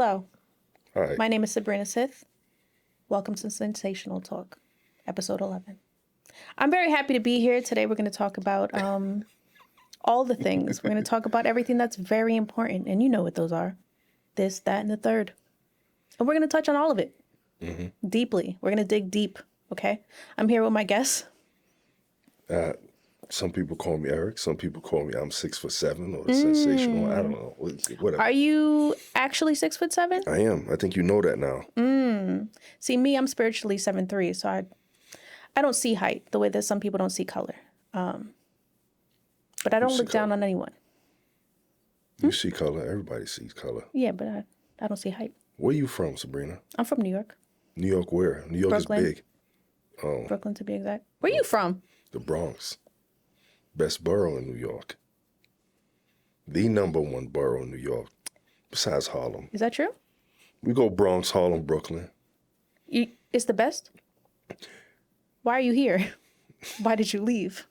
Hello. Hi. My name is SabrinaSITH. Welcome to Sensational Talk, episode 11. I'm very happy to be here. Today we're going to talk about all the things. We're going to talk about everything that's very important, and you know what those are. This, that, and the third. And we're going to touch on all of it deeply. We're going to dig deep, okay? I'm here with my guests. Some people call me Eric. Some people call me I'm 6'7" or the Sensational. I don't know. Whatever. Are you actually 6'7"? I am. I think you know that now. See, me, I'm spiritually 7'3", so I don't see height the way that some people don't see color. But I don't look down on anyone. You see color. Everybody sees color. Yeah, but I don't see height. Where you from, Sabrina? I'm from New York. New York where? New York Brooklyn. is big. Oh, Brooklyn, to be exact. Where you from? the Bronx. Best borough in New York. The #1 borough in New York, besides Harlem. Is that true? We go Bronx, Harlem, Brooklyn. It's the best? Why are you here? Why did you leave?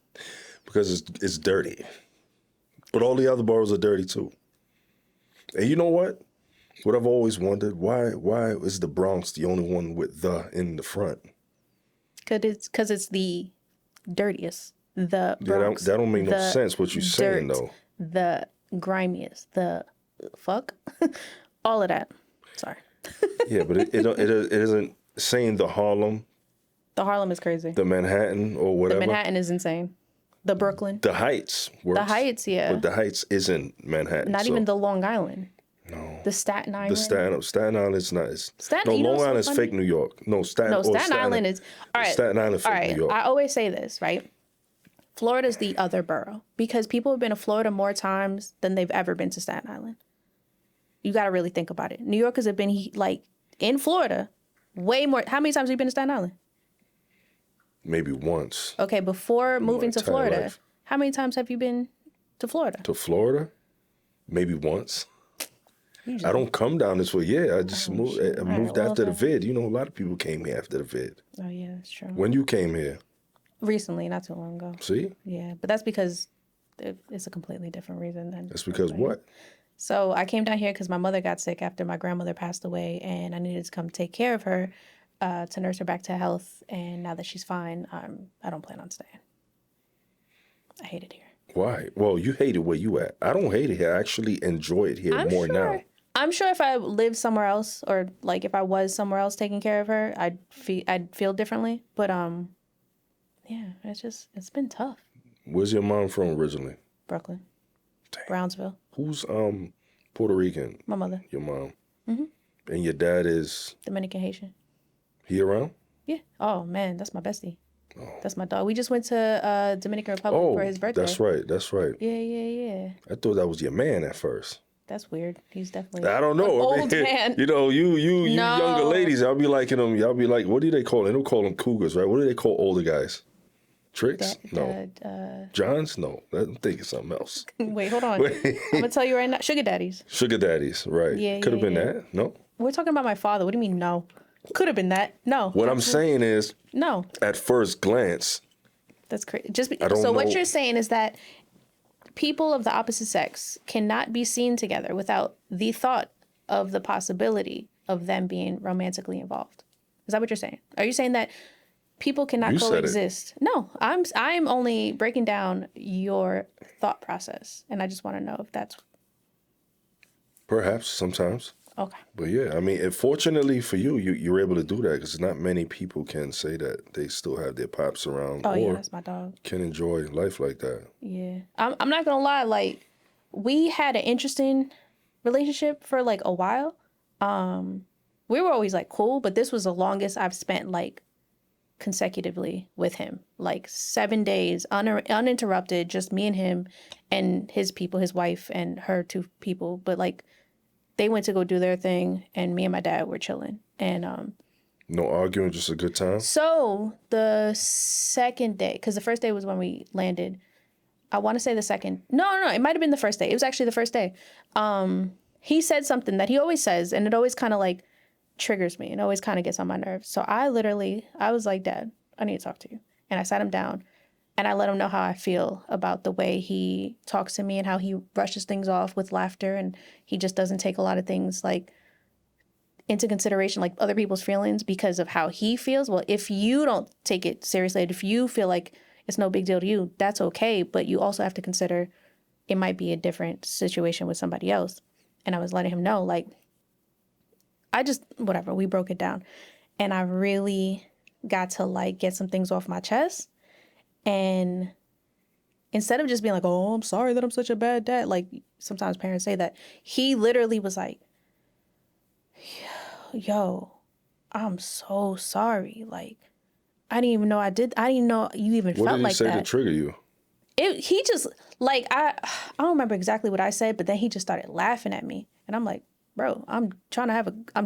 Because it's dirty. But all the other boroughs are dirty too. And you know what? What I've always wondered, why is the Bronx the only one with "the" in the front? Because it's the dirtiest. The Bronx. That don't make no the sense what you're saying, dirt, though. The grimiest. The fuck? All of that. Sorry. Yeah, but it isn't saying the Harlem, The Harlem is crazy. the Manhattan, or The whatever. Manhattan is insane. The Brooklyn. The Heights works. The Heights, yeah. But the Heights isn't Manhattan. Not so- even the Long Island. No. The Staten Island. The Staten Island is not. No, you know Long what's so Island is funny? fake New York. No, Staten Island is... All right. Staten Island fake All right. New York. I always say this, right? Florida's the other borough because people have been to Florida more times than they've ever been to Staten Island. You got to really think about it. New Yorkers have been like in Florida way more. How many times have you been to Staten Island? Maybe once. Okay, before moving to entire Florida, life. how many times have you been to Florida? To Florida? Maybe once. I don't come down this way. Yeah, I just moved. I moved after the vid. You know, a lot of people came here after the vid. Oh yeah, that's true. When you came here, Recently, not too long ago. see? Yeah, but that's because it's a completely different reason than. That's because everybody. what? So I came down here because my mother got sick after my grandmother passed away, and I needed to come take care of her to nurse her back to health. And now that she's fine, I don't plan on staying. I hate it here. Why? Well, you hate it where you at. I don't hate it here. I actually enjoy it here more now. I'm sure if I lived somewhere else, or like if I was somewhere else taking care of her, I'd feel differently. But yeah, it's been tough. Where's your mom from originally? Brooklyn, Damn. Brownsville. Who's Puerto Rican? My mother, Your mom. Mm-hmm. And your dad is Dominican Haitian. he around? Yeah. Oh man, that's my bestie. Oh. That's my dog. We just went to Dominican Republic for his birthday. That's right. That's right. Yeah. I thought that was your man at first. That's weird. He's definitely I don't know. an old man. You know, you No. younger ladies, I'll be liking them. Y'all be like, what do they call them? They don't call them cougars, right? What do they call older guys? Tricks? No. Johns? No. I'm thinking something else. Wait, hold on. I'm gonna tell you right now. Sugar daddies. Sugar daddies, right? Yeah, Could have been yeah. that. No. We're talking about my father. What do you mean no? Could have been that. No. What I'm saying is, No. at first glance, That's crazy. don't What know. you're saying is that people of the opposite sex cannot be seen together without the thought of the possibility of them being romantically involved. Is that what you're saying? Are you saying that people cannot You said it. coexist? No, I'm only breaking down your thought process, and I just want to know if that's perhaps sometimes. okay. But yeah, I mean, and fortunately for you, you're able to do that because not many people can say that they still have their pops around Oh yeah, or that's my dog. can enjoy life like that. Yeah, I'm not gonna lie. Like, we had an interesting relationship for like a while. We were always like cool, but this was the longest I've spent like consecutively with him. Like 7 days, uninterrupted, just me and him, and his people, his wife and her 2 people. But like, they went to go do their thing, and me and my dad were chilling. And No arguing, just a good time. so the second day, because the first day was when we landed. I want to say the second. No, it might have been the first day. It was actually the first day. He said something that he always says, and it always kind of like triggers me and always kind of gets on my nerves. So I was like, Dad, I need to talk to you. And I sat him down and I let him know how I feel about the way he talks to me and how he brushes things off with laughter. And he just doesn't take a lot of things like into consideration like other people's feelings because of how he feels. Well, if you don't take it seriously, if you feel like it's no big deal to you, that's okay. But you also have to consider it might be a different situation with somebody else. And I was letting him know, like, whatever, we broke it down. And I really got to like get some things off my chest. And instead of just being like, oh, I'm sorry that I'm such a bad dad, like sometimes parents say that, he literally was like, yo, I'm so sorry. Like, I didn't even know I didn't know you even What felt did he like say that. to trigger you? He just, like, I don't remember exactly what I said, but then he just started laughing at me. And I'm like, bro, I'm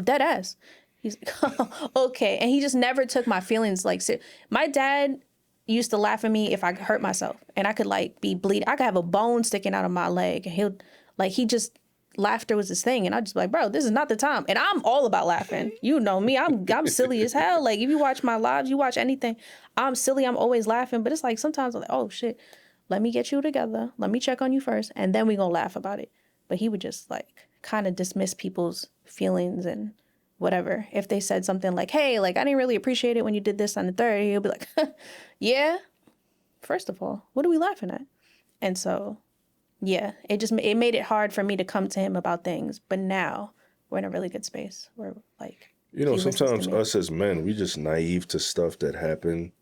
dead ass. He's like, okay. And he just never took my feelings like, my dad used to laugh at me if I hurt myself and I could like be bleeding. I could have a bone sticking out of my leg and laughter was his thing. And I just be like, bro, this is not the time. And I'm all about laughing. You know me, I'm silly as hell. Like if you watch my lives, you watch anything, I'm silly. I'm always laughing. But it's like, sometimes I'm like, oh shit, let me get you together. Let me check on you first. And then we gonna laugh about it. But he would just like kind of dismiss people's feelings and whatever. If they said something like, hey, like, I didn't really appreciate it when you did this on the third, he'll be like, yeah, first of all, what are we laughing at? And so, yeah, it made it hard for me to come to him about things. But now we're in a really good space where like, You know, sometimes us as men, we just naive to stuff that happen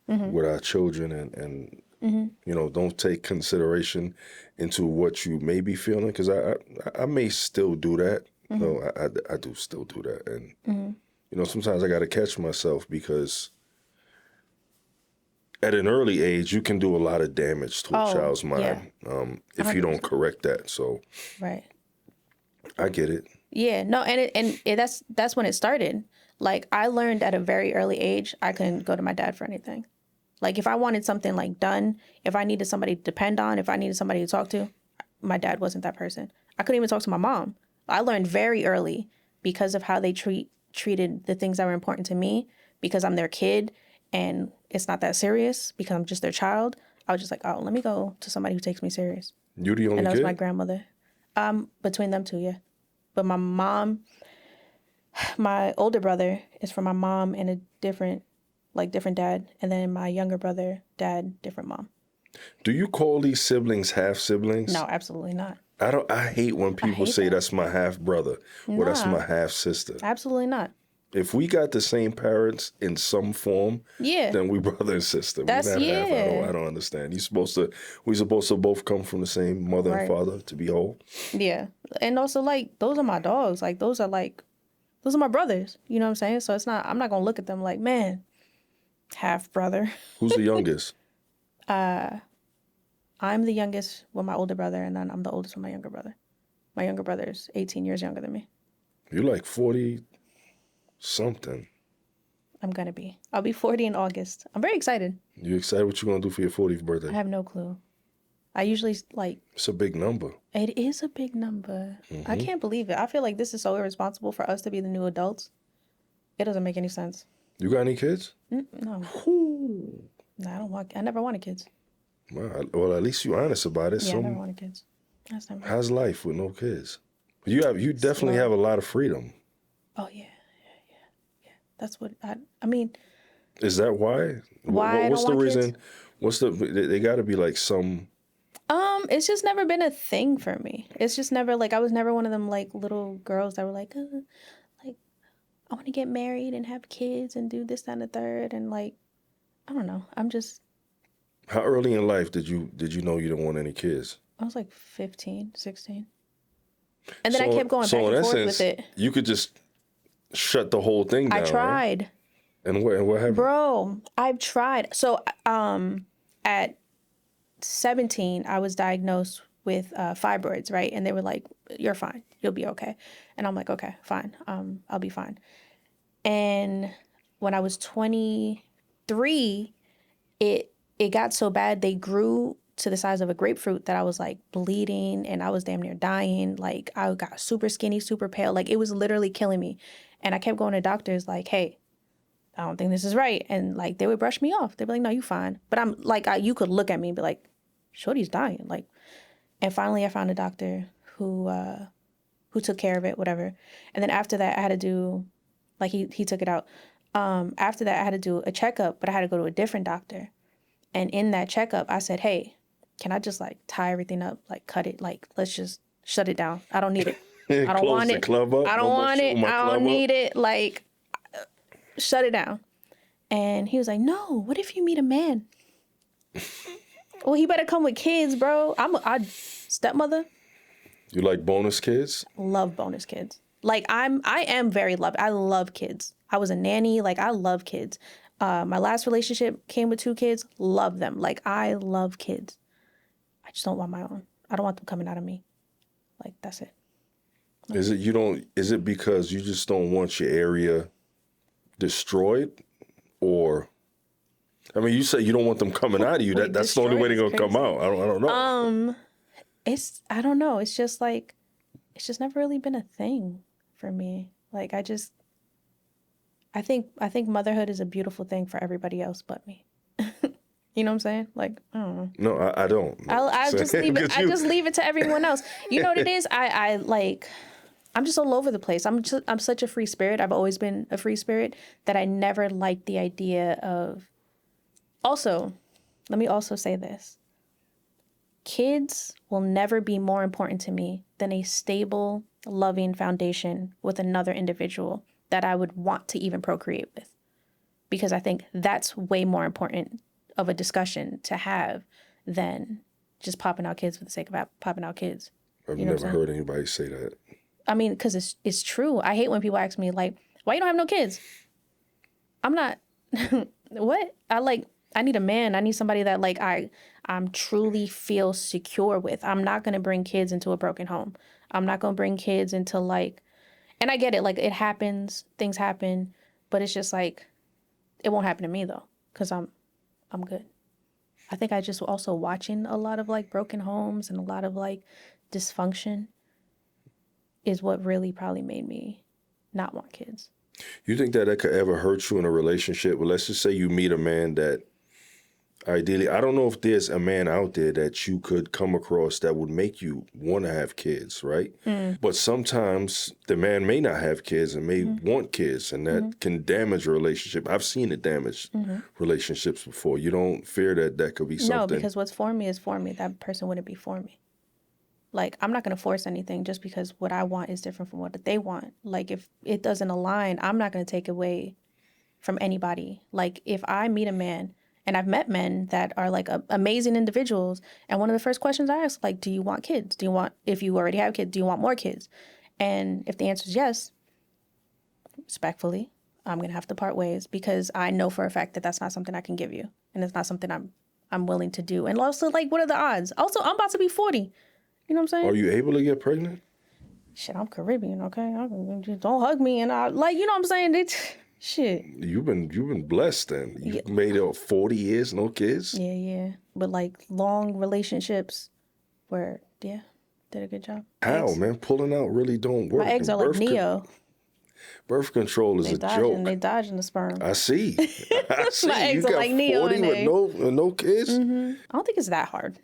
with our children and you know, don't take consideration into what you may be feeling. Because I may still do that. No, I do still do that. And, you know, sometimes I got to catch myself because at an early age, you can do a lot of damage to a child's mind if you don't correct that. So right. I get it. Yeah, no, that's when it started. Like I learned at a very early age, I couldn't go to my dad for anything. Like if I wanted something like done, if I needed somebody to depend on, if I needed somebody to talk to, my dad wasn't that person. I couldn't even talk to my mom. I learned very early because of how they treated the things that were important to me, because I'm their kid and it's not that serious because I'm just their child. I was just like, oh, let me go to somebody who takes me serious. You the only kid? And that was my grandmother. Between them two, yeah. But my mom, my older brother is from my mom and a different dad. And then my younger brother, dad, different mom. Do you call these siblings half siblings? No, absolutely not. I hate when people say that's my half brother or that's my half sister. Absolutely not. If we got the same parents in some form, then we brother and sister. That's half. I don't understand. We supposed to both come from the same mother and father to be whole. Yeah. And also like those are my dogs. Like those are my brothers. You know what I'm saying? So I'm not gonna look at them like, man, half brother. Who's the youngest? I'm the youngest with my older brother, and then I'm the oldest with my younger brother. My younger brother is 18 years younger than me. You're like 40-something. I'm going to be. I'll be 40 in August. I'm very excited. You excited what you're going to do for your 40th birthday? I have no clue. I usually like... It's a big number. It is a big number. I can't believe it. I feel like this is so irresponsible for us to be the new adults. It doesn't make any sense. You got any kids? No. No, I never wanted kids. Well, at least you're honest about it. Yeah, I never wanted kids. How's life with no kids? You definitely have a lot of freedom. Oh, yeah. That's what I mean. Is that why? Why what's I don't the want reason? Kids? They got to be like some... It's just never been a thing for me. It's just never like, I was never one of them like little girls that were like I want to get married and have kids and do this, that, and the third. And like, I don't know. I'm just... How early in life did you know you didn't want any kids? I was like 15, 16. And then I kept going back and forth with it. You could just shut the whole thing down. I tried. Right? And what happened? Bro, I've tried. So at 17, I was diagnosed with fibroids, right? And they were like, you're fine. You'll be okay. And I'm like, okay, fine. I'll be fine. And when I was 23, it got so bad, they grew to the size of a grapefruit that I was like bleeding and I was damn near dying. Like I got super skinny, super pale. Like it was literally killing me. And I kept going to doctors like, hey, I don't think this is right. And like, they would brush me off. They'd be like, no, you fine. But I'm like, you could look at me and be like, shorty's dying. Like, and finally I found a doctor who who took care of it, whatever. And then after that, I had to do, like, he took it out. After that, I had to do a checkup, but I had to go to a different doctor. And in that checkup, I said, hey, can I just, like, tie everything up, like, cut it? Like, let's just shut it down. I don't need it. I don't want it. Club up. I don't want it. I don't need it. Like, shut it down. And he was like, no, what if you meet a man? Well, he better come with kids, bro. I'm stepmother. You like bonus kids? Love bonus kids. Like, I am very loved. I love kids. I was a nanny. Like, I love kids. My last relationship came with 2 kids. Love them. Like, I love kids. I just don't want my own. I don't want them coming out of me. Like, that's it. Is it because you just don't want your area destroyed? Or, I mean, you say you don't want them coming out of you. That's the only way they're going to come out. I don't know. I don't know. It's just like, it's just never really been a thing for me. Like, I think motherhood is a beautiful thing for everybody else but me. You know what I'm saying? Like, I don't know. No, I don't. I just leave it. I just leave it to everyone else. You know what it is? I like, I'm just all over the place. I'm such a free spirit. I've always been a free spirit that I never liked the idea of. Also, let me also say this. Kids will never be more important to me than a stable, loving foundation with another individual that I would want to even procreate with. Because I think that's way more important of a discussion to have than just popping out kids for the sake of popping out kids. I've never heard anybody say that. I mean, because it's true. I hate when people ask me, like, why you don't have no kids? I'm not, what? I need a man. I need somebody that, like, I'm truly feel secure with. I'm not going to bring kids into a broken home. I'm not going to bring kids into, like, and I get it. Like, it happens. Things happen. But it's just, like, it won't happen to me, though, because I'm good. I think I just also watching a lot of, like, broken homes and a lot of, like, dysfunction is what really probably made me not want kids. You think that could ever hurt you in a relationship? Well, let's just say you meet a man that ideally, I don't know if there's a man out there that you could come across that would make you want to have kids, right? But sometimes the man may not have kids and may want kids, and that can damage a relationship. I've seen it damage relationships before. You don't fear that could be something? No, because what's for me is for me. That person wouldn't be for me. Like, I'm not going to force anything just because what I want is different from what they want. Like, if it doesn't align, I'm not going to take away from anybody. Like, if I meet a man, and I've met men that are, like, amazing individuals, and one of the first questions I ask, like, do you want kids? If you already have kids, do you want more kids? And if the answer is yes, respectfully, I'm going to have to part ways, because I know for a fact that that's not something I can give you. And it's not something I'm willing to do. And also, like, what are the odds? Also, I'm about to be 40. You know what I'm saying? Are you able to get pregnant? Shit, I'm Caribbean, okay? Just don't hug me, and like, you know what I'm saying? Shit. You've been blessed then. You've made it 40 years, no kids? Yeah. But, like, long relationships where, did a good job. How, man? Pulling out really don't work. My eggs are like Neo. Birth control is a joke. They dodging the sperm. I see. My eggs are like Neo 40 with no kids? I don't think it's that hard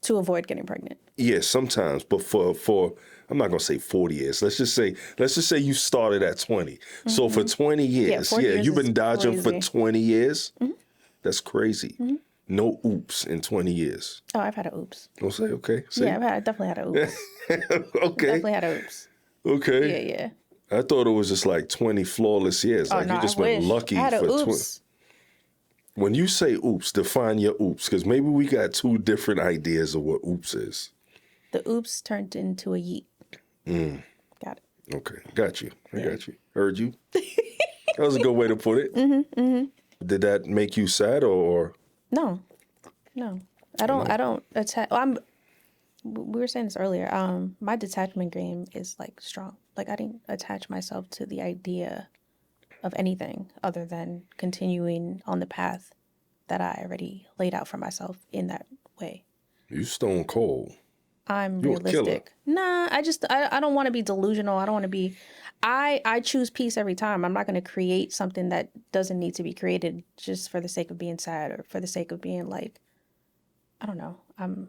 to avoid getting pregnant. Yeah, sometimes, but for I'm not gonna say 40 years. Let's just say you started at 20. So for 20 years, you've been dodging for 20 years. That's crazy. No oops in 20 years. Oh, I've had a oops. Don't say okay. See? Yeah, I definitely had a oops. Okay. Definitely had a oops. Okay. Yeah. I thought it was just like 20 flawless years. Oh, like no, you just I been wish. lucky I had for a 20. oops. When you say oops, define your oops, because maybe we got 2 different ideas of what oops is. The oops turned into a yeet. Got it. Okay, got you. I got you. Heard you. That was a good way to put it. Did that make you sad or? No. I don't attach. We were saying this earlier. My detachment game is, like, strong. Like, I didn't attach myself to the idea of anything other than continuing on the path that I already laid out for myself in that way. You stone cold. I'm you realistic. Nah, I don't want to be delusional. I don't want to be. I choose peace every time. I'm not going to create something that doesn't need to be created just for the sake of being sad or for the sake of being, like, I don't know. I'm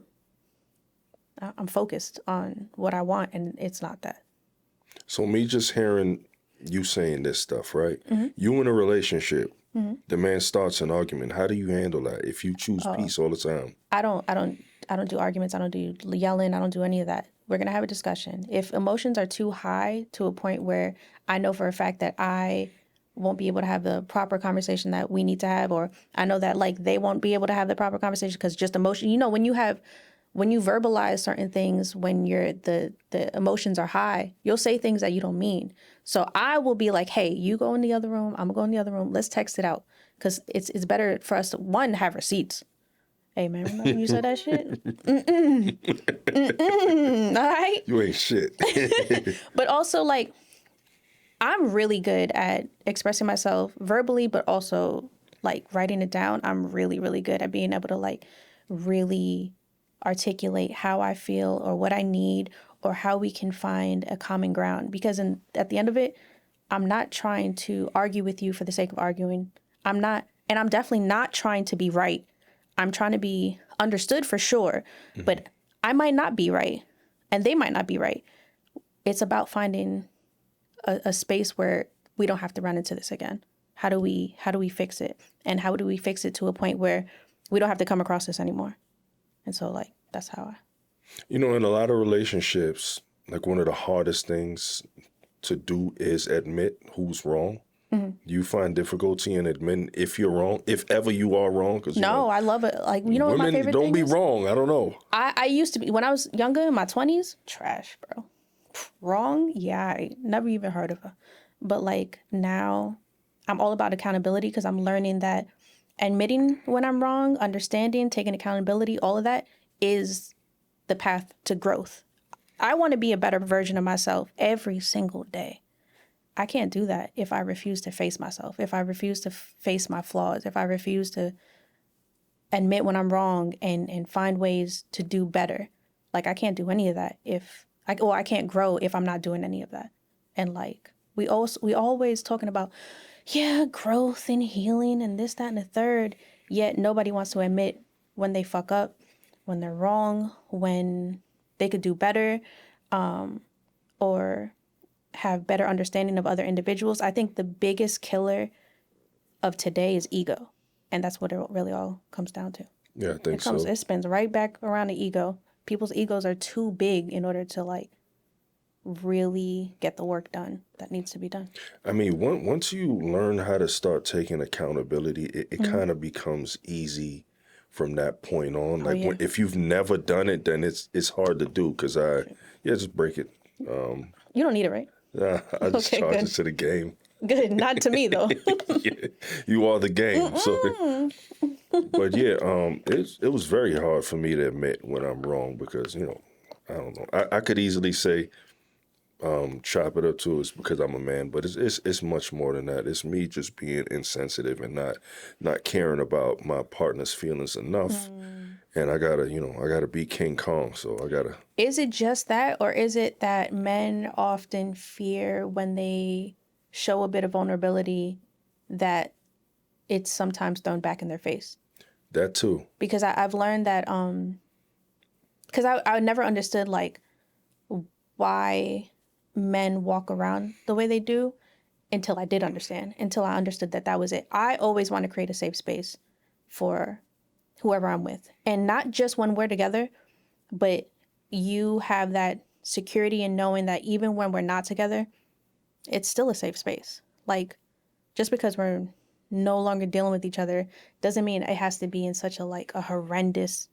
focused on what I want, and it's not that. So me just hearing you saying this stuff, right? You in a relationship, the man starts an argument. How do you handle that if you choose peace all the time? I don't do arguments. I don't do yelling. I don't do any of that. We're going to have a discussion. If emotions are too high to a point where I know for a fact that I won't be able to have the proper conversation that we need to have, or I know that like they won't be able to have the proper conversation because just emotion, you know, when you verbalize certain things, when the emotions are high, you'll say things that you don't mean. So I will be like, hey, you go in the other room. I'm gonna go in the other room. Let's text it out. Because it's better for us to, one, have receipts. Hey, man, remember when you said that shit? All right? You ain't shit. But also, like, I'm really good at expressing myself verbally, but also, like, writing it down. I'm really, really good at being able to, like, really articulate how I feel or what I need or how we can find a common ground. Because at the end of it, I'm not trying to argue with you for the sake of arguing. I'm not, and I'm definitely not trying to be right. I'm trying to be understood for sure, but I might not be right and they might not be right. It's about finding a space where we don't have to run into this again. How do we fix it? And how do we fix it to a point where we don't have to come across this anymore? And so like, that's how I. You know, in a lot of relationships, like one of the hardest things to do is admit who's wrong. You find difficulty in admitting if you're wrong, if ever you are wrong. Cause, No, I love it. Like, you know what my favorite don't thing be is? wrong. I don't know. I used to be, when I was younger, in my 20s, trash, bro. Wrong? Yeah, I never even heard of her. But like now, I'm all about accountability because I'm learning that admitting when I'm wrong, understanding, taking accountability, all of that is the path to growth. I want to be a better version of myself every single day. I can't do that if I refuse to face myself, if I refuse to face my flaws, if I refuse to admit when I'm wrong and find ways to do better. Like, I can't do any of that I can't grow if I'm not doing any of that. And like, we always talking about, yeah, growth and healing and this, that, and the third, yet nobody wants to admit when they fuck up, when they're wrong, when they could do better, or have better understanding of other individuals. I think the biggest killer of today is ego. And that's what it really all comes down to. Yeah, I think so. It spins right back around the ego. People's egos are too big in order to like really get the work done that needs to be done. I mean, once you learn how to start taking accountability, it kind of becomes easy from that point on. Like if you've never done it, then it's hard to do because just break it. You don't need it, right? I just charge it to the game. Good, not to me though. Yeah, you are the game. So, but yeah, it was very hard for me to admit when I'm wrong because I don't know. I could easily say, chop it up to it's because I'm a man, but it's much more than that. It's me just being insensitive and not caring about my partner's feelings enough. And I gotta be King Kong. So I gotta. Is it just that, or is it that men often fear when they show a bit of vulnerability that it's sometimes thrown back in their face? That too. Because I've learned that, because I never understood like why men walk around the way they do until I did understand, until I understood that was it. I always want to create a safe space for whoever I'm with. And not just when we're together, but you have that security in knowing that even when we're not together, it's still a safe space. Like, just because we're no longer dealing with each other doesn't mean it has to be in such a horrendous,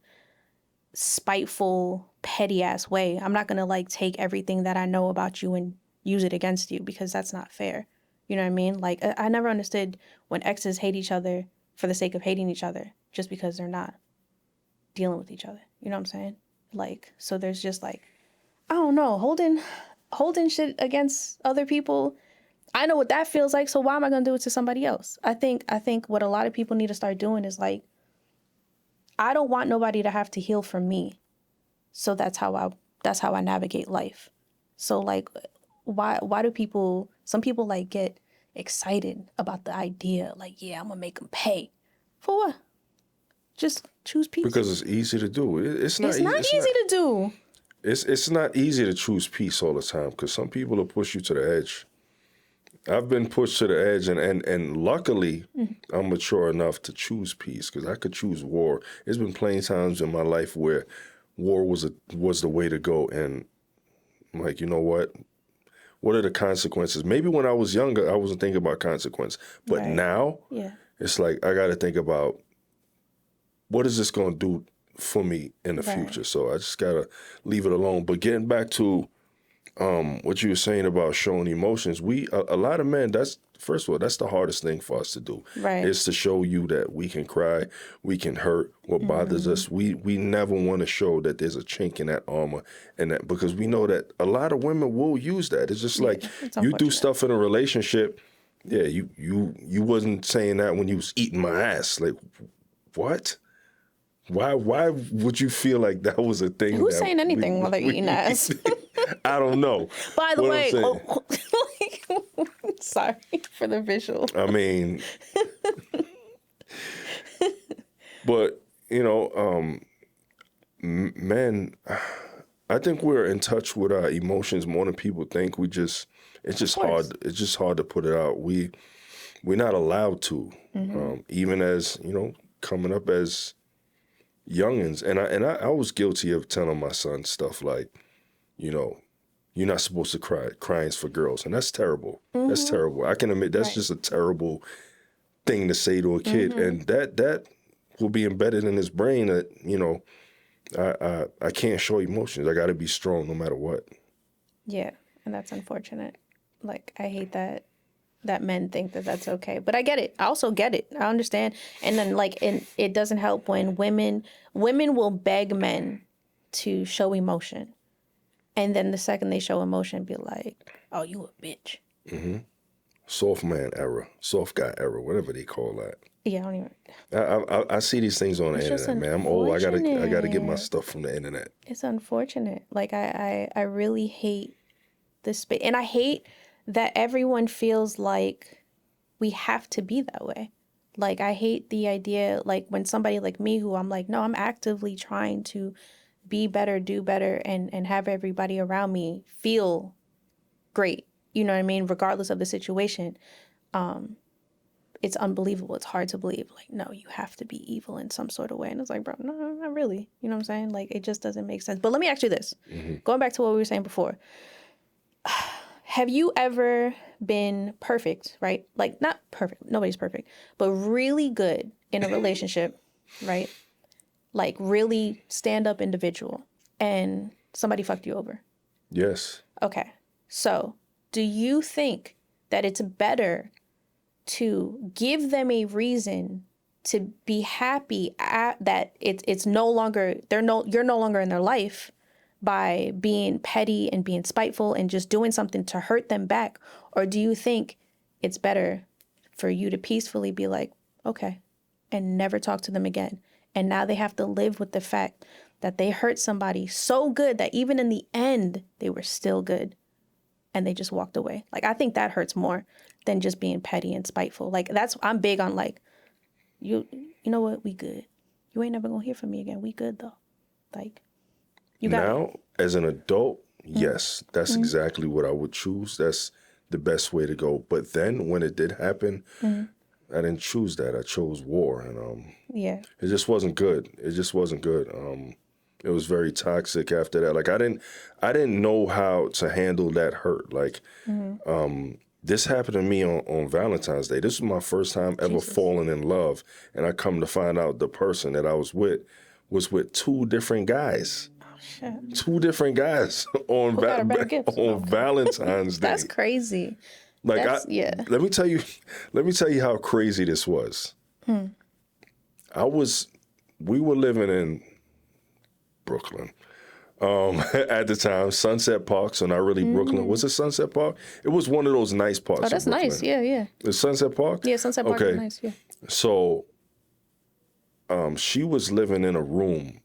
spiteful, petty ass way. I'm not gonna like take everything that I know about you and use it against you because that's not fair. You know what I mean? Like, I never understood when exes hate each other for the sake of hating each other just because they're not dealing with each other. You know what I'm saying? Like, so there's just like, I don't know, holding shit against other people. I know what that feels like, so why am I gonna do it to somebody else? I think what a lot of people need to start doing is like, I don't want nobody to have to heal from me. So that's how I navigate life. So like, why do some people like get excited about the idea, like, yeah, I'm gonna make them pay. For what? Just choose peace. Because it's easy to do. It's not easy to do. it's not easy to choose peace all the time because some people will push you to the edge. I've been pushed to the edge, and luckily, I'm mature enough to choose peace because I could choose war. There's been plenty times in my life where war was the way to go, and I'm like, you know what? What are the consequences? Maybe when I was younger, I wasn't thinking about consequence, but now, it's like I got to think about what is this going to do for me in the future. So I just got to leave it alone. But getting back to what you were saying about showing emotions, a lot of men, first of all, that's the hardest thing for us to do. Is to show you that we can cry, we can hurt, what bothers us. We never want to show that there's a chink in that armor, and that because we know that a lot of women will use that. It's just like you do stuff in a relationship. Yeah, you wasn't saying that when you was eating my ass. Like, what? Why would you feel like that was a thing? Who's saying anything while they're eating ass? I don't know. By the way, sorry for the visual. I mean, but men, I think we're in touch with our emotions more than people think. It's just hard. It's just hard to put it out. We're not allowed to, even as coming up as youngins, and I was guilty of telling my son stuff like, you're not supposed to cry. Crying's for girls, and that's terrible. That's terrible. I can admit that's just a terrible thing to say to a kid, and that will be embedded in his brain that I can't show emotions. I got to be strong no matter what. Yeah, and that's unfortunate. Like I hate that men think that that's okay. But I get it. I also get it. I understand. And then it doesn't help when women will beg men to show emotion. And then the second they show emotion, be like, oh, you a bitch. Soft man era, soft guy era, whatever they call that. Yeah, I don't even. I see these things on the internet, man. I'm old. I gotta get my stuff from the internet. It's unfortunate. Like I really hate this space, and I hate that everyone feels like we have to be that way. Like, I hate the idea, like, when somebody like me, who I'm like, no, I'm actively trying to be better, do better, and have everybody around me feel great. You know what I mean? Regardless of the situation. It's unbelievable. It's hard to believe. Like, no, you have to be evil in some sort of way. And it's like, bro, no, not really. You know what I'm saying? Like, it just doesn't make sense. But let me ask you this. Going back to what we were saying before. Have you ever been perfect, right? Like, not perfect, nobody's perfect, but really good in a relationship, right? Like, really stand-up individual, and somebody fucked you over? Yes. Okay. So, do you think that it's better to give them a reason to be happy that it's no longer, you're no longer in their life, by being petty and being spiteful and just doing something to hurt them back? Or do you think it's better for you to peacefully be like, okay, and never talk to them again? And now they have to live with the fact that they hurt somebody so good that even in the end, they were still good and they just walked away. Like, I think that hurts more than just being petty and spiteful. Like, I'm big on like, you know what, we good. You ain't never gonna hear from me again. We good though. Like, now, as an adult, yes, that's exactly what I would choose. That's the best way to go. But then when it did happen, I didn't choose that. I chose war. And it just wasn't good. It just wasn't good. It was very toxic after that. Like, I didn't know how to handle that hurt. Like, this happened to me on Valentine's Day. This was my first time ever falling in love. And I come to find out the person that I was with two different guys. Shit. Two different guys on Valentine's Day. That's crazy. Like, let me tell you how crazy this was. We were living in Brooklyn at the time, Sunset Park, so not really Brooklyn. Was it Sunset Park? It was one of those nice parks. Oh, that's nice. Yeah. The Sunset Park? Yeah, Sunset Park is nice, yeah. So she was living in a room.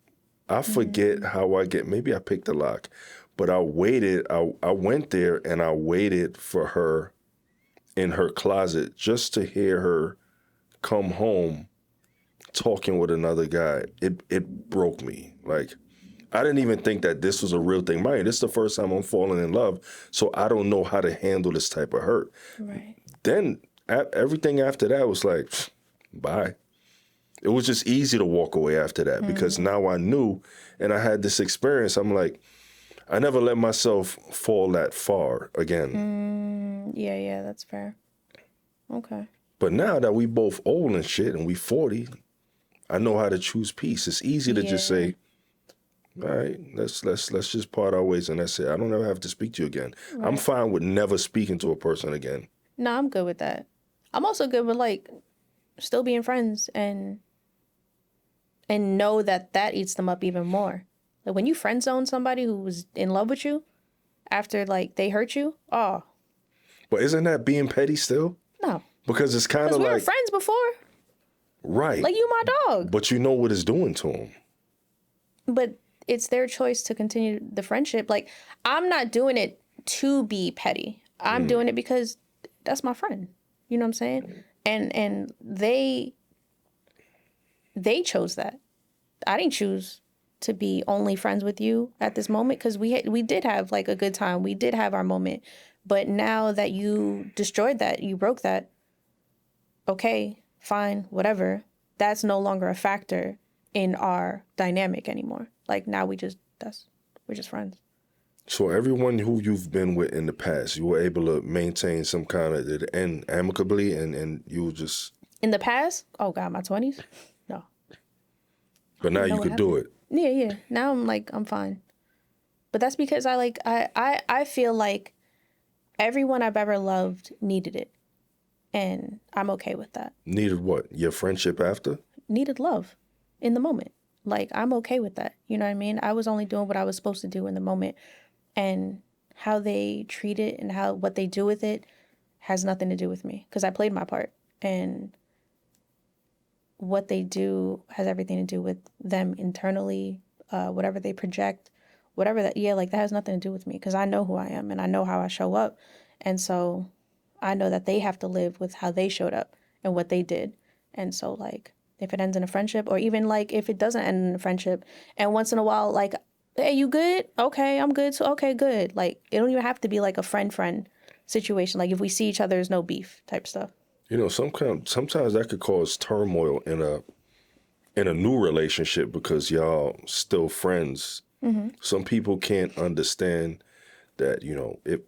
I forget how maybe I picked the lock, but I waited. I went there and I waited for her in her closet just to hear her come home talking with another guy. It broke me. Like, I didn't even think that this was a real thing. Mind, this is the first time I'm falling in love, so I don't know how to handle this type of hurt. Right. Then everything after that was like, bye. It was just easy to walk away after that because now I knew, and I had this experience. I'm like, I never let myself fall that far again. Yeah, that's fair. Okay. But now that we both old and shit and we 40, I know how to choose peace. It's easy to just say, all right, let's just part our ways and that's it. I don't ever have to speak to you again. Right. I'm fine with never speaking to a person again. No, I'm good with that. I'm also good with like still being friends and know that eats them up even more. Like when you friend zone somebody who was in love with you after like they hurt you, oh. But isn't that being petty still? No. Because it's kind of like... we were friends before. Right. Like you my dog. But you know what it's doing to them. But it's their choice to continue the friendship. Like I'm not doing it to be petty. I'm doing it because that's my friend. You know what I'm saying? And they chose that. I didn't choose to be only friends with you at this moment because we did have like a good time. We did have our moment. But now that you destroyed that, you broke that, okay, fine, whatever. That's no longer a factor in our dynamic anymore. Like now we're just friends. So everyone who you've been with in the past, you were able to maintain some kind of end amicably and you just... In the past? Oh God, my 20s? No. But now you could do it. Yeah. Now I'm fine. But that's because I feel like everyone I've ever loved needed it. And I'm okay with that. Needed what? Your friendship after? Needed love in the moment. Like, I'm okay with that. You know what I mean? I was only doing what I was supposed to do in the moment. And how they treat it and what they do with it has nothing to do with me. Because I played my part. And what they do has everything to do with them internally, whatever they project, whatever that, that has nothing to do with me. Because I know who I am and I know how I show up. And so I know that they have to live with how they showed up and what they did. And so, like, if it ends in a friendship or even, like, if it doesn't end in a friendship and once in a while, like, hey, you good? Okay, I'm good. So, okay, good. Like, it don't even have to be, like, a friend situation. Like, if we see each other, there's no beef type stuff. You know, sometimes that could cause turmoil in a new relationship because y'all still friends. Mm-hmm. Some people can't understand that, you know, if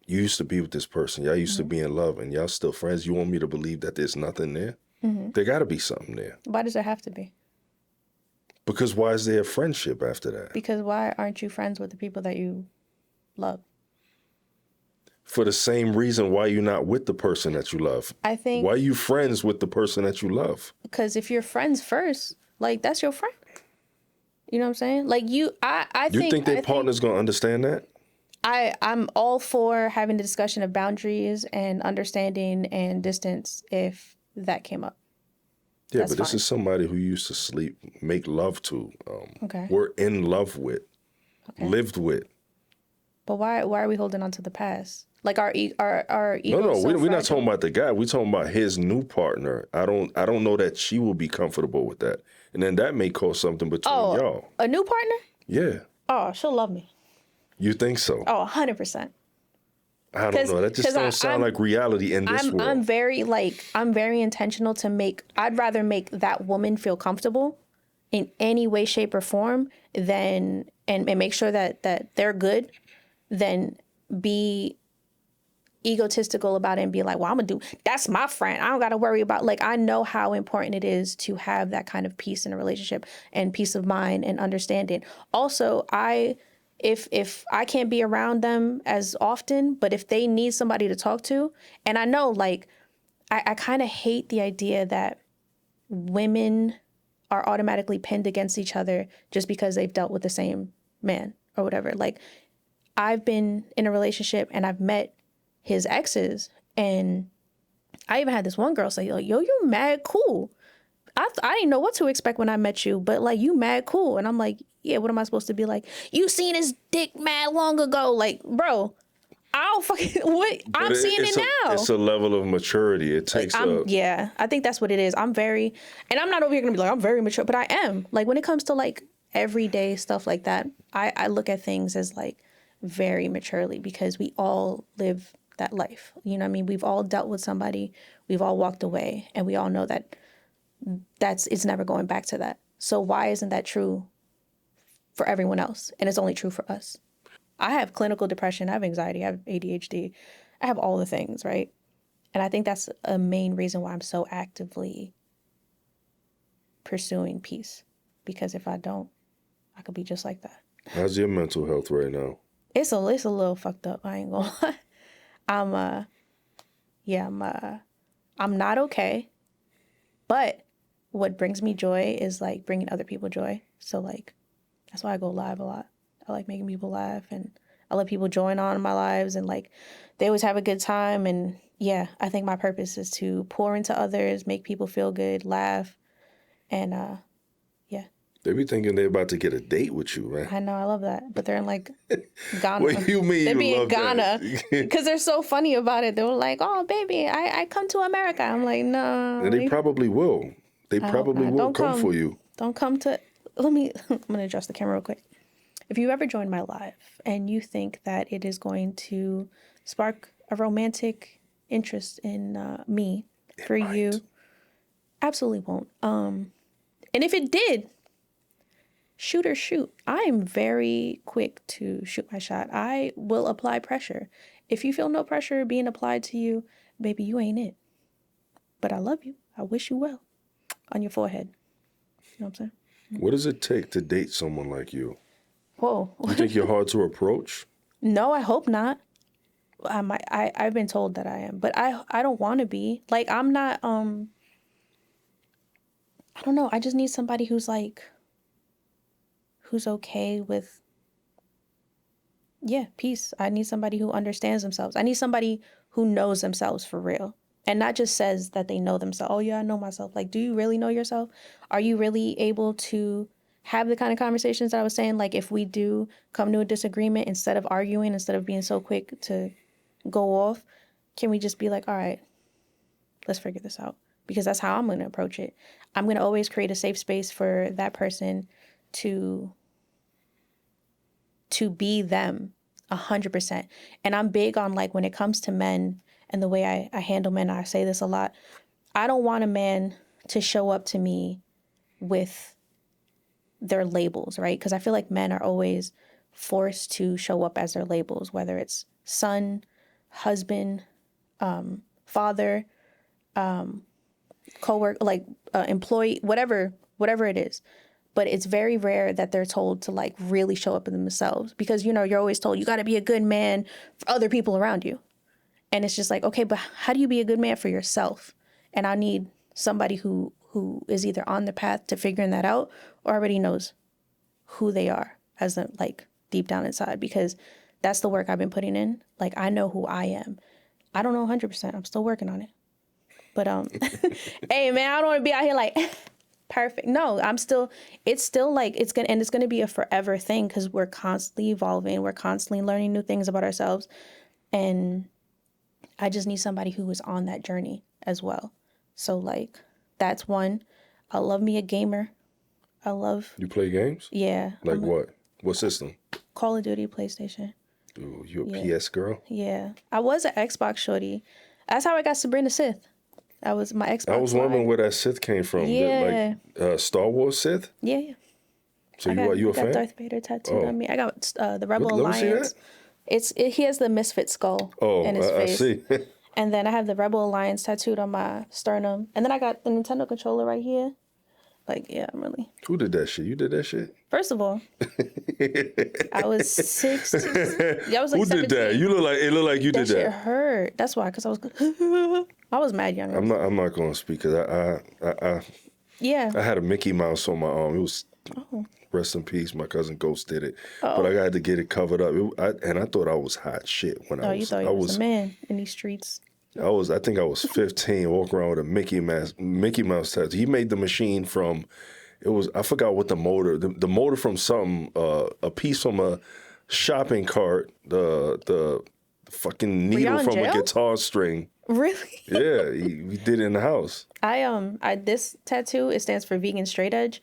you used to be with this person, y'all used to be in love, and y'all still friends. You want me to believe that there's nothing there? There got to be something there. Why does there have to be? Because why is there a friendship after that? Because why aren't you friends with the people that you love? For the same reason why you're not with the person that you love. I think... Why are you friends with the person that you love? Because if you're friends first, like, that's your friend. You know what I'm saying? Like, I think... You think their partner's going to understand that? I'm all for having the discussion of boundaries and understanding and distance if that came up. Yeah, that's but this is somebody who used to make love to, okay. We're in love with, lived with. But why are we holding on to the past? Like our ego. No, we're not talking about the guy. We're talking about his new partner. I don't know that she will be comfortable with that, and then that may cause something between y'all. A new partner? Yeah. Oh, she'll love me. You think so? Oh, 100%. I don't know. That just don't sound like reality in this world. I'm very intentional to I'd rather make that woman feel comfortable in any way, shape, or form and make sure that they're good than be egotistical about it and be like, well, that's my friend. I don't got to worry about, like, I know how important it is to have that kind of peace in a relationship and peace of mind and understanding. Also, if I can't be around them as often, but if they need somebody to talk to, and I know, like, I kind of hate the idea that women are automatically pinned against each other just because they've dealt with the same man or whatever. Like, I've been in a relationship and I've met his exes, and I even had this one girl say, yo, you're mad cool. I didn't know what to expect when I met you, but, like, you mad cool. And I'm like, yeah, what am I supposed to be like? You seen his dick mad long ago. Like, bro, I don't fucking, what? I'm seeing it now. It's a level of maturity. It takes yeah, I think that's what it is. I'm not over here gonna be like, I'm very mature, but I am. Like, when it comes to, like, everyday stuff like that, I look at things as like very maturely because we all live that life. You know what I mean? We've all dealt with somebody, we've all walked away, and we all know that it's never going back to that. So why isn't that true for everyone else? And it's only true for us. I have clinical depression, I have anxiety, I have ADHD, I have all the things, right? And I think that's a main reason why I'm so actively pursuing peace. Because if I don't, I could be just like that. How's your mental health right now? It's a little fucked up, I ain't gonna lie. I'm not okay. But what brings me joy is like bringing other people joy. So like, that's why I go live a lot. I like making people laugh, and I let people join on in my lives, and like, they always have a good time. And yeah, I think my purpose is to pour into others, make people feel good, laugh, and yeah. They be thinking they're about to get a date with you, man. I know, I love that. But they're in like Ghana. What you mean They you be in love Ghana that? because they're so funny about it. They were like, "Oh, baby, I come to America." I'm like, "No." And they probably will. They probably will come for you. Don't come to. I'm gonna adjust the camera real quick. If you ever join my live and you think that it is going to spark a romantic interest in me for you, absolutely won't. And if it did, shoot or shoot. I am very quick to shoot my shot. I will apply pressure. If you feel no pressure being applied to you, baby, you ain't it. But I love you. I wish you well. On your forehead. You know what I'm saying? What does it take to date someone like you? Whoa. You think you're hard to approach? No, I hope not. I've been told that I am, but I don't want to be. Like, I'm not, I don't know. I just need somebody who's okay with, yeah, peace. I need somebody who understands themselves. I need somebody who knows themselves for real and not just says that they know themselves. Oh yeah, I know myself. Like, do you really know yourself? Are you really able to have the kind of conversations that I was saying? Like, if we do come to a disagreement, instead of arguing, instead of being so quick to go off, can we just be like, all right, let's figure this out? Because that's how I'm going to approach it. I'm going to always create a safe space for that person to be them 100%. And I'm big on, like, when it comes to men and the way I handle men, I say this a lot. I don't want a man to show up to me with their labels, right? Because I feel like men are always forced to show up as their labels, whether it's son, husband, father, coworker, like employee, whatever it is. But it's very rare that they're told to like really show up in themselves, because, you know, you're always told you got to be a good man for other people around you. And it's just like, okay, but how do you be a good man for yourself? And I need somebody who is either on the path to figuring that out or already knows who they are as a, like, deep down inside, because that's the work I've been putting in. Like, I know who I am. I don't know 100%. I'm still working on it. But hey man, I don't want to be out here like perfect. No, it's still like, it's gonna be a forever thing, because we're constantly evolving. We're constantly learning new things about ourselves. And I just need somebody who is on that journey as well. So like, that's one. I love me a gamer. You play games? Yeah. Like what? What system? Call of Duty, PlayStation. Ooh, you a PS girl? Yeah. I was an Xbox shorty. That's how I got Sabrina Sith. That was my Xbox. I was wondering where that Sith came from. Yeah. Like Star Wars Sith? Yeah. So you a fan? I got Darth Vader tattooed on me. I got the Rebel Alliance. Let me see that. He has the Misfit skull in his face. I see. And then I have the Rebel Alliance tattooed on my sternum. And then I got the Nintendo controller right here. Like, yeah, I'm really. Who did that shit? You did that shit? First of all, I was 16. Yeah, I was like Who 17. did that? It looked like you did that. That shit hurt. That's why, because I was mad young. I'm not going to speak, because I had a Mickey Mouse on my arm. It was rest in peace. My cousin Ghost did it, but I got to get it covered up. And I thought I was hot shit when I was. You thought you was a man in these streets. I think I was 15, walking around with a Mickey Mouse tattoo. He made the machine from, I forgot what the motor from something, a piece from a shopping cart, the fucking needle from a guitar string. Really? Yeah, we did it in the house. This tattoo, it stands for vegan straight edge.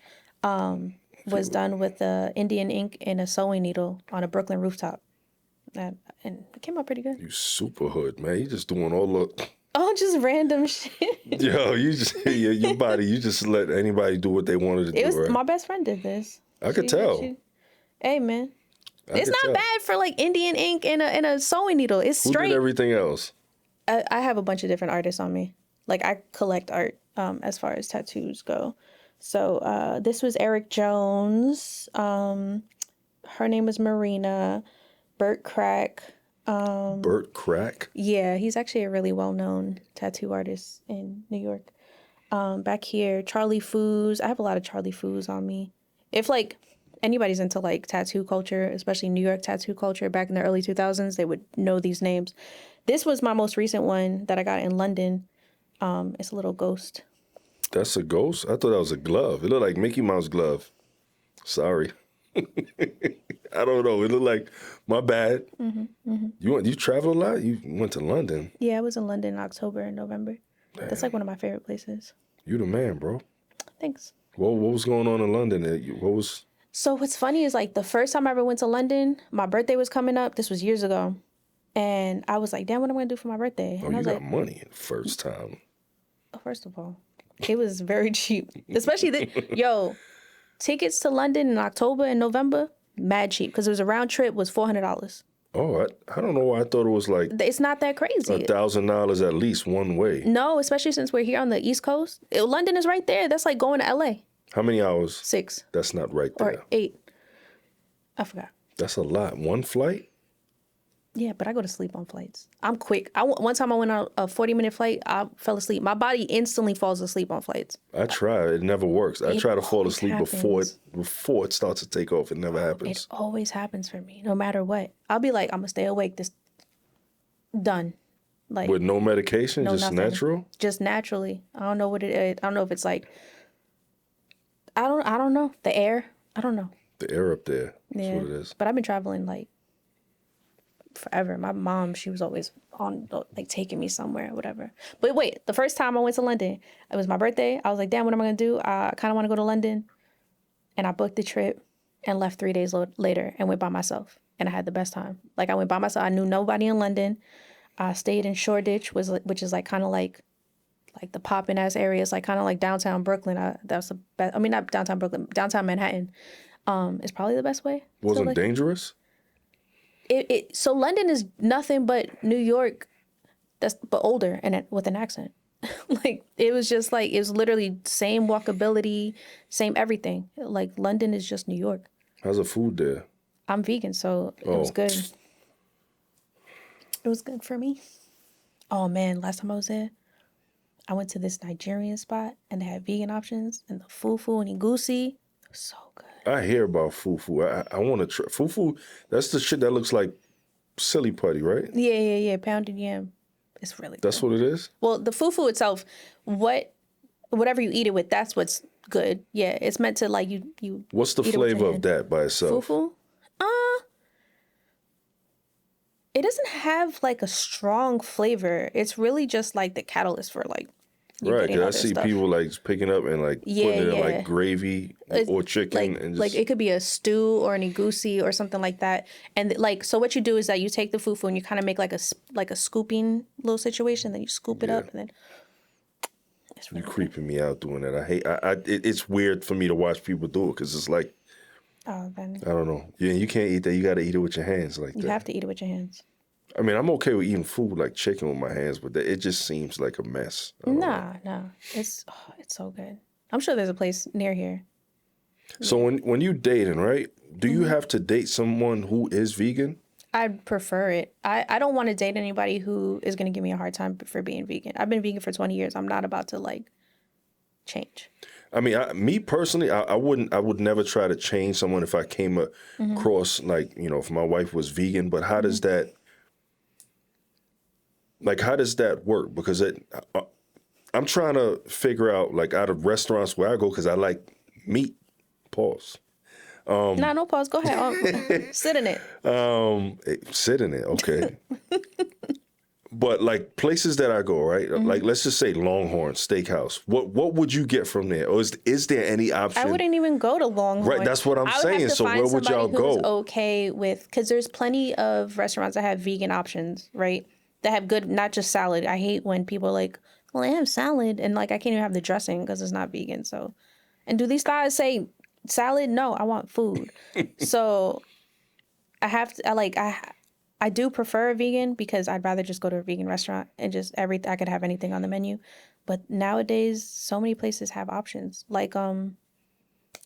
was done with Indian ink and a sewing needle on a Brooklyn rooftop. And it came out pretty good. You super hood, man. You just doing all the... Oh, just random shit. Yo, you just your body. You just let anybody do what they wanted to do. Right? My best friend did this. I could tell. Hey man, it's not bad for like Indian ink and a sewing needle. It's straight. Who did everything else? I have a bunch of different artists on me. Like I collect art as far as tattoos go. So this was Eric Jones. Her name was Marina. Burt Crack. Burt Crack? Yeah, he's actually a really well-known tattoo artist in New York. Back here, Charlie Foos. I have a lot of Charlie Foos on me. If like anybody's into like tattoo culture, especially New York tattoo culture back in the early 2000s, they would know these names. This was my most recent one that I got in London. It's a little ghost. That's a ghost? I thought that was a glove. It looked like Mickey Mouse glove. Sorry. I don't know. It looked like, my bad. You travel a lot? You went to London? Yeah, I was in London in October and November. Damn. That's like one of my favorite places. You the man, bro. Thanks. What was going on in London? So what's funny is like the first time I ever went to London, my birthday was coming up. This was years ago. And I was like, damn, what am I going to do for my birthday? Oh, and I was you got like, money the first time. First of all, it was very cheap. Especially, tickets to London in October and November, mad cheap. Because it was a round trip, was $400. Oh, I don't know why I thought it was like... It's not that crazy. $1,000 at least one way. No, especially since we're here on the East Coast. London is right there. That's like going to LA. How many hours? 6. That's not right there. Or 8. I forgot. That's a lot. One flight? Yeah, but I go to sleep on flights. I'm quick. One time I went on a 40-minute flight, I fell asleep. My body instantly falls asleep on flights. I try. It never works. I try to fall asleep before it starts to take off. It never happens. It always happens for me, no matter what. I'll be like, I'm going to stay awake. Done. Like with no medication? Just nothing. Natural? Just naturally. I don't know what it is. I don't know if it's like, I don't know. The air. I don't know. The air up there. That's yeah. what it is. But I've been traveling like forever. My mom, she was always on like taking me somewhere or whatever. But wait, the first time I went to London, it was my birthday. I was like, damn, what am I gonna do? I kind of want to go to London. And I booked the trip and left 3 days later and went by myself. And I had the best time. Like I went by myself. I knew nobody in London. I stayed in Shoreditch, which is like kind of like the poppin' ass areas, like kind of like downtown Brooklyn. That's the best. I mean, not downtown Brooklyn, downtown Manhattan. Is probably the best way. Wasn't dangerous? So London is nothing but New York, but older and with an accent. Like it was just like it was literally same walkability, same everything. Like London is just New York. How's the food there? I'm vegan, so it was good. It was good for me. Oh man, last time I was there, I went to this Nigerian spot and they had vegan options and the fufu and igusi. So good. I hear about fufu. I want to try fufu. That's the shit that looks like silly putty, right? Yeah. Pounded yam. It's really good. That's what it is? Well, the fufu itself, whatever you eat it with, that's what's good. Yeah, it's meant to like you. What's the flavor of that by itself? Fufu? It doesn't have like a strong flavor. It's really just like the catalyst for like. Right, because I see stuff. People like picking up and like putting it in like gravy or chicken and just... like it could be a stew or an igusi or something like that. And like so, what you do is that you take the fufu and you kind of make like a scooping little situation. Then you scoop it up and then. You're creeping me out doing that. I hate. It's weird for me to watch people do it because it's like. Oh, then. I don't know. Yeah, you can't eat that. You got to eat it with your hands like that. You have to eat it with your hands. I mean, I'm okay with eating food like chicken with my hands, but it just seems like a mess. No. It's so good. I'm sure there's a place near here. So when you dating, right, do you have to date someone who is vegan? I'd prefer it. I don't want to date anybody who is going to give me a hard time for being vegan. I've been vegan for 20 years. I'm not about to like change. I mean, me personally, I would never try to change someone if I came across like, if my wife was vegan, but how does that work? Because I'm trying to figure out, like, out of restaurants where I go, because I like meat. Pause. No pause. Go ahead. Sit in it. Sit in it. Okay. But like places that I go, right? Mm-hmm. Like let's just say Longhorn Steakhouse. What would you get from there? Or is there any option? I wouldn't even go to Longhorn. Right, that's what I'm I would saying. have to So find where would y'all somebody who's go? okay with, because there's plenty of restaurants that have vegan options, right? That have good, not just salad. I hate when people are like, well, I have salad, and like I can't even have the dressing because it's not vegan. So, and do these guys say salad? No, I want food. So I have to. I do prefer a vegan because I'd rather just go to a vegan restaurant and just I could have anything on the menu. But nowadays, so many places have options like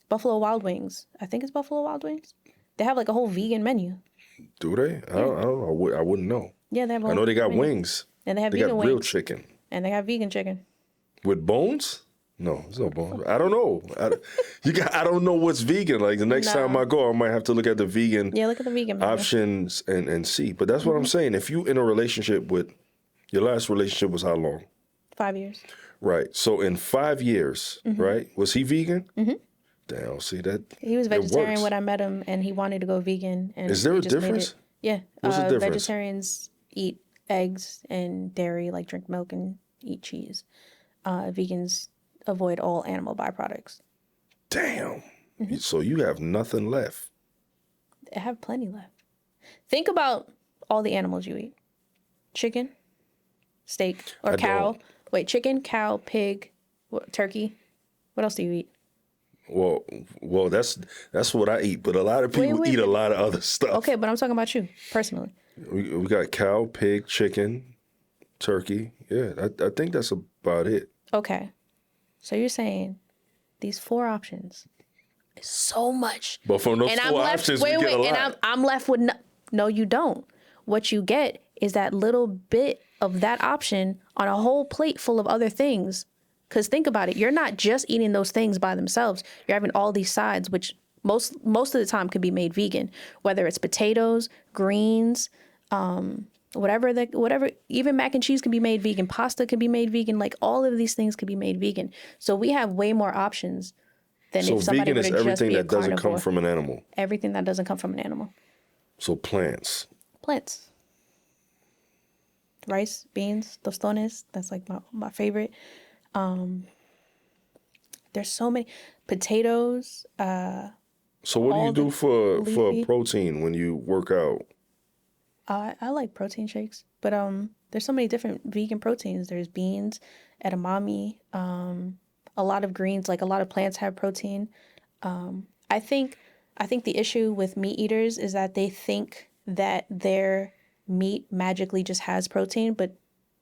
Buffalo Wild Wings. I think it's Buffalo Wild Wings. They have like a whole vegan menu. Do they? I don't know. I wouldn't know. Yeah, they have. I know they got menu. wings. And they have They vegan got wings. grilled chicken. And they have vegan chicken. With bones? No, there's no bones. I don't know. I don't know what's vegan. Like the next time I go, I might have to look at the vegan look at the vegan menu. options and see. But that's what I'm saying. If you in a relationship with your last relationship was how long? 5 years. Right. So in 5 years, right? Was he vegan? Mm-hmm. Damn, see that? He was vegetarian when I met him, and he wanted to go vegan. And is there a difference? Yeah. What's the difference? Vegetarians eat eggs and dairy, like drink milk and eat cheese. Vegans avoid all animal byproducts. Damn. So you have nothing left. I have plenty left. Think about all the animals you eat. Chicken, steak, or cow. Don't. Wait, chicken, cow, pig, turkey. What else do you eat? Well, that's what I eat. But a lot of people eat a lot of other stuff. Okay, but I'm talking about you personally. We got cow, pig, chicken, turkey. Yeah, I think that's about it. Okay. So you're saying these 4 options is so much. But from those 4 options, we get a lot. And I'm left with no, you don't. What you get is that little bit of that option on a whole plate full of other things. Because think about it, you're not just eating those things by themselves. You're having all these sides, which most of the time could be made vegan, whether it's potatoes, greens, whatever, even mac and cheese can be made vegan, pasta can be made vegan, like all of these things could be made vegan. So we have way more options than if somebody were to just be a carnivore. So vegan is everything that doesn't come from an animal. Everything that doesn't come from an animal. So plants. Plants. Rice, beans, tostones, that's like my favorite. There's so many potatoes. So what do you do for protein when you work out? I like protein shakes, but there's so many different vegan proteins. There's beans, edamame, a lot of greens, like a lot of plants have protein. I think the issue with meat eaters is that they think that their meat magically just has protein, but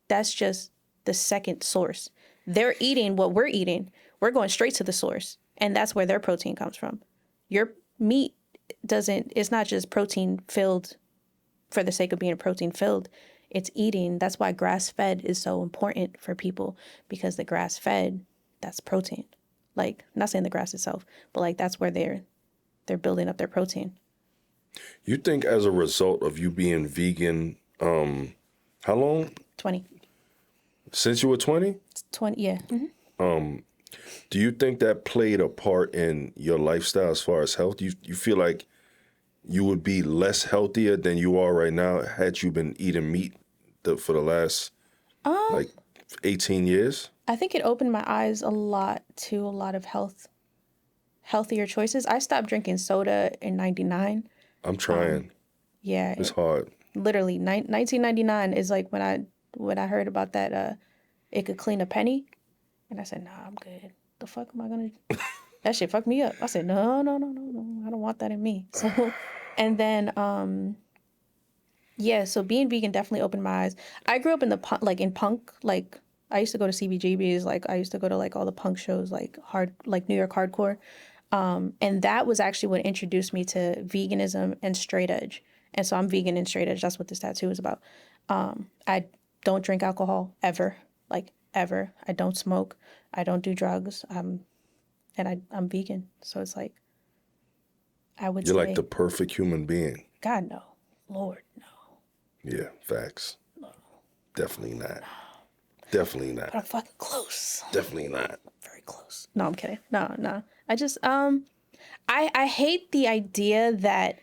that's just the second source. They're eating what we're eating. We're going straight to the source, and that's where their protein comes from. Your meat it's not just protein filled for the sake of being protein filled. It's eating. That's why grass-fed is so important for people, because the grass-fed, that's protein. Like, I'm not saying the grass itself, but like that's where they're building up their protein. You think as a result of you being vegan, how long? 20. Since you were 20? 20, yeah. Mm-hmm. Do you think that played a part in your lifestyle as far as health? You feel like you would be less healthier than you are right now had you been eating meat for the last like 18 years? I think it opened my eyes a lot to a lot of healthier choices. I stopped drinking soda in 99. I'm trying. Yeah. It's hard. Literally, 1999 is like when I heard about that, it could clean a penny. And I said, nah, I'm good. The fuck am I going to... That shit fucked me up. I said, no. I don't want that in me. So, and then, so being vegan definitely opened my eyes. I grew up in punk. Like, I used to go to CBGBs. Like, I used to go to, like, all the punk shows, like, New York hardcore. And that was actually what introduced me to veganism and straight edge. And so I'm vegan and straight edge. That's what this tattoo is about. I don't drink alcohol ever. Like, ever. I don't smoke. I don't do drugs. I'm vegan. So it's like, I would say... You're like the perfect human being. God, no. Lord, no. Yeah, facts. No. Definitely not. Definitely not. But I'm fucking close. Definitely not. Very close. No, I'm kidding. No. I just, I hate the idea that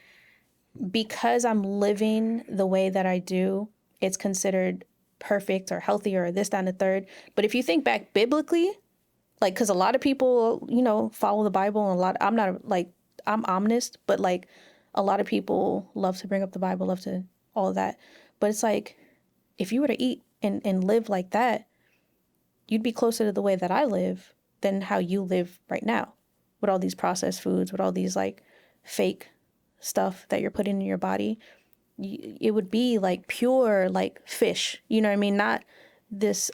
because I'm living the way that I do, it's considered perfect or healthy or this, that, and the third. But if you think back biblically, like, because a lot of people, you know, follow the Bible, and I'm not like, I'm omnist, but like a lot of people love to bring up the Bible, love to all of that. But it's like, if you were to eat and live like that, you'd be closer to the way that I live than how you live right now, with all these processed foods, with all these like fake stuff that you're putting in your body. It would be like pure like fish, you know what I mean? Not this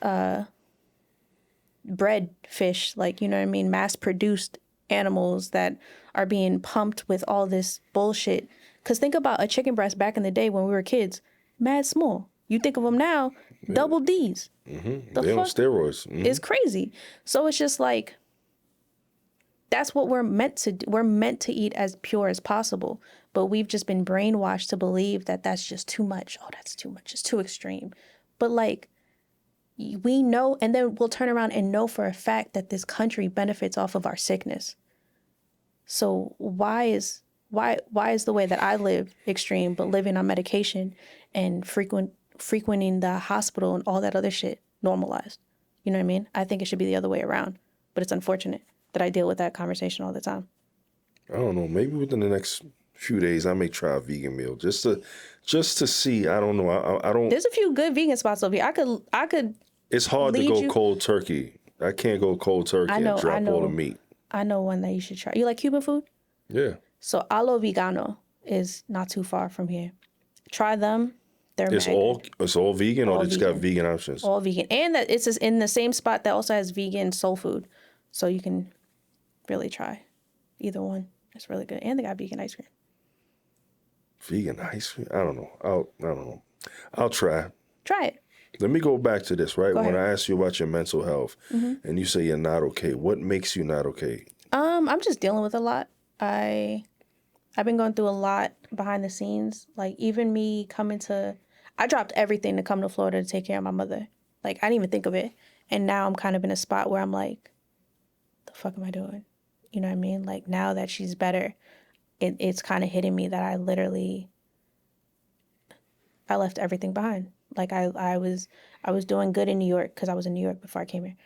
bred fish, like, you know what I mean, mass produced animals that are being pumped with all this bullshit. Because think about a chicken breast back in the day when we were kids, mad small. You think of them now, double D's. The They on fuck steroids. is crazy. So it's just like, that's what we're meant to do. We're meant to eat as pure as possible. But we've just been brainwashed to believe that that's just too much. Oh, that's too much. It's too extreme. But like, we know, and then we'll turn around and know for a fact that this country benefits off of our sickness. So why is the way that I live extreme, but living on medication and frequenting the hospital and all that other shit normalized? You know what I mean? I think it should be the other way around. But it's unfortunate that I deal with that conversation all the time. I don't know. Maybe within the next few days, I may try a vegan meal just to see. I don't know. I don't. There's a few good vegan spots over here. I could. It's hard to lead go you. cold turkey. I can't go cold turkey and drop all the meat. I know one that you should try. You like Cuban food? Yeah. So Alo Vegano is not too far from here. Try them. They're It's all vegan, or they just got vegan options? all vegan, and that it's just in the same spot that also has vegan soul food, so you can really try either one. It's really good, and they got vegan ice cream. Vegan ice cream? I don't know. I don't know. I'll try. Try it. Let me go back to this, right? Go When ahead. I asked you about your mental health, and you say you're not okay, what makes you not okay? I'm just dealing with a lot. I've been going through a lot behind the scenes. Like, even me I dropped everything to come to Florida to take care of my mother. Like, I didn't even think of it. And now I'm kind of in a spot where I'm like, the fuck am I doing? You know what I mean? Like, now that she's better, it's kind of hitting me that I left everything behind. Like, I was doing good in New York because I was in New York before I came here.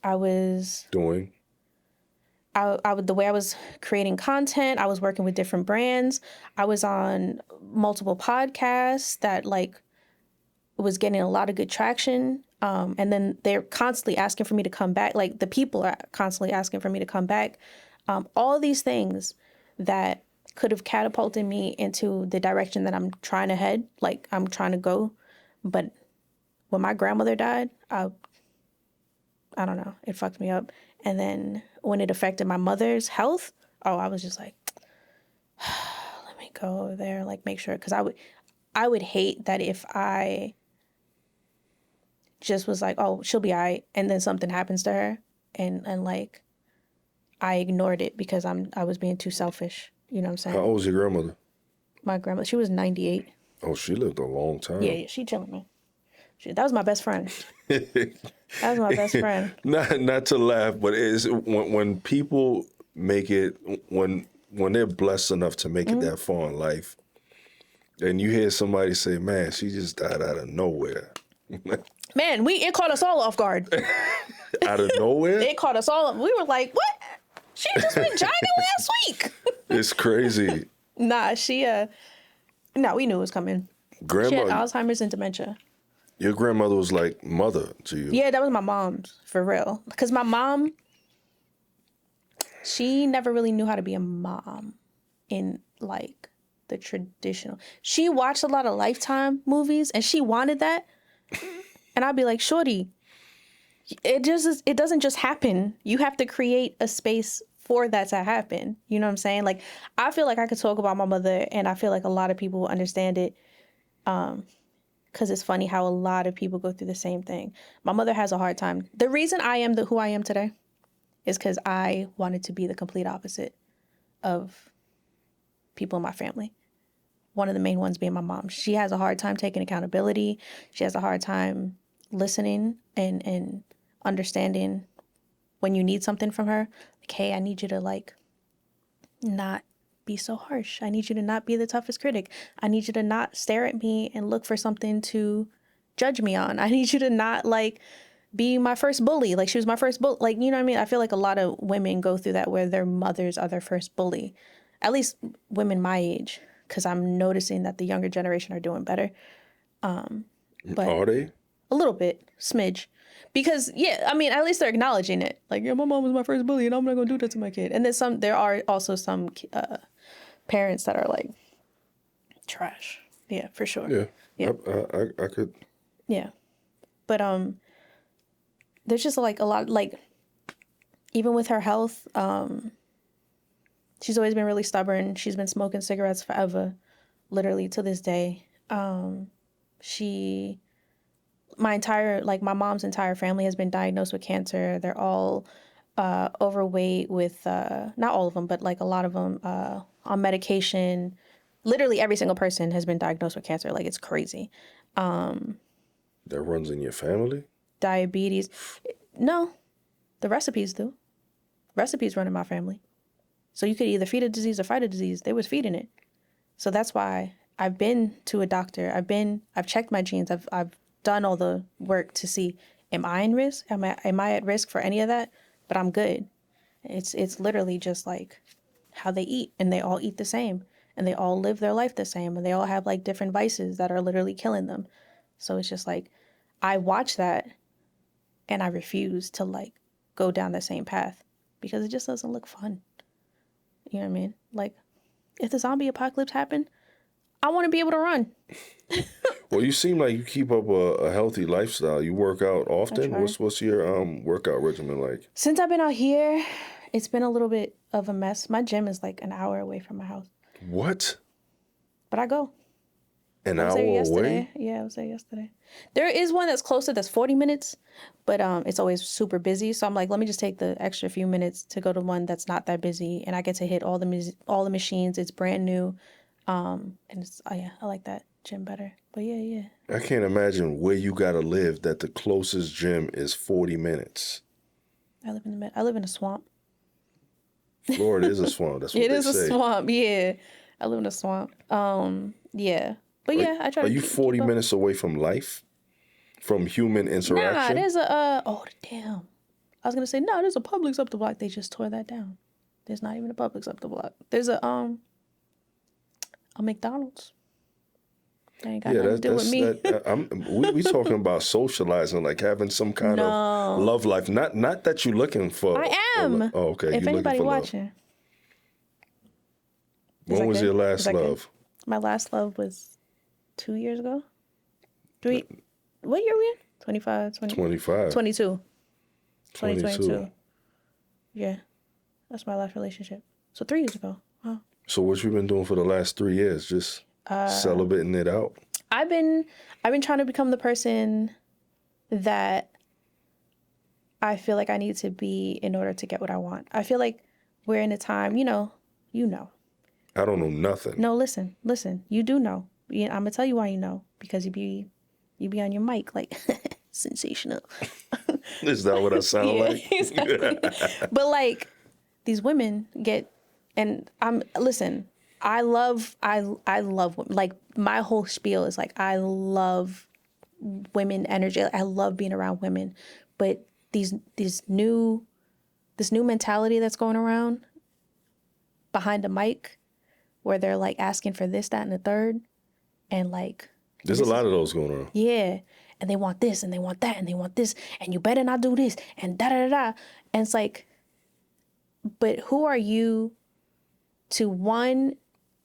I was Doing? the way I was creating content, I was working with different brands. I was on multiple podcasts that like was getting a lot of good traction. And then they're constantly asking for me to come back. Like, the people are constantly asking for me to come back. All these things that could have catapulted me into the direction that I'm trying to head, like I'm trying to go. But when my grandmother died, I don't know, it fucked me up. And then when it affected my mother's health, I was just like, let me go over there, like make sure, because I would hate that if I just was like, oh, she'll be all right, and then something happens to her, and like I ignored it because I was being too selfish. You know what I'm saying? How old was your grandmother? My grandmother, she was 98. Oh, she lived a long time. Yeah, she chilling, man. That was my best friend. That was my best friend. Not to laugh, but it's when people make it, when they're blessed enough to make it that far in life, and you hear somebody say, "Man, she just died out of nowhere." Man, it caught us all off guard. Out of nowhere? It caught us all. We were like, what? She just went jogging last week. It's crazy. Nah, no, we knew it was coming. She had Grandma, Alzheimer's and dementia. your grandmother was like mother to you. Yeah, that was my mom's, for real. Because my mom, she never really knew how to be a mom in, like, the traditional. She watched a lot of Lifetime movies, and she wanted that. And I'd be like, shorty, it doesn't just happen. You have to create a space for that to happen. You know what I'm saying? Like, I feel like I could talk about my mother, and I feel like a lot of people will understand it. Because it's funny how a lot of people go through the same thing. My mother has a hard time. The reason I am who I am today is because I wanted to be the complete opposite of people in my family. One of the main ones being my mom. She has a hard time taking accountability. She has a hard time listening and understanding when you need something from her. Like, hey, I need you to, like, not be so harsh. I need you to not be the toughest critic. I need you to not stare at me and look for something to judge me on. I need you to not like be my first bully. Like she was my first bully. Like, you know what I mean? I feel like a lot of women go through that where their mothers are their first bully. At least women my age, because I'm noticing that the younger generation are doing better. But Are they? a little bit, smidge. Because, yeah, I mean, at least they're acknowledging it. Like, yeah, my mom was my first bully and I'm not going to do that to my kid. And then there are also some parents that are like trash. Yeah, for sure. Yeah. Yeah. I could. Yeah. But there's just like a lot, like, even with her health, she's always been really stubborn. She's been smoking cigarettes forever, literally to this day. My mom's entire family has been diagnosed with cancer. They're all overweight with, not all of them, but like a lot of them on medication. Literally every single person has been diagnosed with cancer. Like, it's crazy. That runs in your family? Diabetes. No, the recipes do. Recipes run in my family. So you could either feed a disease or fight a disease. They was feeding it. So that's why I've been to a doctor. I've checked my genes. I've done all the work to see, am I in risk? Am I at risk for any of that? But I'm good. It's literally just like how they eat, and they all eat the same, and they all live their life the same, and they all have like different vices that are literally killing them. So it's just like, I watch that and I refuse to like go down the same path because it just doesn't look fun. You know what I mean? Like, if the zombie apocalypse happened, I want to be able to run. Well, you seem like you keep up a healthy lifestyle. You work out often. What's your workout regimen like? Since I've been out here, it's been a little bit of a mess. My gym is like an hour away from my house. What? But I go. An hour away? Yeah, I was there yesterday. There is one that's closer that's 40 minutes, but it's always super busy. So I'm like, let me just take the extra few minutes to go to one that's not that busy, and I get to hit all the machines. It's brand new. And it's, oh yeah, I like that gym better. But yeah. I can't imagine where you gotta live that the closest gym is 40 minutes. I live in a swamp. Florida is a swamp. That's what It they is say. a swamp. Yeah, I live in a swamp. Yeah, but yeah, I try. Are you 40 minutes away from life, from human interaction? Nah, there's a oh damn. I was gonna say no. There's a Publix up the block. They just tore that down. There's not even a Publix up the block. There's a McDonald's. That ain't got nothing to do with me. We talking about socializing, like having some kind of love life. Not that you're looking for. I am. Oh, okay. If anybody watching. When was your last love? My last love was 2 years ago. What year are we in? 25, 20? 25. 22. 2022. Yeah. That's my last relationship. So 3 years ago. Wow. So what you been doing for the last 3 years? Just celebrating it out? I've been trying to become the person that I feel like I need to be in order to get what I want. I feel like we're in a time, you know. I don't know nothing. No, listen. You do know. I'm gonna tell you why you know, because you be on your mic like sensational. Is that what I sound like? Exactly. But like these women get, and I love women. Like my whole spiel is like I love women energy. I love being around women, but this new mentality that's going around behind the mic, where they're like asking for this, that, and the third, and like there's a lot of those going on. Yeah, and they want this, and they want that, and they want this, and you better not do this, and da da da da, and it's like, but who are you to one,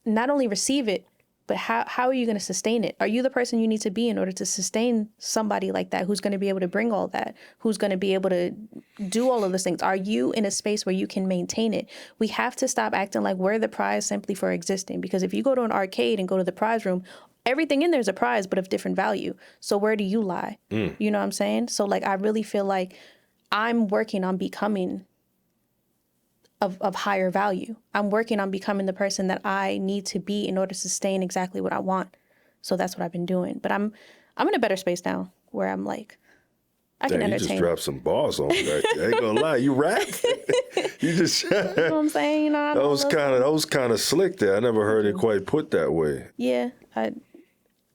not only receive it, but how are you going to sustain it? Are you the person you need to be in order to sustain somebody like that, who's going to be able to bring all that, who's going to be able to do all of those things? Are you in a space where you can maintain it? We have to stop acting like we're the prize simply for existing, because if you go to an arcade and go to the prize room, everything in there is a prize, but of different value. So where do you lie? You know what I'm saying? So like, I really feel like I'm working on becoming of higher value. I'm working on becoming the person that I need to be in order to sustain exactly what I want. So that's what I've been doing. But I'm in a better space now, where I'm like, I can Damn, you just entertain. dropped some bars on me. I ain't gonna lie, you rap. You just You know what I'm saying? You know, I that know was a little- kind of slick there. I never heard it quite put that way. Yeah,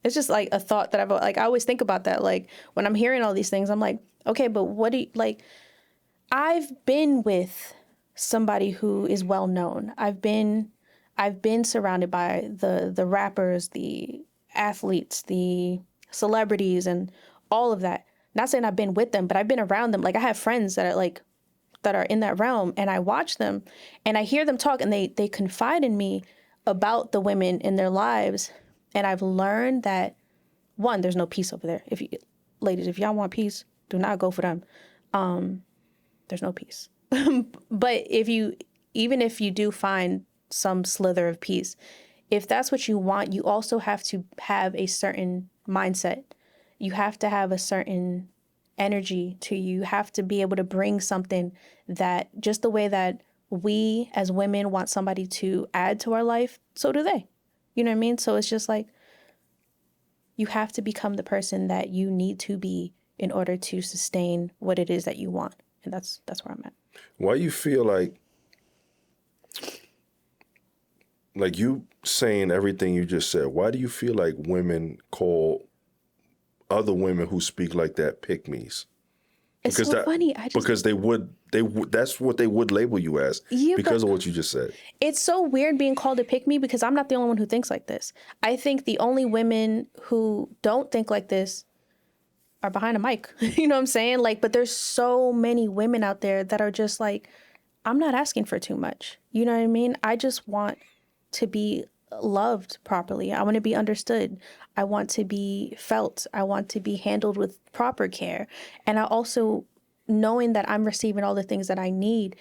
it's just like a thought that I always think about that. Like when I'm hearing all these things, I'm like, okay, but what do you, like, I've been with somebody who is well known. I've been surrounded by the rappers, the athletes, the celebrities, and all of that. Not saying I've been with them, but I've been around them. Like I have friends that are in that realm, and I watch them and I hear them talk, and they confide in me about the women in their lives. And I've learned that, one, there's no peace over there. Ladies, if y'all want peace, do not go for them. There's no peace. But even if you do find some slither of peace, if that's what you want, you also have to have a certain mindset. You have to have a certain energy to you. You have to be able to bring something that, just the way that we as women want somebody to add to our life, so do they. You know what I mean? So it's just like, you have to become the person that you need to be in order to sustain what it is that you want. And that's where I'm at. Why you feel like you saying everything you just said, why do you feel like women call other women who speak like that pick-me's? It's so funny. Because they would that's what they would label you as, because of what you just said. It's so weird being called a pick me, because I'm not the only one who thinks like this. I think the only women who don't think like this are behind a mic. You know what I'm saying? Like, but there's so many women out there that are just like, I'm not asking for too much. You know what I mean? I just want to be loved properly. I want to be understood. I want to be felt. I want to be handled with proper care. And I also, knowing that I'm receiving all the things that I need,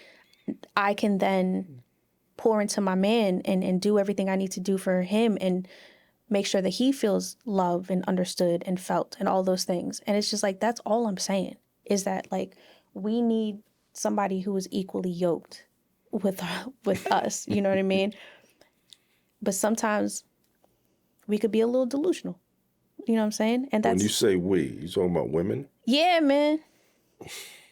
I can then pour into my man and do everything I need to do for him and make sure that he feels loved and understood and felt and all those things. And it's just like, that's all I'm saying, is that like, we need somebody who is equally yoked with us. You know what I mean? But sometimes we could be a little delusional. You know what I'm saying? And that's, When you say we, you talking about women? yeah, man.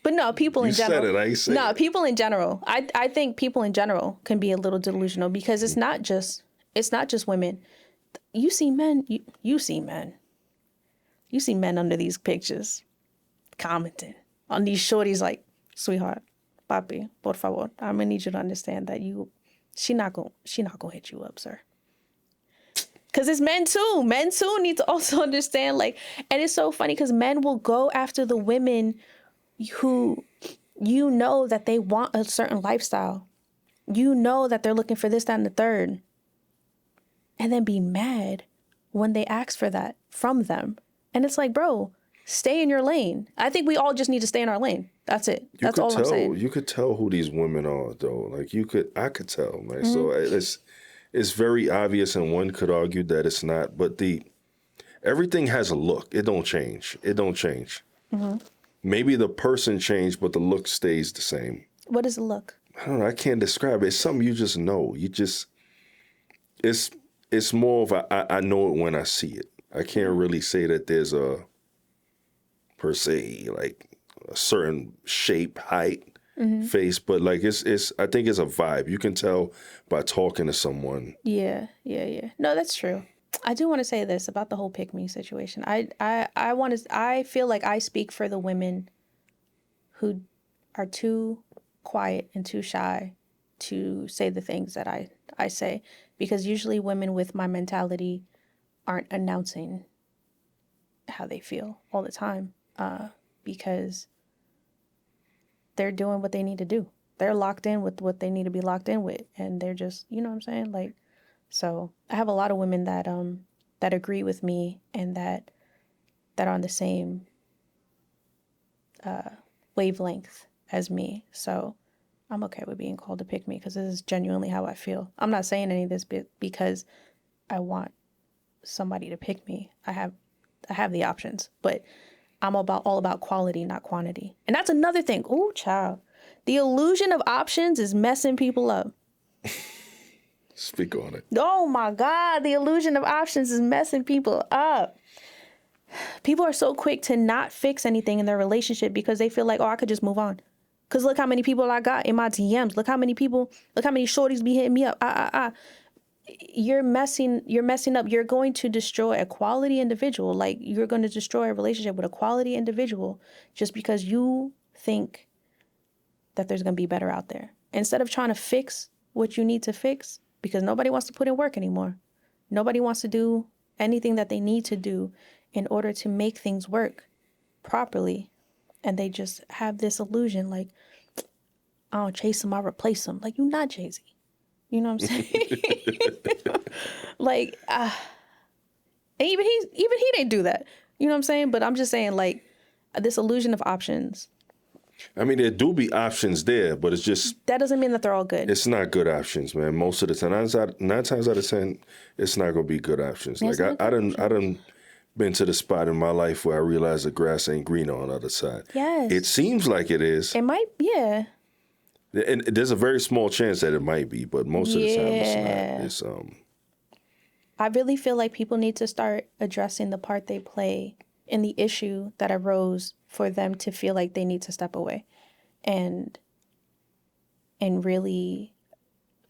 But no, people in general. You said it, I ain't saying No, it. people in general. I think people in general can be a little delusional, because it's not just women. You see men. You see men. You see men under these pictures commenting on these shorties like, sweetheart, papi, por favor, I'm gonna need you to understand that she not gonna hit you up, sir. Because it's men too. Men too need to also understand, like, and it's so funny because men will go after the women who, you know, that they want a certain lifestyle. You know that they're looking for this, that, and the third. And then be mad when they ask for that from them. And it's like, bro, stay in your lane. I think we all just need to stay in our lane. That's it. That's all I'm saying. You could tell who these women are, though. Like, I could tell, man. So it's very obvious, and one could argue that it's not. But everything has a look. It don't change. Maybe the person changed, but the look stays the same. What is the look? I don't know. I can't describe it. It's something you just know. It's more of I know it when I see it. I can't really say that there's per se, like a certain shape, height, face, but like it's I think it's a vibe. You can tell by talking to someone. Yeah. No, that's true. I do want to say this about the whole pick me situation. I feel like I speak for the women who are too quiet and too shy to say the things that I say, because usually women with my mentality aren't announcing how they feel all the time, because they're doing what they need to do. They're locked in with what they need to be locked in with, and they're just, you know what I'm saying? Like, so I have a lot of women that agree with me and that are on the same wavelength as me. So I'm okay with being called a pick me, because this is genuinely how I feel. I'm not saying any of this because I want somebody to pick me. I have the options, but I'm all about quality, not quantity. And that's another thing. Ooh, child. The illusion of options is messing people up. Speak on it. Oh my God, the illusion of options is messing people up. People are so quick to not fix anything in their relationship because they feel like, oh, I could just move on. Because look how many people I got in my DMs. Look how many shorties be hitting me up. You're messing up. You're going to destroy a quality individual. Like, you're going to destroy a relationship with a quality individual just because you think that there's going to be better out there. Instead of trying to fix what you need to fix, because nobody wants to put in work anymore. Nobody wants to do anything that they need to do in order to make things work properly. And they just have this illusion like, I don't chase them, I replace them. Like, you're not Jay-Z. You know what I'm saying? Like, even he didn't do that. You know what I'm saying? But I'm just saying, like, this illusion of options. I mean, there do be options there, but it's just... That doesn't mean that they're all good. It's not good options, man. Most of the time, 9 times out of 10, it's not going to be good options. Like, I done been to the spot in my life where I realized the grass ain't greener on the other side. Yes. It seems like it is. It might, yeah. And there's a very small chance that it might be, but most of the time it's not. I really feel like people need to start addressing the part they play in the issue that arose for them to feel like they need to step away and really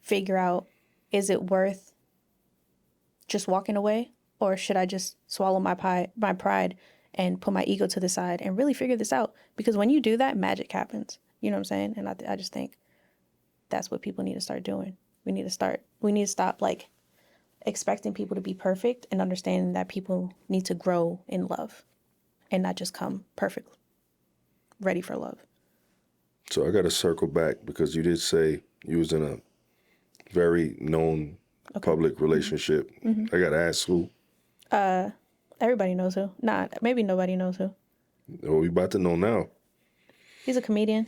figure out, is it worth just walking away, or should I just swallow my pride and put my ego to the side and really figure this out? Because when you do that, magic happens. You know what I'm saying? And I just think that's what people need to start doing. We need to stop like expecting people to be perfect and understanding that people need to grow in love and not just come perfect, ready for love. So I got to circle back because you did say you was in a very known public relationship. Mm-hmm. I got to ask who? Everybody knows who. Maybe nobody knows who. Oh, we about to know now. He's a comedian.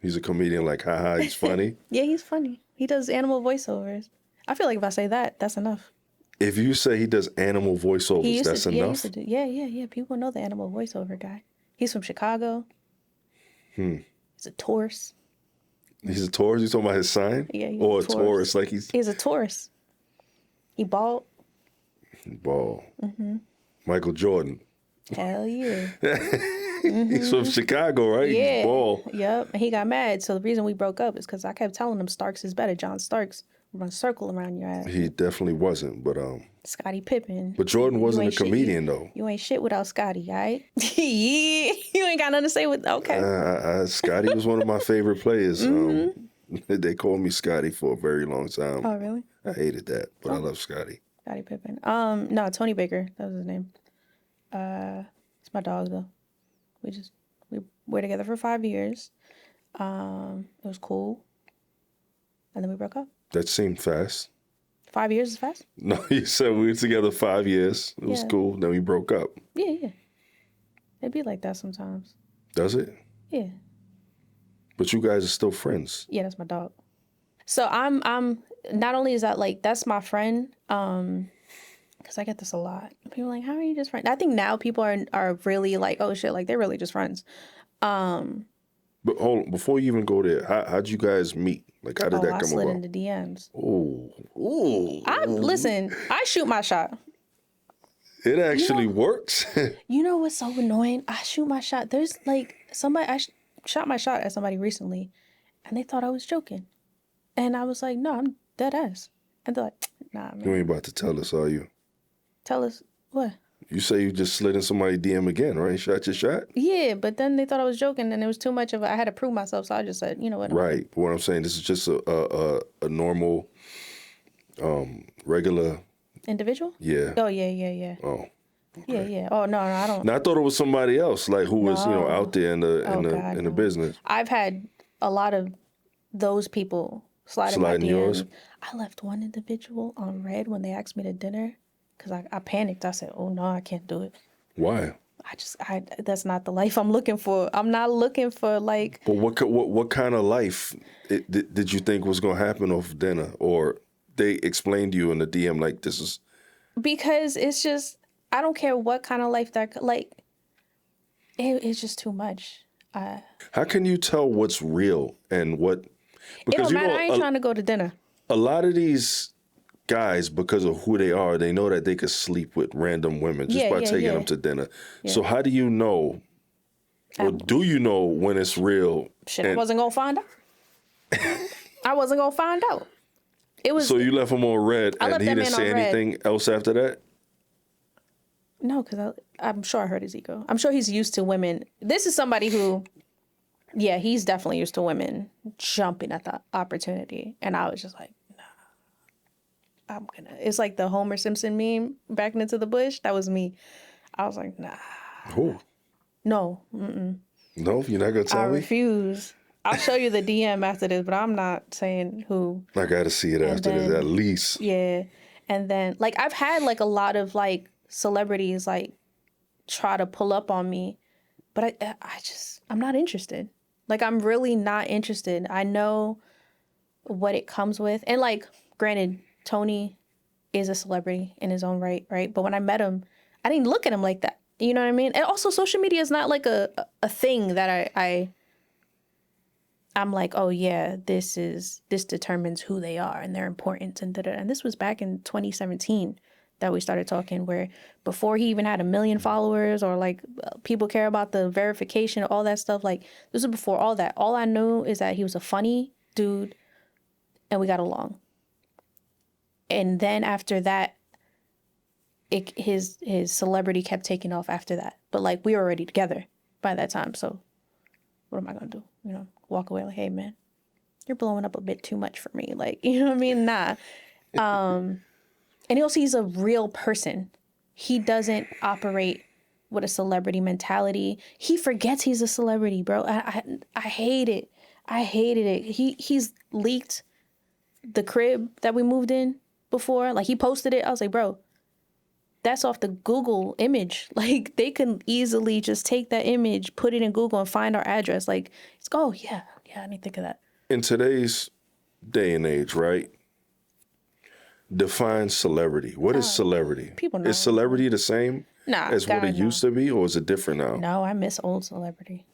He's a comedian, like, haha, he's funny? Yeah, he's funny. He does animal voiceovers. I feel like if I say that, that's enough. If you say he does animal voiceovers, that's enough? Yeah, he used to do, yeah. People know the animal voiceover guy. He's from Chicago. He's a Taurus. He's a Taurus? You talking about his sign? Yeah, he's or a Taurus. Like He's a Taurus. He bald. Bald. Mm-hmm. Michael Jordan. Hell yeah. He's from Chicago, right? Yeah. He's bald. Yep. And he got mad. So the reason we broke up is because I kept telling him Starks is better. John Starks run a circle around your ass. He definitely wasn't, but Scottie Pippen. But Jordan wasn't a comedian though. You ain't shit without Scottie, all right? Yeah. You ain't got nothing to say with okay. Scottie was one of my favorite players. They called me Scottie for a very long time. Oh, really? I hated that, but I love Scottie. Scottie Pippen. No, Tony Baker. That was his name. It's my dog though. We were together for 5 years. It was cool. And then we broke up. That seemed fast. 5 years is fast? No, you said we were together 5 years. It was cool. Then we broke up. Yeah. It'd be like that sometimes. Does it? Yeah. But you guys are still friends. Yeah, that's my dog. So I'm not only is that like, that's my friend, because I get this a lot. People are like, how are you just friends? I think now people are really like, oh shit, like they're really just friends. But hold on, before you even go there, how'd you guys meet? Like, how did that come about? I slid into DMs. Ooh. Listen, I shoot my shot. It actually works. You know what's so annoying? I shoot my shot. There's like I shot my shot at somebody recently, and they thought I was joking. And I was like, no, I'm dead ass. And they're like, nah, man. You ain't about to tell us, are you? Tell us what? You say you just slid in somebody's DM again, right? Shot your shot? Yeah, but then they thought I was joking, and it was too much I had to prove myself, so I just said, you know what? Right. But what I'm saying, this is just a normal, regular... Individual? Yeah. Oh, yeah. Oh. Okay. Yeah. Oh, no, I don't... Now, I thought it was somebody else, like, who was, out there in the business. I've had a lot of those people slide in my DMs. Yours? I left one individual on red when they asked me to dinner. Because I panicked. I said, oh, no, I can't do it. Why? That's not the life I'm looking for. I'm not looking for, like... But what kind of life did you think was going to happen off dinner? Or they explained to you in the DM, like, this is... Because it's just... I don't care what kind of life that... Like, it's just too much. How can you tell what's real and what... Because, it don't matter. I ain't trying to go to dinner. A lot of these... guys, because of who they are, they know that they could sleep with random women just by taking them to dinner. Yeah. So how do you know, or do you know when it's real? Shit, I wasn't gonna find out. I wasn't gonna find out. It was. So you left him on red, and he didn't say anything else after that? No, because I'm sure I hurt his ego. I'm sure he's used to women. This is somebody who, yeah, he's definitely used to women jumping at the opportunity. And I was just like, nah, it's like the Homer Simpson meme, backing into the bush. That was me. I was like, nah. Who? No. Mm-mm. No, you're not going to tell me? I refuse. I'll show you the DM after this, but I'm not saying who. I got to see it after this, at least. Yeah. And then, like, I've had, like, a lot of, like, celebrities, like, try to pull up on me. But I'm not interested. Like, I'm really not interested. I know what it comes with. And, like, granted, Tony is a celebrity in his own right? But when I met him, I didn't look at him like that. You know what I mean? And also, social media is not, like, a thing that I'm like, oh, yeah, this determines who they are and their importance and da-da. And this was back in 2017 that we started talking, where before he even had 1 million followers or, like, people care about the verification, all that stuff. Like, this was before all that. All I knew is that he was a funny dude and we got along. And then after that, his celebrity kept taking off after that. But, like, we were already together by that time. So what am I going to do? You know, walk away like, hey, man, you're blowing up a bit too much for me. Like, you know what I mean? Nah. And he's a real person. He doesn't operate with a celebrity mentality. He forgets he's a celebrity, bro. I hate it. I hated it. He's leaked the crib that we moved in before. Like, he posted it. I was like, bro, that's off the Google image. Like, they can easily just take that image, put it in Google, and find our address. Like, it's oh yeah, I didn't think of that. In today's day and age, right? Define celebrity. What is celebrity? People know. Is celebrity the same as what it used to be, or is it different now? No, I miss old celebrity.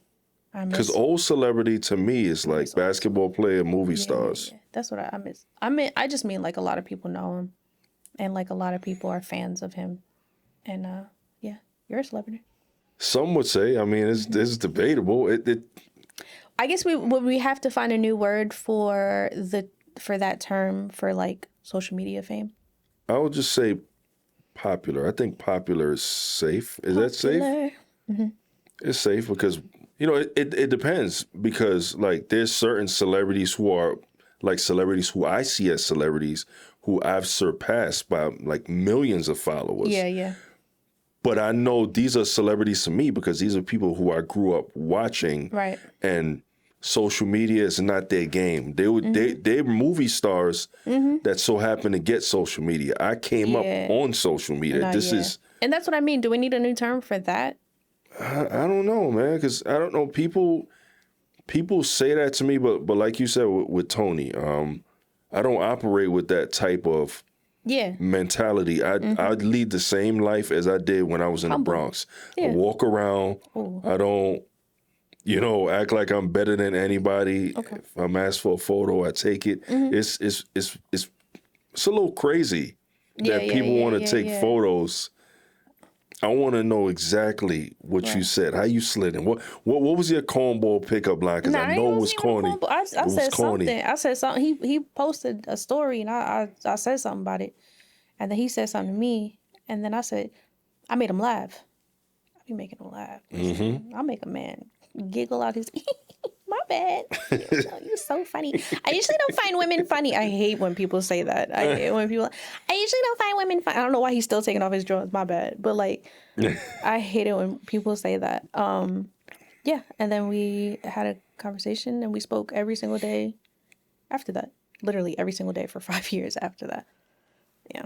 Because old celebrity to me is like basketball player, movie stars. Yeah. That's what I miss. I just mean, like, a lot of people know him, and, like, a lot of people are fans of him, and yeah, you're a celebrity. Some would say. I mean, it's debatable. I guess we have to find a new word for that term for, like, social media fame. I would just say popular. I think popular is safe. Is that safe? Mm-hmm. It's safe because, you know, it depends, because, like, there's certain celebrities who are like celebrities who I see as celebrities who I've surpassed by, like, millions of followers. Yeah. But I know these are celebrities to me because these are people who I grew up watching. Right. And social media is not their game. They're movie stars that so happen to get social media. I came up on social media. And that's what I mean. Do we need a new term for that? I don't know, man, because I don't know. People say that to me, but like you said with Tony, I don't operate with that type of mentality. I'd lead the same life as I did when I was in the Bronx. I walk around. Ooh. I don't, act like I'm better than anybody. Okay. If I'm asked for a photo, I take it. It's a little crazy that people want to take photos. I want to know exactly what you said, how you slid in. What was your cornball pickup line? Because I know it was corny. I said something. I said something. He posted a story, and I said something about it. And then he said something to me. And then I said, I made him laugh. I be making him laugh. I'll make a man giggle out his, my bad. You're so funny. I usually don't find women funny. I hate when people say that. I usually don't find women funny. I don't know why he's still taking off his drawers. My bad. But, like, I hate it when people say that. Yeah. And then we had a conversation and we spoke every single day after that. Literally every single day for 5 years after that. Yeah.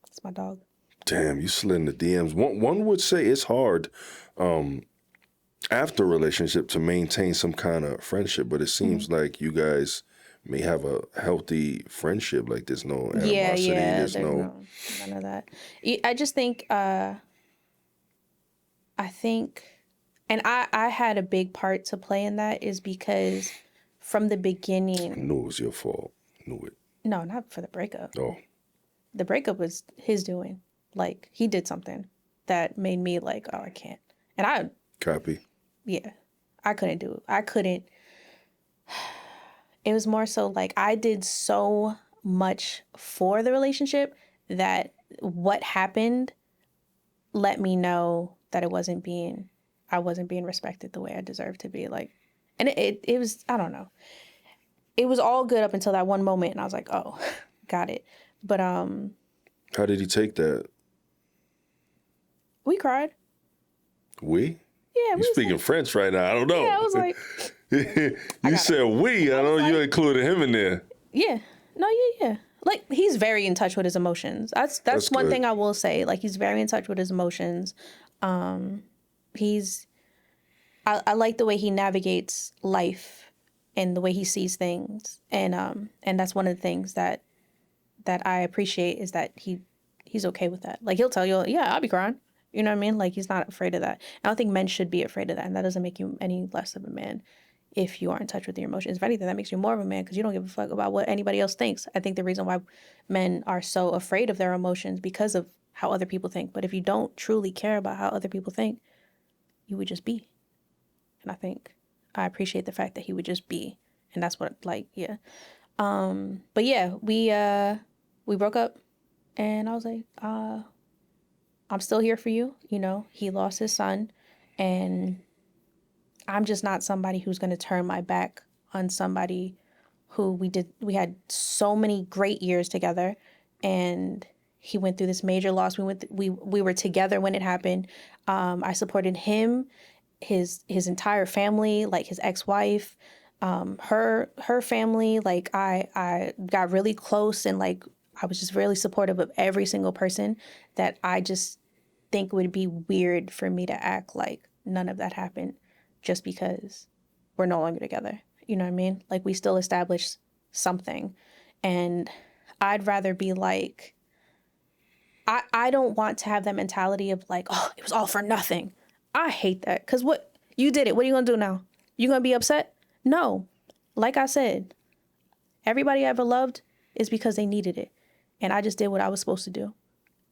It's my dog. Damn, you slid in the DMs. One would say it's hard after a relationship to maintain some kind of friendship, but it seems like you guys may have a healthy friendship. Like, there's no animosity. There's none of that. I just think, I had a big part to play in that, is because from the beginning. I knew it was your fault. Knew it. No, not for the breakup. Oh. the breakup was his doing. Like, he did something that made me like, oh, I can't. And I, Copy. yeah, I couldn't do it. I couldn't. It was more so like I did so much for the relationship that what happened let me know that I wasn't being respected the way I deserved to be. Like, and it was, I don't know. It was all good up until that one moment, and I was like, oh, got it. But How did he take that? we cried. We? Yeah, You speaking French right now? I don't know. Yeah, I was like, you said we. I know you included him in there. yeah, no, yeah. Like, he's very in touch with his emotions. That's one good. thing I will say. Like, he's very in touch with his emotions. He's I like the way he navigates life and the way he sees things, and that's one of the things that I appreciate is that he's okay with that. Like, he'll tell you, yeah, I'll be crying. You know what I mean? Like, he's not afraid of that. I don't think men should be afraid of that, and that doesn't make you any less of a man if you are in touch with your emotions. If anything, that makes you more of a man because you don't give a fuck about what anybody else thinks. I think the reason why men are so afraid of their emotions because of how other people think. But if you don't truly care about how other people think, you would just be. And I appreciate the fact that he would just be. And that's what, like, yeah. But yeah, we broke up, and I was like, I'm still here for you. You know, he lost his son, and I'm just not somebody who's going to turn my back on somebody who we had so many great years together, and he went through this major loss. We were together when it happened. I supported him, his entire family, like his ex-wife, her family. Like, I got really close, and like I was just really supportive of every single person that I just think would be weird for me to act like none of that happened just because we're no longer together. You know what I mean? Like, we still established something. And I'd rather be like, I don't want to have that mentality of like, oh, it was all for nothing. I hate that. Because what? You did it. What are you going to do now? You going to be upset? No. Like I said, everybody I ever loved is because they needed it. And I just did what I was supposed to do.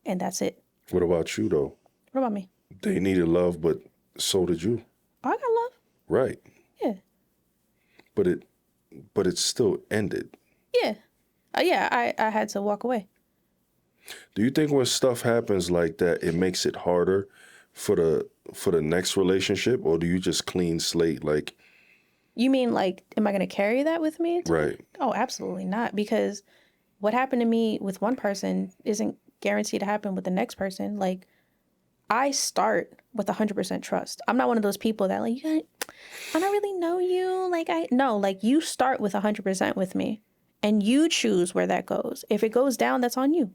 And that's it. What about you, though? What about me? They needed love, but so did you. Oh, I got love. Right. Yeah. But it still ended. Yeah. Yeah, I had to walk away. Do you think when stuff happens like that, it makes it harder for the next relationship, or do you just clean slate? Like, You mean, like, am I going to carry that with me? right. Oh, absolutely not. Because what happened to me with one person isn't guaranteed to happen with the next person. Like, I start with 100% trust. I'm not one of those people that like, I don't really know you. Like, no, like, you start with 100% with me, and you choose where that goes. If it goes down, that's on you.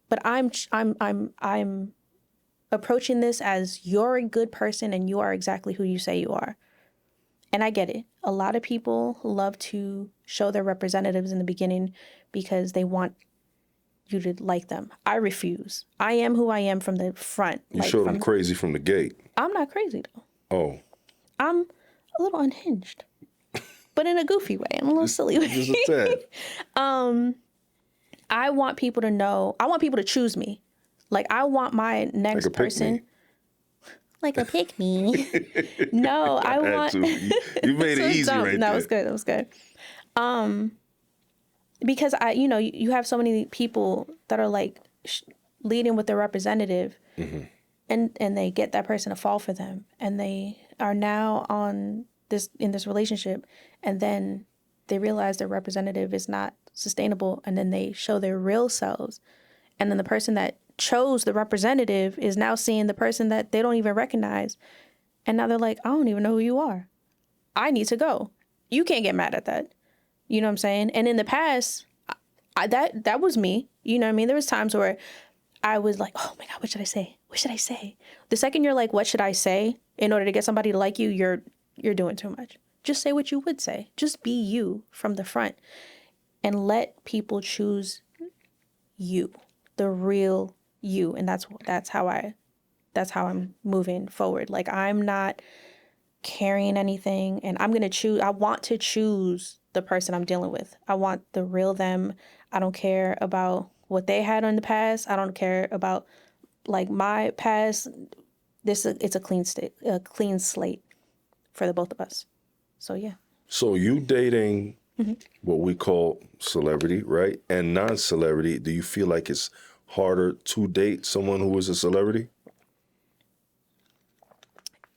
But I'm approaching this as you're a good person and you are exactly who you say you are. And I get it. A lot of people love to show their representatives in the beginning because they want you to like them. I refuse. I am who I am from the front. You showed them crazy from the gate. I'm not crazy, though. Oh. I'm a little unhinged, but in a goofy way, in a little silly way. Just a tad. I want people to know. I want people to choose me. Like, I want my next like person. Like a pick me. No, I want. You made it easy right there. That was good. That was good. Because you have so many people that are like leading with their representative, and they get that person to fall for them, and they are now in this relationship, and then they realize their representative is not sustainable, and then they show their real selves, and then the person that chose the representative is now seeing the person that they don't even recognize, and now they're like, I don't even know who you are. I need to go. You can't get mad at that. You know what I'm saying? And in the past, that was me. You know what I mean? There was times where I was like, oh my God, what should I say? What should I say? The second you're like, what should I say? In order to get somebody to like you, you're doing too much. Just say what you would say. Just be you from the front and let people choose you, the real you. And that's how I'm moving forward. Like, I'm not carrying anything, and I want to choose the person I'm dealing with. I want the real them. I don't care about what they had in the past. I don't care about like my past. It's a clean slate for the both of us. So yeah. So you dating what we call celebrity, right? And non-celebrity, do you feel like it's harder to date someone who is a celebrity?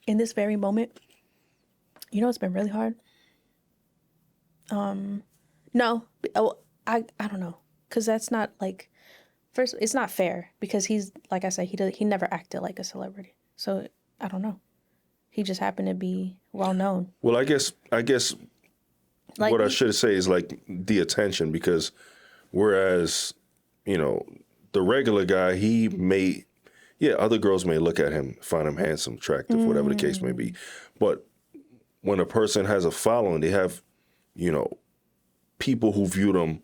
In this very moment, it's been really hard. No, I don't know, because that's not like, first, it's not fair because he's, like I said, he never acted like a celebrity. So I don't know. He just happened to be well known. Well, I guess Like what I should say is like the attention, because whereas, the regular guy, other girls may look at him, find him handsome, attractive, whatever the case may be. But when a person has a following, they have, people who view them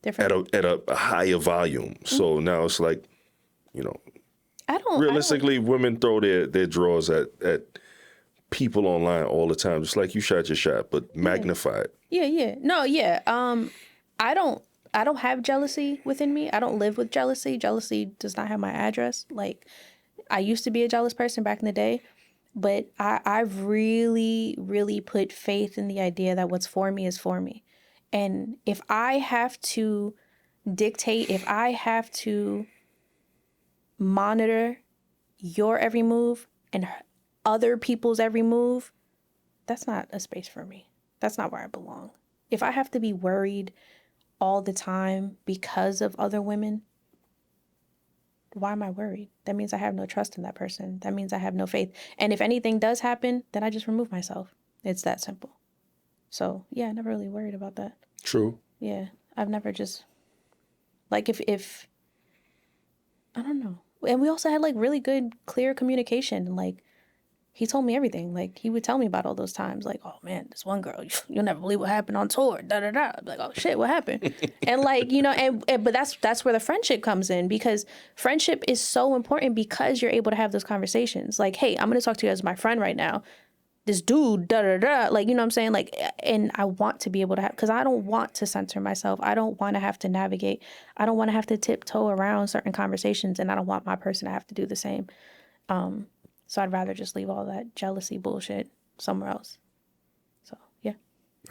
different. at a higher volume. So now it's like, realistically, women throw their drawers at people online all the time. Just like you shot your shot, but magnified. Yeah. No, yeah. I don't have jealousy within me. I don't live with jealousy. Jealousy does not have my address. Like, I used to be a jealous person back in the day, but I've really, really put faith in the idea that what's for me is for me. And if I have to dictate, if I have to monitor your every move and other people's every move, that's not a space for me. That's not where I belong. If I have to be worried all the time because of other women, why am I worried? That means I have no trust in that person. That means I have no faith. And if anything does happen, then I just remove myself. It's that simple. So yeah, I never really worried about that. True. Yeah, I've never just, like, if I don't know. And we also had like really good, clear communication. Like, he told me everything. Like, he would tell me about all those times. Like, oh man, this one girl, you'll never believe what happened on tour. Da da da. I'm like, oh shit, what happened? And like, but that's where the friendship comes in, because friendship is so important because you're able to have those conversations. Like, hey, I'm gonna talk to you as my friend right now. This dude, da da da. Like, you know what I'm saying? Like, and I want to be able to have, because I don't want to censor myself. I don't want to have to navigate. I don't want to have to tiptoe around certain conversations, and I don't want my person to have to do the same. So I'd rather just leave all that jealousy bullshit somewhere else. So, yeah.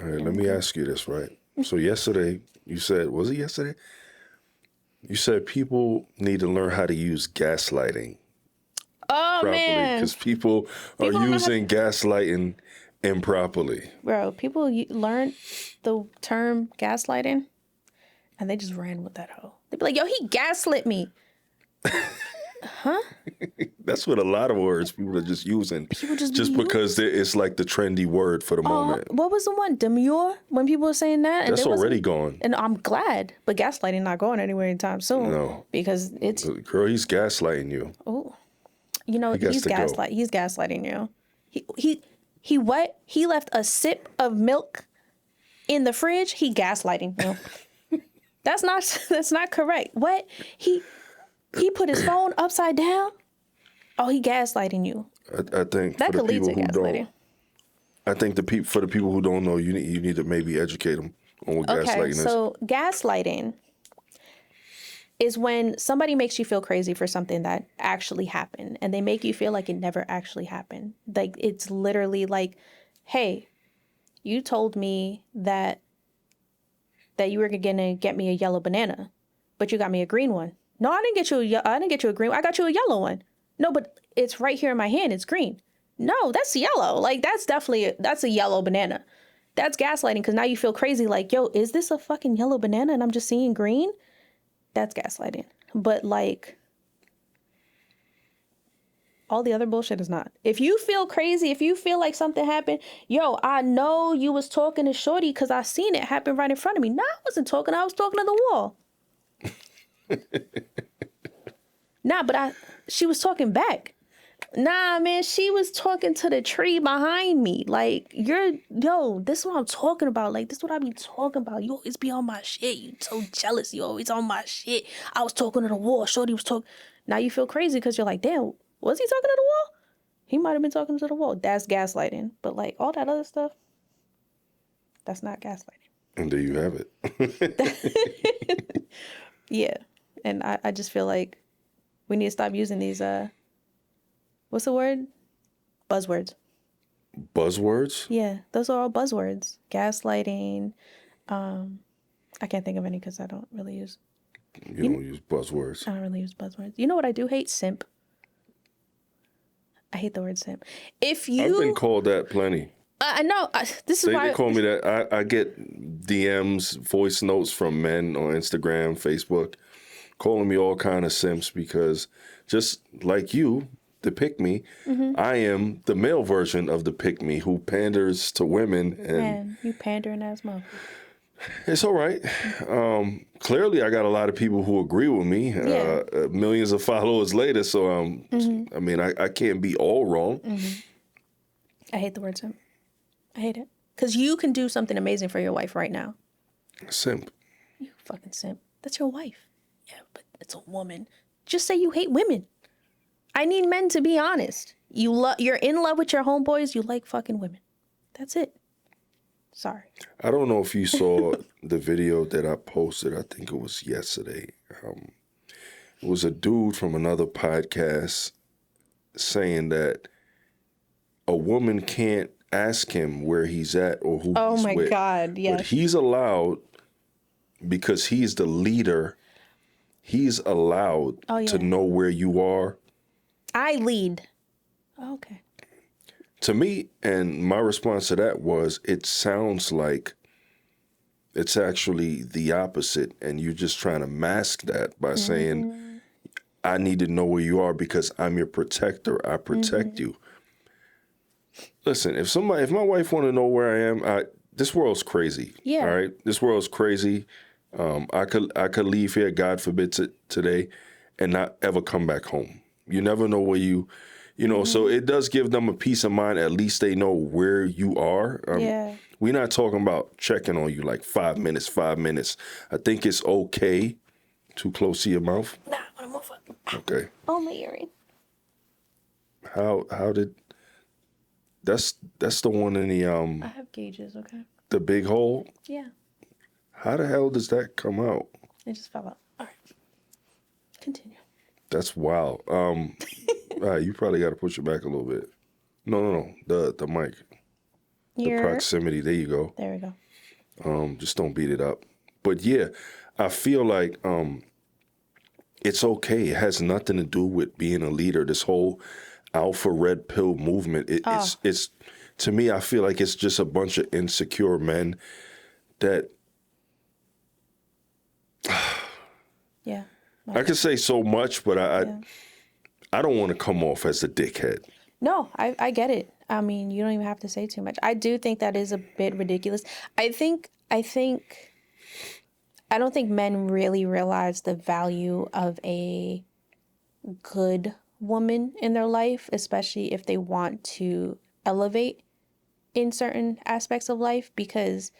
All right, let me ask you this, right? So yesterday, you said, was it yesterday? You said people need to learn how to use gaslighting properly. Man. Because people are using gaslighting improperly. Bro, people learn the term gaslighting, and they just ran with that hoe. They'd be like, yo, he gaslit me. Huh? That's what a lot of words people are just using. Just because it's like the trendy word for the moment. What was the one? Demure? When people were saying that? That's already gone. And I'm glad. But gaslighting not going anywhere anytime soon. No. Because it's... Girl, he's gaslighting you. Oh. He's gaslighting you. He what? He left a sip of milk in the fridge. He gaslighting you. That's not correct. What? He put his phone upside down. Oh, he gaslighting you. I think that could lead to gaslighting. I think for the people who don't know, you need to maybe educate them on what gaslighting is. So gaslighting is when somebody makes you feel crazy for something that actually happened, and they make you feel like it never actually happened. Like, it's literally like, hey, you told me that you were gonna get me a yellow banana, but you got me a green one. No, I didn't get you a green one. I got you a yellow one. No, but it's right here in my hand. It's green. No, that's yellow. Like, that's a yellow banana. That's gaslighting, because now you feel crazy. Like, yo, is this a fucking yellow banana and I'm just seeing green? That's gaslighting. But like, all the other bullshit is not. If you feel crazy, if you feel like something happened, yo, I know you was talking to shorty because I seen it happen right in front of me. No, I wasn't talking. I was talking to the wall. Nah, but she was talking back. Nah, man, she was talking to the tree behind me. Like, this is what I'm talking about. Like, this is what I be talking about. You always be on my shit. You so jealous. You always on my shit. I was talking to the wall. Shorty was talking. Now you feel crazy because you're like, damn, was he talking to the wall? He might have been talking to the wall. That's gaslighting. But like, all that other stuff, that's not gaslighting. And there you have it. Yeah. And I just feel like we need to stop using these, what's the word? Buzzwords. Buzzwords? Yeah, those are all buzzwords. Gaslighting. I can't think of any because I don't really use. You don't use buzzwords. I don't really use buzzwords. You know what I do hate? Simp. I hate the word simp. If you, I've been called that plenty. I know. This is why They call me that. I get DMs, voice notes from men on Instagram, Facebook, calling me all kind of simps because just like you, the pick me, I am the male version of the pick me who panders to women. And man, you pandering ass motherfucker. it's all right. Clearly, I got a lot of people who agree with me. Yeah. Millions of followers later, so I mean, I can't be all wrong. I hate the word simp. I hate it because you can do something amazing for your wife right now. Simp. You fucking simp. That's your wife. Yeah, but it's a woman. Just say you hate women. I need men to be honest. You're in love with your homeboys. You like fucking women. That's it. Sorry. I don't know if you saw the video that I posted. I think it was yesterday. It was a dude from another podcast saying that a woman can't ask him where he's at or who he's with. Oh my God, yes. But he's allowed, because he's the leader, he's allowed to know where you are. I lead. Okay. To me, and my response to that was, it sounds like it's actually the opposite, and you're just trying to mask that by saying, I need to know where you are because I'm your protector. I protect you. Listen, if my wife want to know where I am, this world's crazy. Yeah. All right, this world's crazy. I could leave here, God forbid, today, and not ever come back home. You never know where you know. So it does give them a peace of mind. At least they know where you are. Yeah. We're not talking about checking on you like 5 minutes. I think it's okay. Too close to your mouth. Nah, I want to move up. Okay. Oh, my earring. How did? That's the one in the I have gauges. Okay. the big hole. Yeah. How the hell does that come out? It just fell out. All right. Continue. That's wild. All right, you probably got to push it back a little bit. No. The mic. The proximity. There you go. There we go. Just don't beat it up. But yeah, I feel like it's okay. It has nothing to do with being a leader. This whole alpha red pill movement. It's to me, I feel like it's just a bunch of insecure men that Yeah. I could say so much, but I don't want to come off as a dickhead. No, I get it. I mean, you don't even have to say too much. I do think that is a bit ridiculous. I don't think men really realize the value of a good woman in their life, especially if they want to elevate in certain aspects of life, because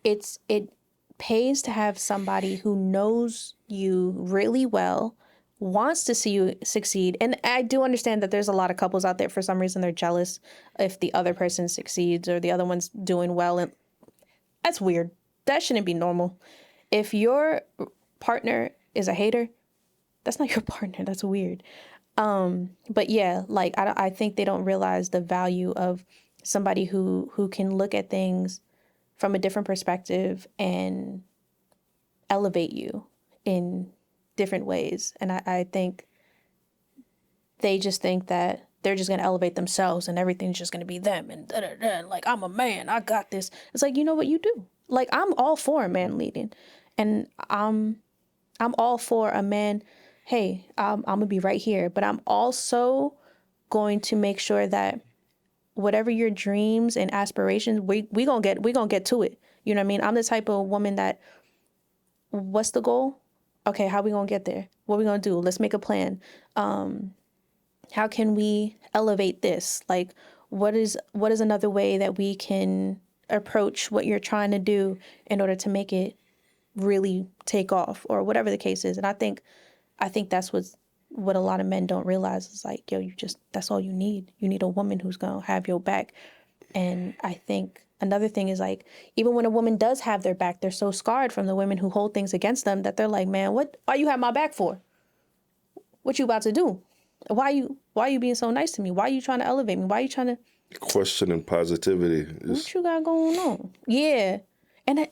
it pays to have somebody who knows you really well, wants to see you succeed. And I do understand that there's a lot of couples out there, for some reason, they're jealous if the other person succeeds or the other one's doing well. And that's weird. That shouldn't be normal. If your partner is a hater, that's not your partner. That's weird. But yeah, like I think they don't realize the value of somebody who can look at things from a different perspective and elevate you in different ways. And I think they just think that they're just going to elevate themselves and everything's just going to be them and da-da-da, like, I'm a man, I got this. It's like, you know what you do? Like, I'm all for a man leading, and I'm all for a man, hey, I'm going to be right here, but I'm also going to make sure that whatever your dreams and aspirations, we gonna get to it. You know what I mean? I'm the type of woman that, what's the goal? Okay, how we gonna get there? What we gonna do? Let's make a plan. How can we elevate this? Like, what is another way that we can approach what you're trying to do in order to make it really take off, or whatever the case is? And I think that's what a lot of men don't realize is like, yo, that's all you need. You need a woman who's gonna have your back. And I think another thing is like, even when a woman does have their back, they're so scarred from the women who hold things against them that they're like, man, why you have my back for? What you about to do? Why you being so nice to me? Why you trying to elevate me? Why you trying to questioning positivity? what you got going on? Yeah. And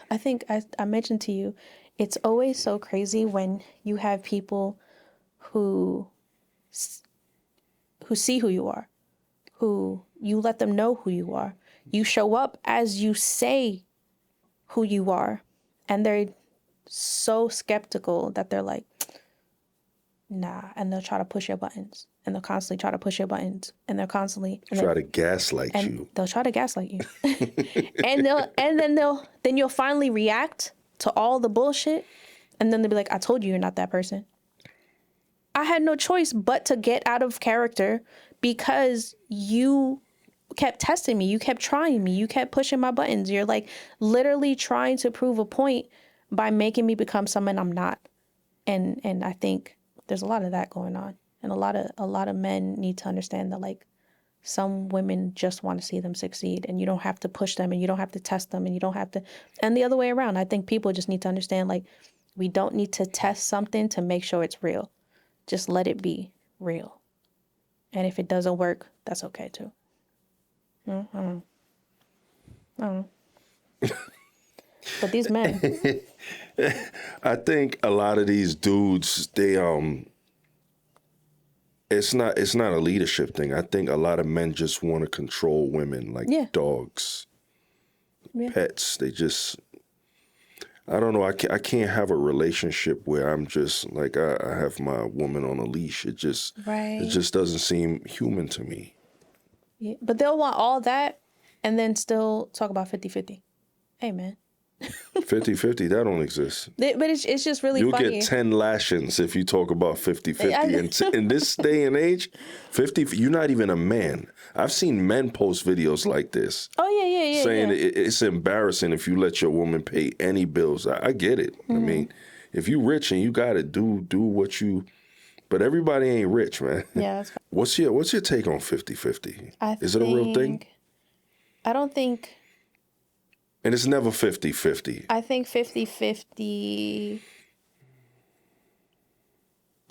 I think I mentioned to you, it's always so crazy when you have people who see who you are, who you let them know who you are. You show up as you say who you are, and they're so skeptical that they're like, nah, and they'll try to push your buttons, and they'll constantly try to push your buttons, and they'll constantly try to gaslight you. They'll try to gaslight you, then you'll finally react to all the bullshit, and then they'll be like, I told you you're not that person. I had no choice but to get out of character because you kept testing me. You kept trying me. You kept pushing my buttons. You're like literally trying to prove a point by making me become someone I'm not. And I think there's a lot of that going on. And a lot of men need to understand that like some women just want to see them succeed, and you don't have to push them, and you don't have to test them, and you don't have to, and the other way around. I think people just need to understand like we don't need to test something to make sure it's real. Just let it be real. And if it doesn't work, that's okay too. I don't know. But these men. I think a lot of these dudes, they it's not a leadership thing. I think a lot of men just want to control women like dogs, pets. They just, I don't know. I can't have a relationship where I'm just like I have my woman on a leash. It just doesn't seem human to me. Yeah, but they'll want all that and then still talk about 50-50. Hey, man. 50-50, that don't exist. But it's just really funny. You'll get 10 lashings if you talk about 50-50. And in this day and age, 50, you're not even a man. I've seen men post videos like this. Oh, yeah. Saying it's embarrassing if you let your woman pay any bills. I get it. I mean, if you rich and you got to do what you... But everybody ain't rich, man. Yeah, that's fine. What's your take on 50-50? Is it a real thing? I don't think... And it's never 50-50. I think 50-50...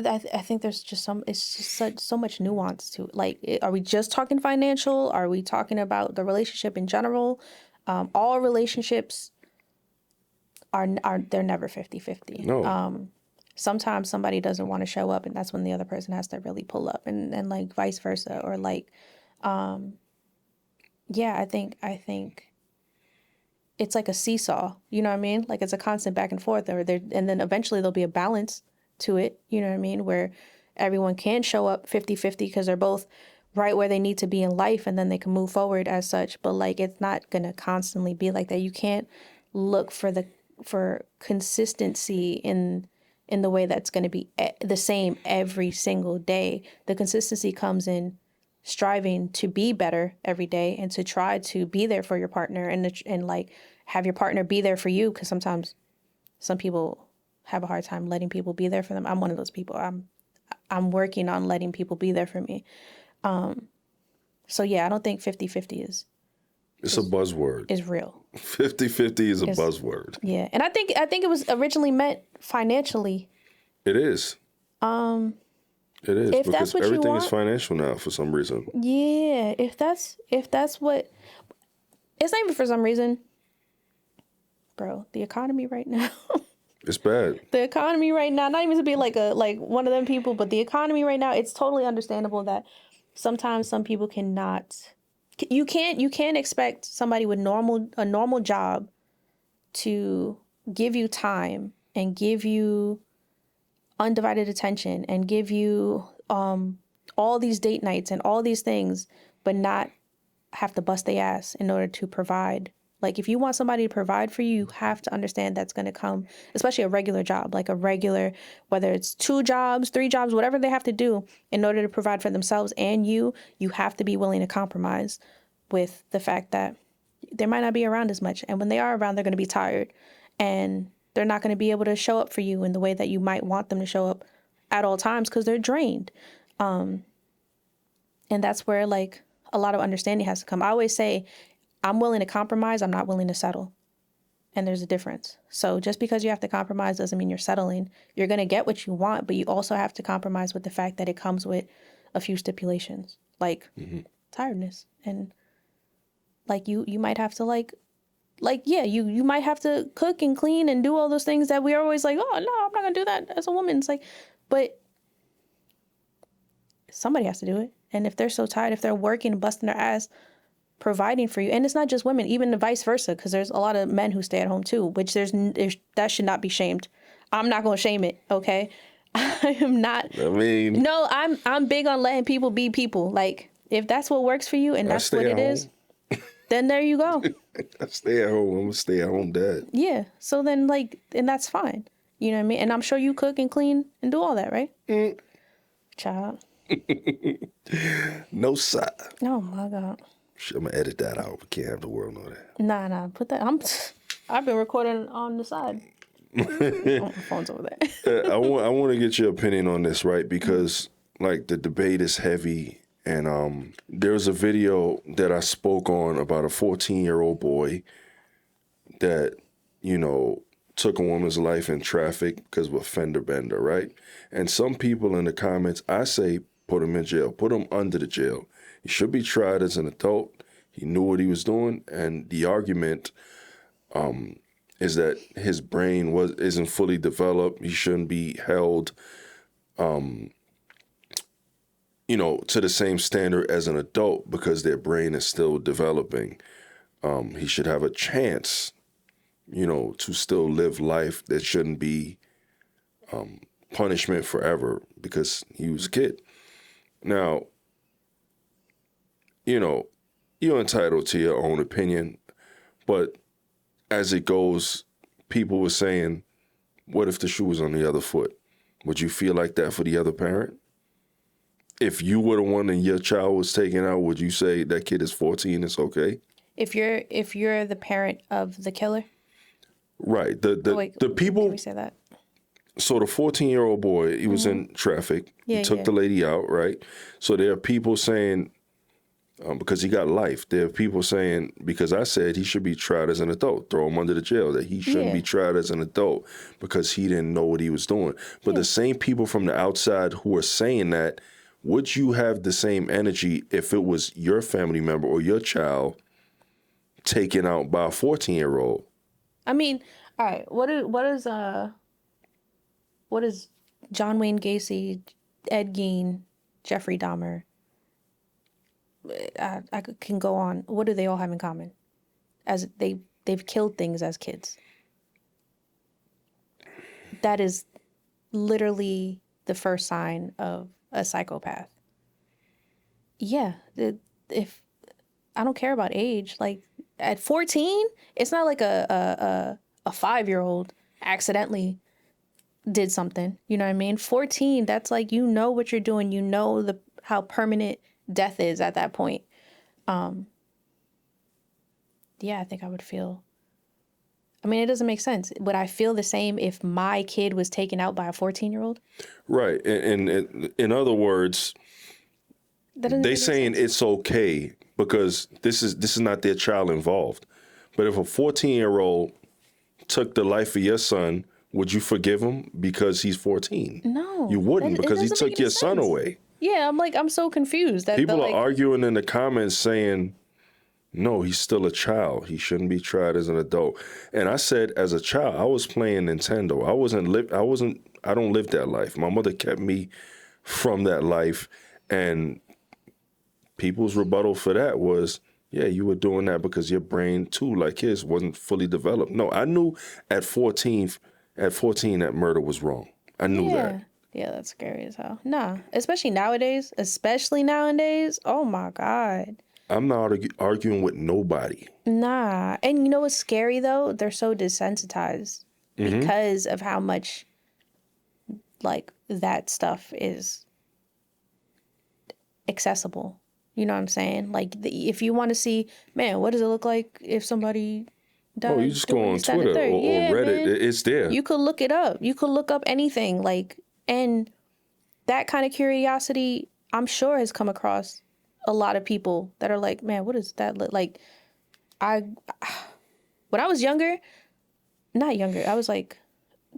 I think there's just so much nuance to it. Like, are we just talking financial? Are we talking about the relationship in general? All relationships they're never 50-50. No. Sometimes somebody doesn't want to show up, and that's when the other person has to really pull up, and like vice versa, or like, I think it's like a seesaw. You know what I mean? Like it's a constant back and forth, and then eventually there'll be a balance to it. You know what I mean? Where everyone can show up 50-50 because they're both right where they need to be in life, and then they can move forward as such. But like, it's not gonna constantly be like that. You can't look for consistency in the way that's going to be the same every single day. The consistency comes in striving to be better every day and to try to be there for your partner and like have your partner be there for you. Because sometimes some people have a hard time letting people be there for them. I'm one of those people. I'm working on letting people be there for me. So yeah, I don't think 50-50 is. It's a buzzword. Is real. 50-50 is a buzzword. Yeah, and I think it was originally meant financially. It is. It is, if because that's what everything you want, is financial now for some reason. Yeah, if that's what, it's not even for some reason, bro. The economy right now. It's bad. The economy right now, not even to be like one of them people, but the economy right now, it's totally understandable that sometimes some people cannot. You can't expect somebody with a normal job to give you time and give you undivided attention and give you all these date nights and all these things, but not have to bust their ass in order to provide. Like, if you want somebody to provide for you, you have to understand that's going to come, especially a regular job, like a regular, whether it's 2 jobs, 3 jobs, whatever they have to do in order to provide for themselves and you have to be willing to compromise with the fact that they might not be around as much. And when they are around, they're going to be tired and they're not going to be able to show up for you in the way that you might want them to show up at all times because they're drained. And that's where, like, a lot of understanding has to come. I always say, I'm willing to compromise. I'm not willing to settle. And there's a difference. So just because you have to compromise doesn't mean you're settling. You're going to get what you want, but you also have to compromise with the fact that it comes with a few stipulations, like tiredness. And like you might have to you might have to cook and clean and do all those things that we're always like, oh, no, I'm not going to do that as a woman. It's like, but somebody has to do it. And if they're so tired, if they're working and busting their ass, providing for you, and it's not just women, even the vice versa, because there's a lot of men who stay at home too, which that should not be shamed. I'm not going to shame it, okay? I am not. I mean, no, I'm big on letting people be people. Like, if that's what works for you and that's what it is, then there you go. I stay at home. I'm a stay-at-home dad. Yeah. So then, and that's fine. You know what I mean? And I'm sure you cook and clean and do all that, right? Child. No sir. Oh my God. I'm gonna edit that out. We can't have the world know that. Nah. Put that. I've been recording on the side. My phone's over there. I want to get your opinion on this, right? Because like the debate is heavy, and there's a video that I spoke on about a 14-year-old boy that took a woman's life in traffic because of a fender bender, right? And some people in the comments, I say, put him in jail, put him under the jail. He should be tried as an adult. He knew what he was doing, and the argument is that his brain isn't fully developed. He shouldn't be held, to the same standard as an adult because their brain is still developing. He should have a chance, to still live life that shouldn't be punishment forever because he was a kid. Now, you're entitled to your own opinion, but as it goes, people were saying, what if the shoe was on the other foot? Would you feel like that for the other parent? If you were the one and your child was taken out, would you say that kid is 14, it's okay? If you're the parent of the killer? Right. The people... Can we say that? So the 14-year-old boy, he was in traffic. He took the lady out, right? So there are people saying... because he got life. There are people saying, because I said he should be tried as an adult, throw him under the jail, that he shouldn't be tried as an adult because he didn't know what he was doing. But the same people from the outside who are saying that, would you have the same energy if it was your family member or your child taken out by a 14-year-old? I mean, all right, what is John Wayne Gacy, Ed Gein, Jeffrey Dahmer? I can go on. What do they all have in common? As they've killed things as kids. That is literally the first sign of a psychopath. Yeah, if I don't care about age, like at 14, it's not like a 5-year-old accidentally did something. You know what I mean? 14, that's like what you're doing. You know how permanent death is at that point. I think I would feel... I mean, it doesn't make sense. Would I feel the same if my kid was taken out by a 14-year-old? Right. And in other words, they saying it's okay because this is not their child involved. But if a 14-year-old took the life of your son, would you forgive him because he's 14? No. You wouldn't because he took your son away. Yeah, I'm so confused. People are arguing in the comments saying, no, he's still a child. He shouldn't be tried as an adult. And I said, as a child, I was playing Nintendo. I don't live that life. My mother kept me from that life. And people's rebuttal for that was, yeah, you were doing that because your brain too, like his, wasn't fully developed. No, I knew at 14 that murder was wrong. I knew that. Yeah, that's scary as hell. Nah, especially nowadays. Oh my God. I'm not arguing with nobody. Nah. And you know what's scary though? They're so desensitized because of how much that stuff is accessible. You know what I'm saying? If you want to see, man, what does it look like if somebody died? Oh, you just go on Twitter or Reddit. Man. It's there. You could look it up. You could look up anything. And that kind of curiosity, I'm sure, has come across a lot of people that are like, man, what does that look like? When I was younger, not younger, I was like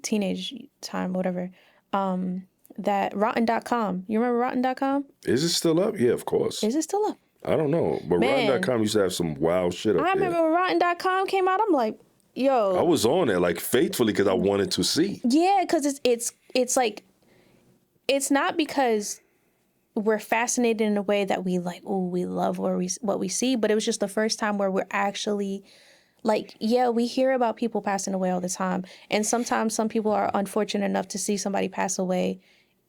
teenage time, whatever. That Rotten.com. You remember Rotten.com? Is it still up? Yeah, of course. Is it still up? I don't know, but Man. Rotten.com used to have some wild shit up I there. remember when Rotten.com came out, I'm like, yo. I was on there like faithfully because I wanted to see. Yeah, because it's like, it's not because we're fascinated in a way that we like, oh, we love what we see, but it was just the first time where we're actually like, yeah, we hear about people passing away all the time. And sometimes some people are unfortunate enough to see somebody pass away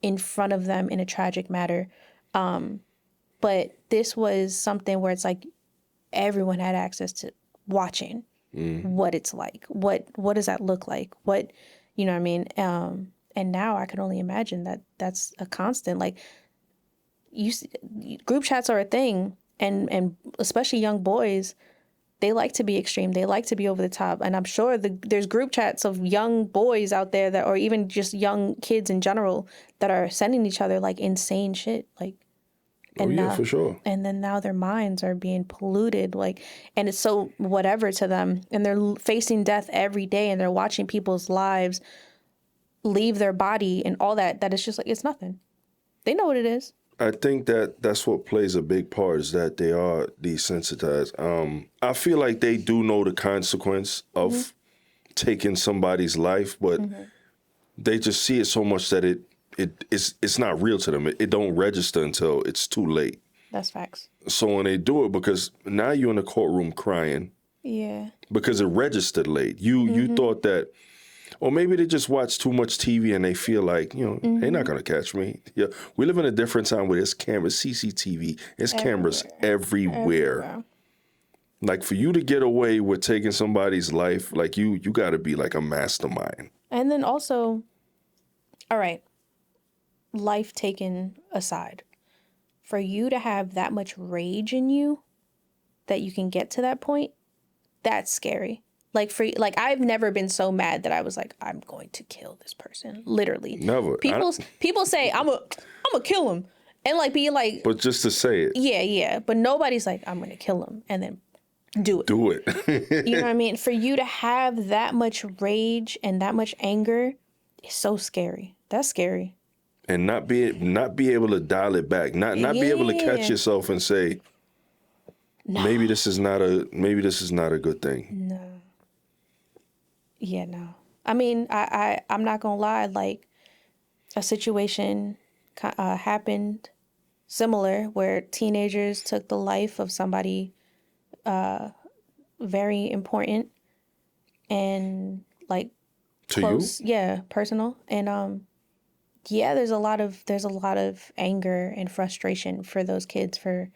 in front of them in a tragic manner. But this was something where it's like everyone had access to watching what it's like. What does that look like? What, you know what I mean? And now I can only imagine that that's a constant. Like, group chats are a thing, and especially young boys, they like to be extreme. They like to be over the top. And I'm sure there's group chats of young boys out there that, or even just young kids in general, that are sending each other like insane shit. Like, and now, for sure. And then now their minds are being polluted, like, and it's so whatever to them. And they're facing death every day, and they're watching people's lives leave their body and all that it's just like, it's nothing. They know what it is. I think that's what plays a big part, is that they are desensitized. I feel like they do know the consequence of taking somebody's life, but they just see it so much that it's not real to them. It don't register until it's too late. That's facts. So when they do it, because now you're in the courtroom crying. Yeah. Because it registered late. You thought that, or maybe they just watch too much TV and they feel like, they're not going to catch me. Yeah, we live in a different time where there's cameras, CCTV, there's cameras everywhere. Like, for you to get away with taking somebody's life, like you got to be like a mastermind. And then also, all right, life taken aside, for you to have that much rage in you that you can get to that point, that's scary. Like, I've never been so mad that I was like, I'm going to kill this person. Literally. Never. People say, I'm a kill him. And like, be like. But just to say it. Yeah. But nobody's like, I'm going to kill him. And then do it. Do it. You know what I mean? For you to have that much rage and that much anger is so scary. That's scary. And not be able to dial it back. Not be able to catch yourself and say, maybe this is not a good thing. No. Yeah, no. I mean, I'm not gonna lie. Like, a situation happened similar where teenagers took the life of somebody very important and like to close. You? Yeah, personal. And there's a lot of anger and frustration for those kids for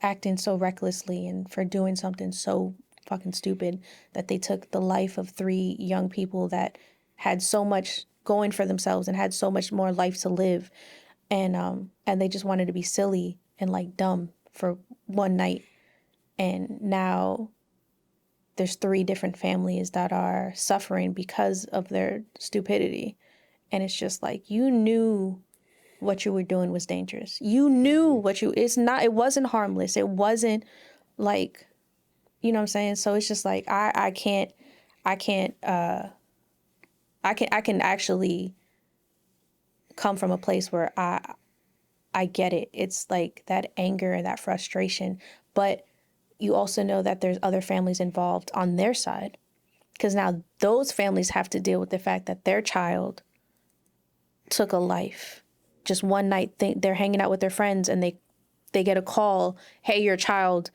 acting so recklessly and for doing something so fucking stupid that they took the life of 3 young people that had so much going for themselves and had so much more life to live, and they just wanted to be silly and like dumb for one night. And now there's 3 different families that are suffering because of their stupidity. And it's just like, you knew what you were doing was dangerous. You knew it wasn't harmless. It wasn't like, you know what I'm saying? So it's just like, I can actually come from a place where I get it. It's like that anger and that frustration, but you also know that there's other families involved on their side, because now those families have to deal with the fact that their child took a life. Just one night, they're hanging out with their friends and they get a call, hey, your child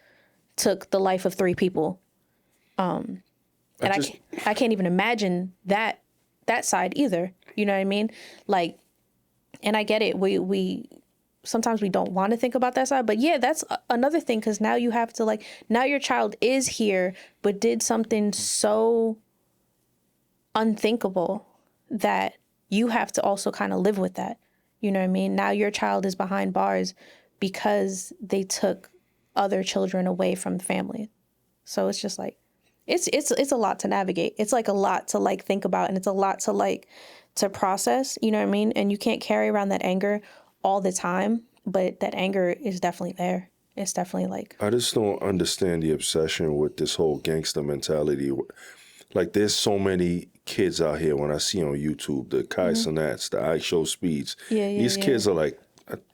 took the life of 3 people. And I can't even imagine that side either. You know what I mean? Like, and I get it. We sometimes we don't want to think about that side, but yeah, that's another thing, because now you have to, like, now your child is here, but did something so unthinkable that you have to also kind of live with that. You know what I mean? Now your child is behind bars because they took other children away from the family. So it's just like, it's a lot to navigate. It's like a lot to like think about, and it's a lot to like to process, you know what I mean? And you can't carry around that anger all the time, but that anger is definitely there. It's definitely like, I just don't understand the obsession with this whole gangster mentality. Like, there's so many kids out here when I see on YouTube, the Kai Cenats, the I Show Speeds. yeah, yeah, These yeah. kids are like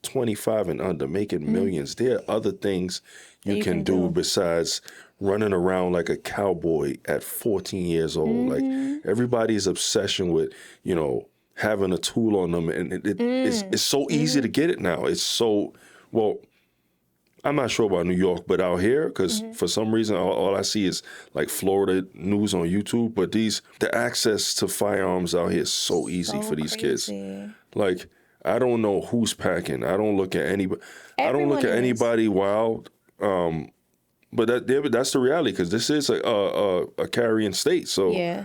25 and under, making millions. There are other things you can do besides running around like a cowboy at 14 years old. Like, everybody's obsession with, you know, having a tool on them, and it's so easy to get it now. It's so, well, I'm not sure about New York, but out here, because for some reason, all I see is like Florida news on YouTube. But the access to firearms out here is so easy for these kids. Like, I don't know who's packing. I don't look at anybody. I don't look at anybody wild. But that's the reality, because this is a carrying state. So, yeah.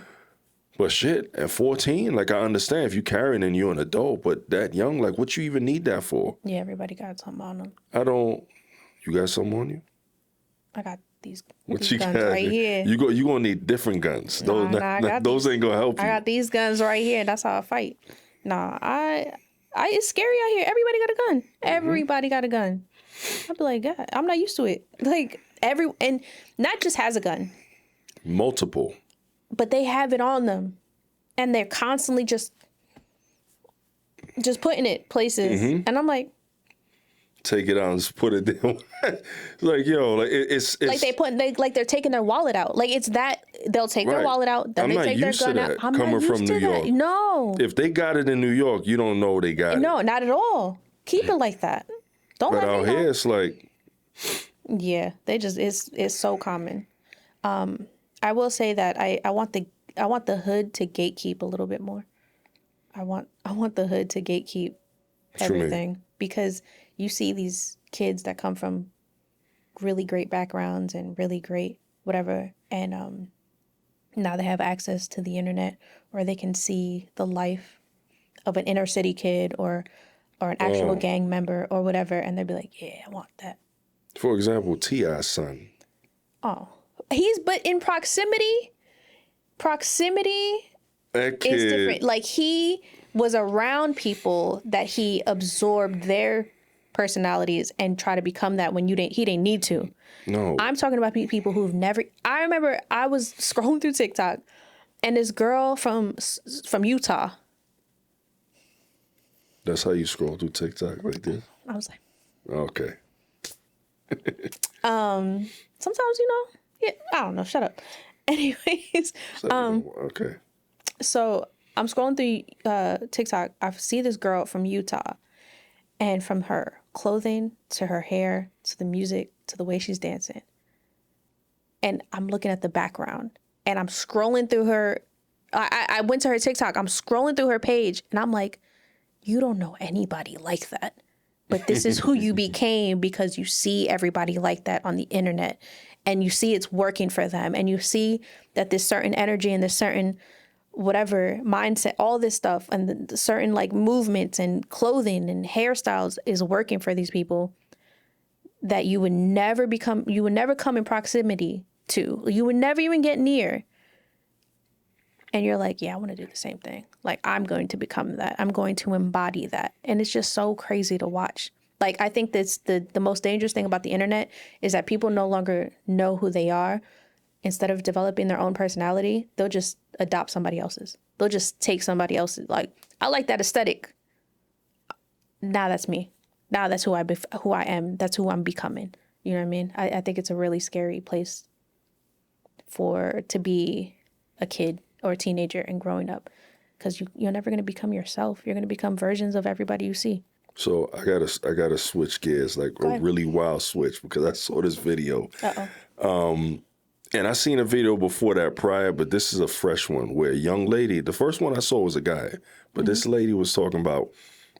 But shit, at 14, like, I understand if you carrying and you're an adult, but that young, like, what you even need that for? Yeah, everybody got something on them. I don't. You got something on you? I got these What you guns got? right here. You gonna need different guns. Nah, Those ain't gonna help you. I got these guns right here. That's how I fight. Nah, it's scary out here. Everybody got a gun. Everybody got a gun. I'd be like, God, I'm not used to it. Like, and not just has a gun. Multiple. But they have it on them. And they're constantly just putting it places. And I'm like, take it out and just put it down. Like, yo, like it's like they're taking their wallet out. Like, it's that they'll take their wallet out, then they take their gun out. I'm coming not used from to New that. York. No. If they got it in New York, you don't know they got it. No, not at all. Keep it like that. Don't But let out me know. here, it's like, yeah, they just it's so common. I will say that I want the hood to gatekeep a little bit more. I want the hood to gatekeep everything, because you see these kids that come from really great backgrounds and really great whatever, and now they have access to the internet, or they can see the life of an inner city kid or an actual gang member or whatever, and they'll be like, yeah, I want that. for example, T.I.'s son. Oh, but in proximity That kid, is different. Like, he was around people that he absorbed their personalities and try to become that when he didn't need to. No. I'm talking about people who've never. I remember I was scrolling through TikTok, and this girl from Utah. That's how you scroll through TikTok like this? I was like, okay. sometimes, yeah, I don't know. Shut up. Anyways, Okay. so I'm scrolling through TikTok. I see this girl from Utah, and from her clothing to her hair to the music to the way she's dancing, and I'm looking at the background, and I'm scrolling through her. I went to her TikTok. I'm scrolling through her page, and I'm like, you don't know anybody like that. But this is who you became because you see everybody like that on the internet, and you see it's working for them, and you see that this certain energy and this certain whatever mindset, all this stuff, and the certain like movements and clothing and hairstyles is working for these people that you would never come in proximity to. You would never even get near. And you're like, yeah, I want to do the same thing. Like, I'm going to become that. I'm going to embody that. And it's just so crazy to watch. Like, I think that's the most dangerous thing about the internet is that people no longer know who they are. Instead of developing their own personality, they'll just adopt somebody else's. They'll just take somebody else's. Like, I like that aesthetic. Now that's me. Now that's who I am. That's who I'm becoming. You know what I mean? I think it's a really scary place to be a kid or a teenager and growing up, because you're never going to become yourself. You're going to become versions of everybody you see. So I gotta switch gears, like a really wild switch, because I saw this video. And I seen a video before that prior, but this is a fresh one where a young lady, the first one I saw was a guy, but this lady was talking about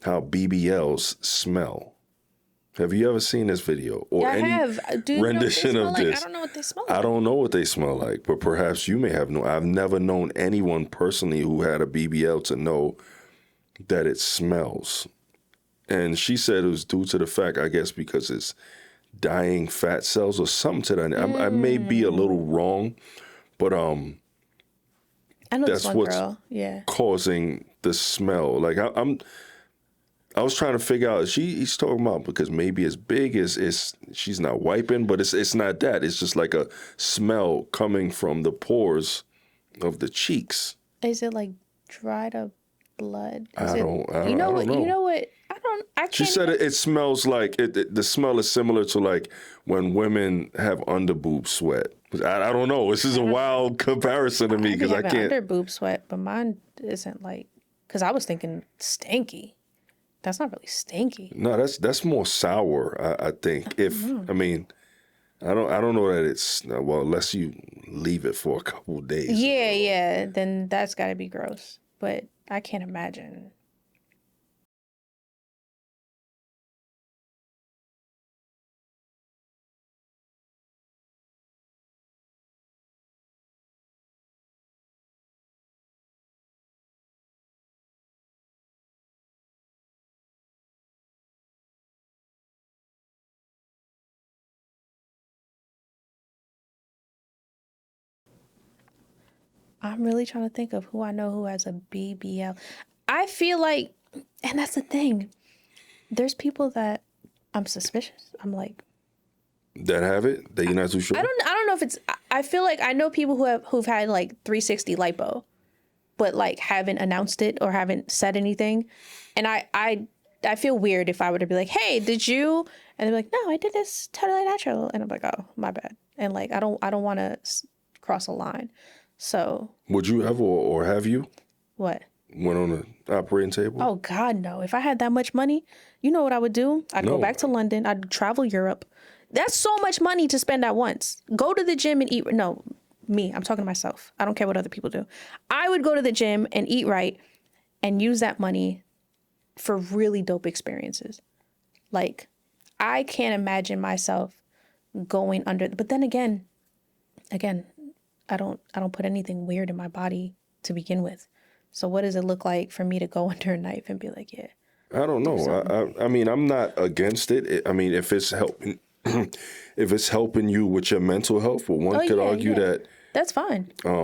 how BBLs smell. Have you ever seen this video or any rendition of this? I don't know what they smell like. I don't know what they smell like, but perhaps you may have known. I've never known anyone personally who had a BBL to know that it smells. And she said it was due to the fact, I guess, because it's dying fat cells or something to that. I may be a little wrong, but I know that's this one what's girl. Yeah. causing the smell. Like I was trying to figure out. He's talking about because maybe as big as she's not wiping, but it's not that. It's just like a smell coming from the pores of the cheeks. Is it like dried up blood? I don't know. You know what? I can't. She said it smells like the smell is similar to like when women have underboob sweat. I don't know. This is a wild comparison to me because I can't. Under boob sweat, but mine isn't like. Because I was thinking stinky. That's not really stinky. No, that's more sour. I think. I mean, I don't know that it's well unless you leave it for a couple of days. Yeah. Then that's got to be gross. But I can't imagine. I'm really trying to think of who I know who has a BBL. I feel like, and that's the thing, there's people that I'm suspicious. I'm like, that have it that you're not too sure. I don't know if it's. I feel like I know people who've had like 360 lipo, but like haven't announced it or haven't said anything, and I feel weird if I were to be like, hey, did you? And they're like, no, I did this totally natural, and I'm like, oh, my bad, and like I don't want to cross a line. So would you ever or have you? What? Went on an operating table? Oh God, no. If I had that much money, you know what I would do? I'd go back to London. I'd travel Europe. That's so much money to spend at once. Go to the gym and eat. No, me. I'm talking to myself. I don't care what other people do. I would go to the gym and eat right and use that money for really dope experiences. Like, I can't imagine myself going under. But then again, I don't put anything weird in my body to begin with. So what does it look like for me to go under a knife and be like, yeah? I don't know. I mean, I'm not against it. I mean, if it's helping, if it's helping you with your mental health, well, one could argue that that's fine. A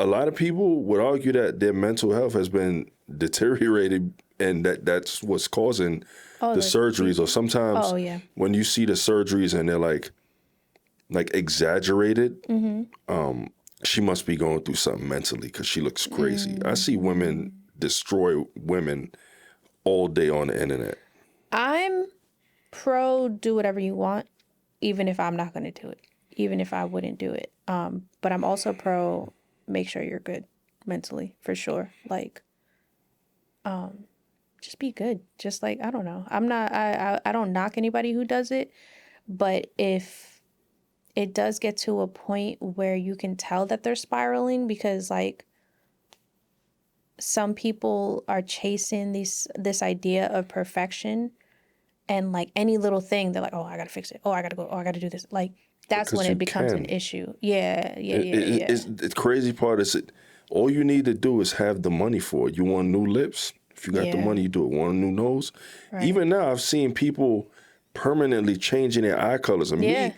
lot of people would argue that their mental health has been deteriorated, and that's what's causing the surgeries. Or sometimes when you see the surgeries and they're like exaggerated, she must be going through something mentally because she looks crazy. I see women destroy women all day on the internet. I'm pro do whatever you want, even if I'm not going to do it, even if I wouldn't do it. But I'm also pro make sure you're good mentally, for sure. Like, just be good. Just like, I don't know. I don't knock anybody who does it, but if it does get to a point where you can tell that they're spiraling because like some people are chasing this idea of perfection, and like any little thing they're like, oh, I gotta fix it. Oh, I gotta go. Oh, I gotta do this. Like that's when it becomes an issue. Yeah. The crazy part is all you need to do is have the money for it. You want new lips? If you got the money, you do it. Want a new nose? Right. Even now, I've seen people permanently changing their eye colors. Me,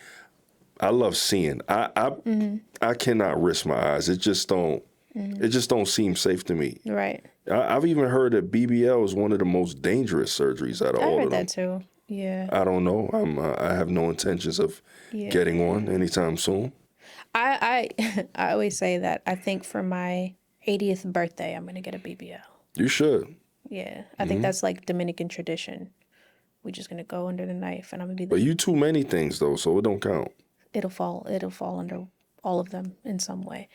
I love seeing. I cannot risk my eyes. It just don't. It just don't seem safe to me. Right. I've even heard that BBL is one of the most dangerous surgeries out of all of them. I heard that too. Yeah. I don't know. I have no intentions of getting one anytime soon. I always say that I think for my 80th birthday I'm gonna get a BBL. You should. Yeah. I think that's like Dominican tradition. We're just gonna go under the knife and I'm gonna be. But you too many things though, so it don't count. It'll fall under all of them in some way.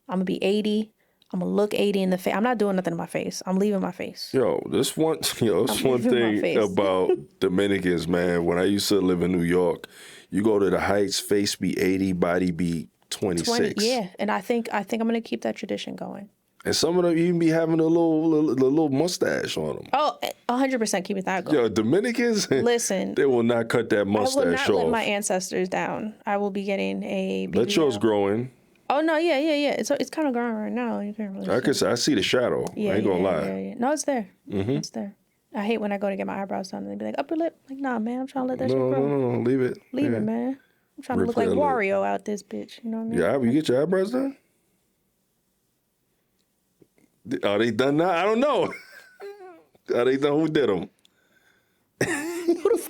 I'm gonna be 80. I'm gonna look 80 in the face. I'm not doing nothing to my face. I'm leaving my face. This one thing about Dominicans, man. When I used to live in New York, you go to the Heights, face be 80, body be 26. And I think I'm gonna keep that tradition going. And some of them even be having a little mustache on them. Oh, 100% keep it that going. Dominicans, listen, they will not cut that mustache off. I will not let my ancestors down. I will be getting a BBL. Let yours grow in. Oh no, yeah. It's kind of growing right now. You can't really. I see the shadow. I ain't gonna lie. Yeah. No, it's there. It's there. I hate when I go to get my eyebrows done and they be like upper lip. Like, nah, man, I'm trying to let that shit grow. No, leave it. Leave it, man. I'm trying to look like Wario out this bitch. You know what I mean? Yeah, you get your eyebrows done? Are they done now? I don't know. I don't know who did them.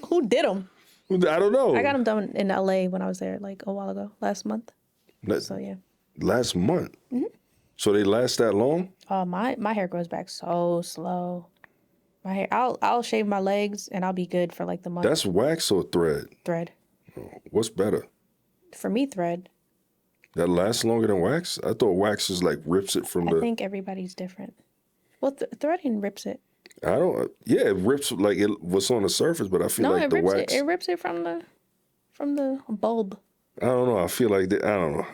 Who did them? I don't know. I got them done in LA when I was there like a while ago, last month. So yeah. Last month? Mm-hmm. So they last that long? Oh, my hair grows back so slow. My hair, I'll shave my legs and I'll be good for like the month. That's wax or thread? Thread. Oh, what's better? For me, thread. That lasts longer than wax? I thought wax is like rips it from I think everybody's different. Well, threading rips it. I don't. Yeah, it rips like it was on the surface, but I feel like the wax. It rips it from the bulb. I don't know. I feel like I don't know.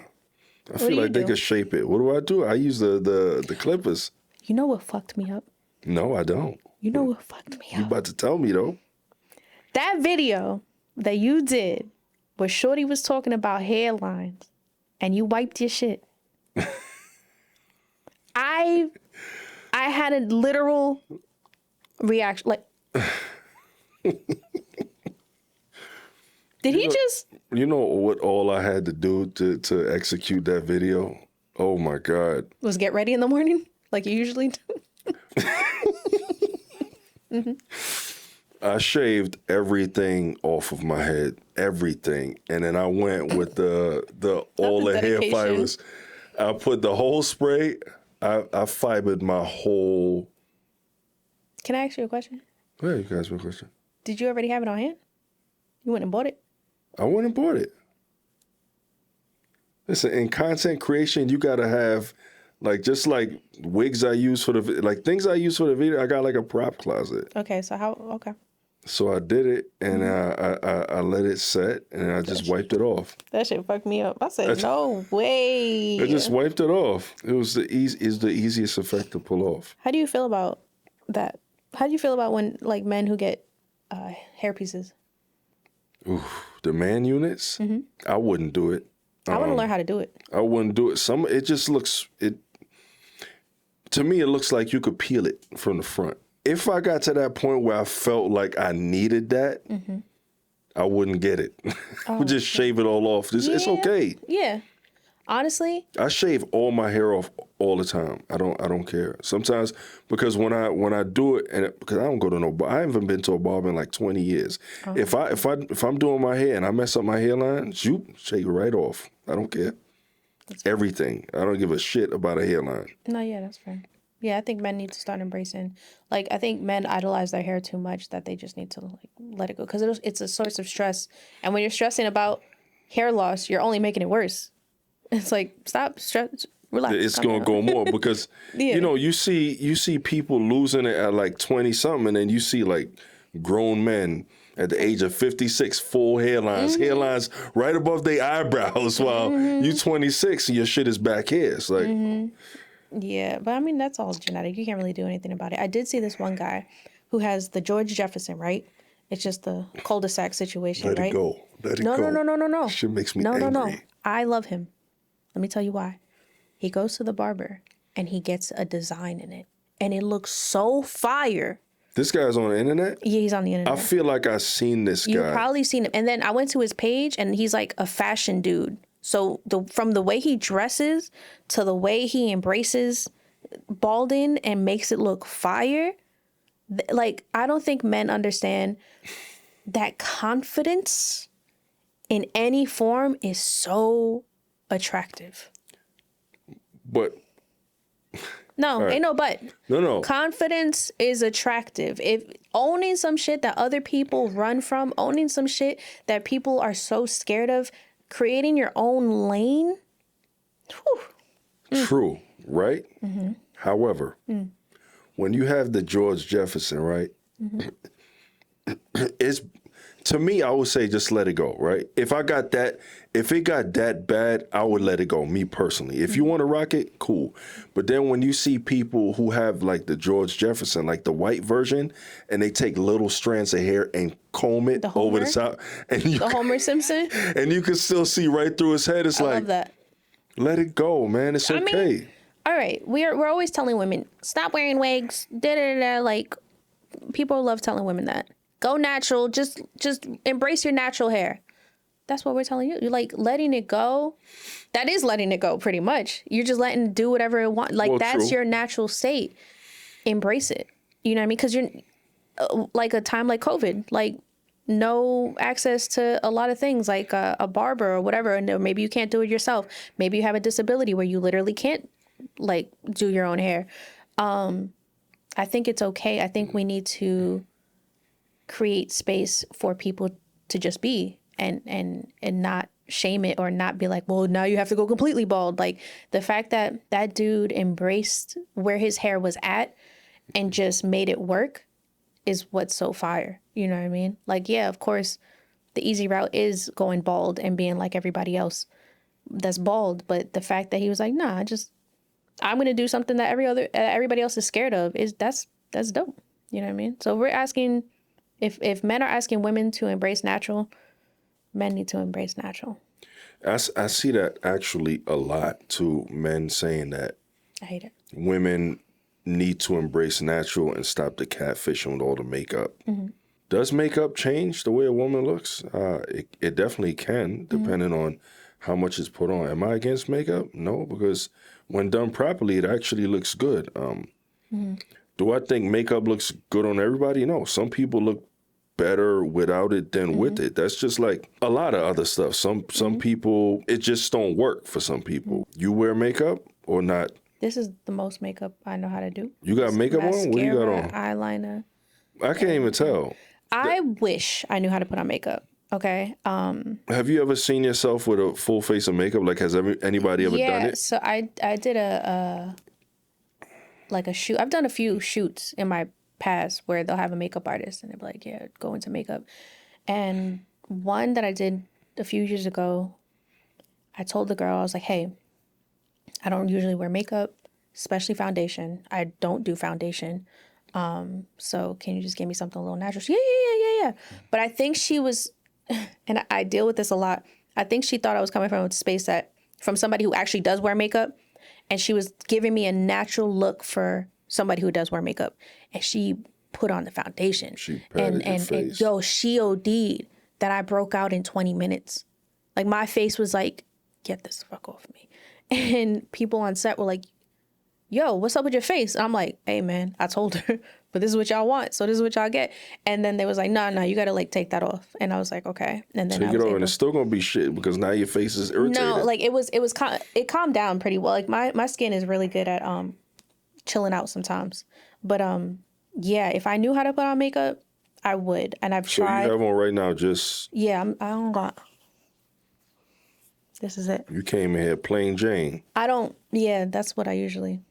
I feel like they could shape it. What do? I use the clippers. You know what fucked me up? No, I don't. You know what fucked me up? You about to tell me though? That video that you did where Shorty was talking about hairlines and you wiped your shit. I had a literal reaction. Like, did he just? You know what? All I had to do to execute that video. Oh my God! Was get ready in the morning like you usually do. Mm-hmm. I shaved everything off of my head, everything, and then I went with the all the hair fibers. I put the whole spray. I fibered my whole. Can I ask you a question? Yeah, you can ask me a question. Did you already have it on hand? You went and bought it? I went and bought it. Listen, in content creation, you gotta have just like wigs I use for things I use for the video. I got like a prop closet. Okay, so okay. So I did it, and I let it set, and I just wiped it off. That shit fucked me up. I said, no way. I just wiped it off. It was the easiest effect to pull off. How do you feel about that? How do you feel about when like men who get hair pieces? Ooh, the man units? Mm-hmm. I wouldn't do it. I want to learn how to do it. I wouldn't do it. It just looks to me, it looks like you could peel it from the front. If I got to that point where I felt like I needed that, I wouldn't get it. I would just shave it all off. It's okay. Yeah. Honestly, I shave all my hair off all the time. I don't care. Sometimes because when I do it, because I don't go to no bar, I haven't been to a barber in like 20 years. If I'm doing my hair and I mess up my hairline, shave it right off. I don't care. Everything. I don't give a shit about a hairline. No, yeah, that's fair. Yeah, I think men need to start embracing. Like, I think men idolize their hair too much that they just need to like let it go because it's a source of stress. And when you're stressing about hair loss, you're only making it worse. It's like stop, relax. It's gonna go more because you see people losing it at like 20 something, and then you see like grown men at the age of 56, full hairlines right above their eyebrows, while you 26 and your shit is back here. It's like. Yeah, but I mean, that's all genetic. You can't really do anything about it. I did see this one guy who has the George Jefferson, right? It's just the cul-de-sac situation, right? Let it go. Let it go. No. Shit makes me angry. No. I love him. Let me tell you why. He goes to the barber and he gets a design in it. And it looks so fire. This guy's on the internet? Yeah, he's on the internet. I feel like I've seen this guy. You've probably seen him. And then I went to his page and he's like a fashion dude. So from the way he dresses to the way he embraces balding and makes it look fire, like I don't think men understand that confidence in any form is so attractive. But no, right. Ain't no but. No. Confidence is attractive. If owning some shit that other people run from, owning some shit that people are so scared of, creating your own lane. True, right? Mm-hmm. However, when you have the George Jefferson, right? It's to me, I would say just let it go, right? If it got that bad, I would let it go, me personally. If you want to rock it, cool. But then when you see people who have like the George Jefferson, like the white version, and they take little strands of hair and comb it over the top, and the Homer Simpson, and you can still see right through his head. It's like, love that. Let it go, man. It's okay. I mean, all right, we're always telling women stop wearing wigs. Like people love telling women that. Go natural. Just embrace your natural hair. That's what we're telling you. You're like letting it go. That is letting it go pretty much. You're just letting it do whatever it wants. Like that's true. Your natural state. Embrace it. You know what I mean? Because you're like a time like COVID, like no access to a lot of things like a barber or whatever. And maybe you can't do it yourself. Maybe you have a disability where you literally can't like do your own hair. I think it's okay. I think we need to create space for people to just be and not shame it or not be like, well, now you have to go completely bald. Like the fact that that dude embraced where his hair was at and just made it work is what's so fire. You know what I mean? Like, yeah, of course, the easy route is going bald and being like everybody else that's bald. But the fact that he was like, nah, I'm going to do something that everybody else is scared of that's dope. You know what I mean? So we're asking, if men are asking women to embrace natural, men need to embrace natural. I see that actually a lot too. Men saying that I hate it. women need to embrace natural and stop the catfishing with all the makeup. Does makeup change the way a woman looks? It definitely can, depending on how much is put on. Am I against makeup? No, because when done properly, it actually looks good. Do I think makeup looks good on everybody? No. Some people look better without it than with it. That's just like a lot of other stuff. Some people, it just don't work for some people. You wear makeup or not? This is the most makeup I know how to do. You got makeup on? What do you got on? Eyeliner. I can't even tell. I wish I knew how to put on makeup. Okay. Have you ever seen yourself with a full face of makeup? Like, has anybody ever done it? So I did a shoot. I've done a few shoots in my past where they'll have a makeup artist and they'll be like, yeah, go into makeup. And one that I did a few years ago, I told the girl, I was like, hey, I don't usually wear makeup, especially foundation. I don't do foundation. So can you just give me something a little natural? She, yeah. But I think she was, and I deal with this a lot. I think she thought I was coming from a space from somebody who actually does wear makeup. And she was giving me a natural look for somebody who does wear makeup. And she put on the foundation. She patted your face. And she OD'd that I broke out in 20 minutes. Like my face was like, get this fuck off me. And people on set were like, yo, what's up with your face? And I'm like, hey man, I told her, but this is what y'all want. So this is what y'all get. And then they was like, no, you got to like take that off. And I was like, okay. And then take it off and it's still going to be shit because now your face is irritated. No, like it calmed down pretty well. Like my skin is really good at chilling out sometimes. But yeah, if I knew how to put on makeup, I would. And I've tried. So you have on right now just... Yeah, I don't got... This is it. You came in here plain Jane. That's what I usually...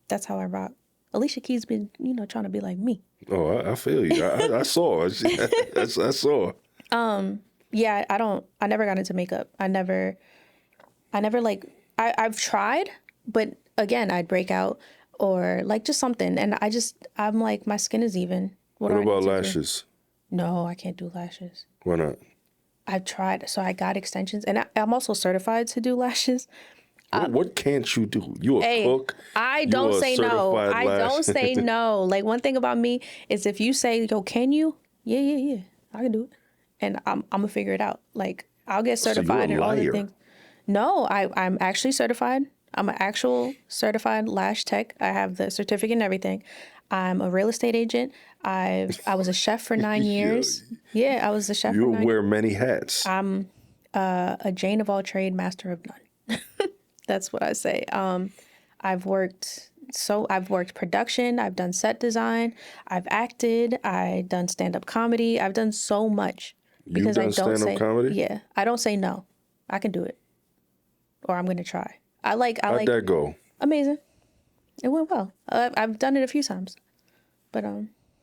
That's how I rock. Alicia Keys been, trying to be like me. Oh, I feel you. I saw. I saw. Yeah, I never got into makeup. I never I've tried, but again, I'd break out or like just something. And I'm like, my skin is even. What about lashes? No, I can't do lashes. Why not? I've tried. So I got extensions and I'm also certified to do lashes. What can't you do? You a cook? I don't say no. I don't say no. Like one thing about me is if you say, yo, can you? Yeah. I can do it. And I'm gonna figure it out. Like I'll get certified and all the things. No, I'm actually certified. I'm an actual certified lash tech. I have the certificate and everything. I'm a real estate agent. I was a chef for 9 years. Yeah, I was a chef for 9 years. You wear many hats. I'm a Jane of all trade, master of none. That's what I say. I've worked production. I've done set design. I've acted. I've done stand-up comedy. I've done so much because I don't say comedy. Yeah, I don't say no. I can do it, or I'm gonna try. How'd that go? Amazing. It went well. I've done it a few times, but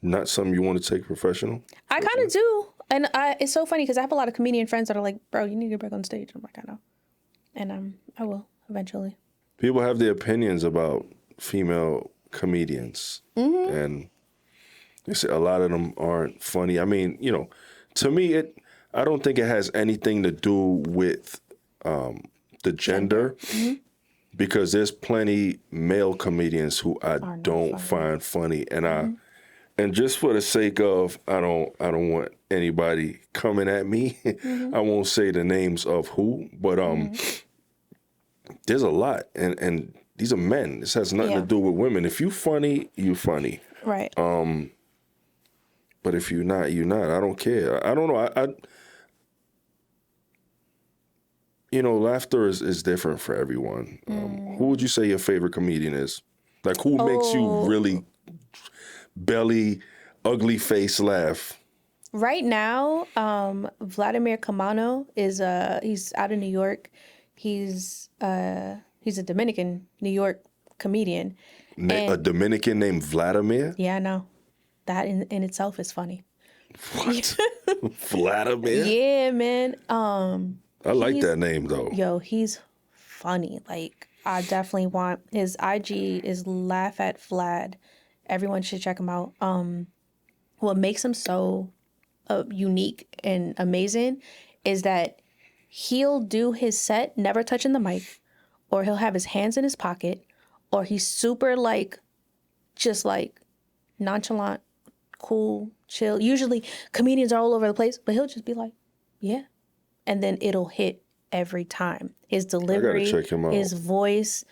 not something you want to take professional. I kind of do, and it's so funny because I have a lot of comedian friends that are like, "Bro, you need to get back on stage." I'm like, I know, and I will. Eventually. People have their opinions about female comedians. And they say a lot of them aren't funny. I mean, to me, I don't think it has anything to do with the gender because there's plenty male comedians who I don't find funny. And and just for the sake of, I don't want anybody coming at me. I won't say the names of who, but there's a lot, and these are men. This has nothing to do with women. If you funny, you funny. Right. But if you're not, you're not. I don't care. I don't know. Laughter is different for everyone. Who would you say your favorite comedian is? Like, who makes you really belly, ugly face laugh? Right now, Vladimir Camano is he's out of New York. He's a Dominican New York comedian. A Dominican named Vladimir? Yeah, I know. That in itself is funny. What? Vladimir? Yeah, man. I like that name though. Yo, he's funny. Like, I definitely want his IG is Laugh at Vlad. Everyone should check him out. What makes him so unique and amazing is that he'll do his set never touching the mic, or he'll have his hands in his pocket, or he's super just nonchalant, cool, chill. Usually comedians are all over the place, but he'll just be like, yeah. And then it'll hit every time. His delivery, I gotta check him out. His voice,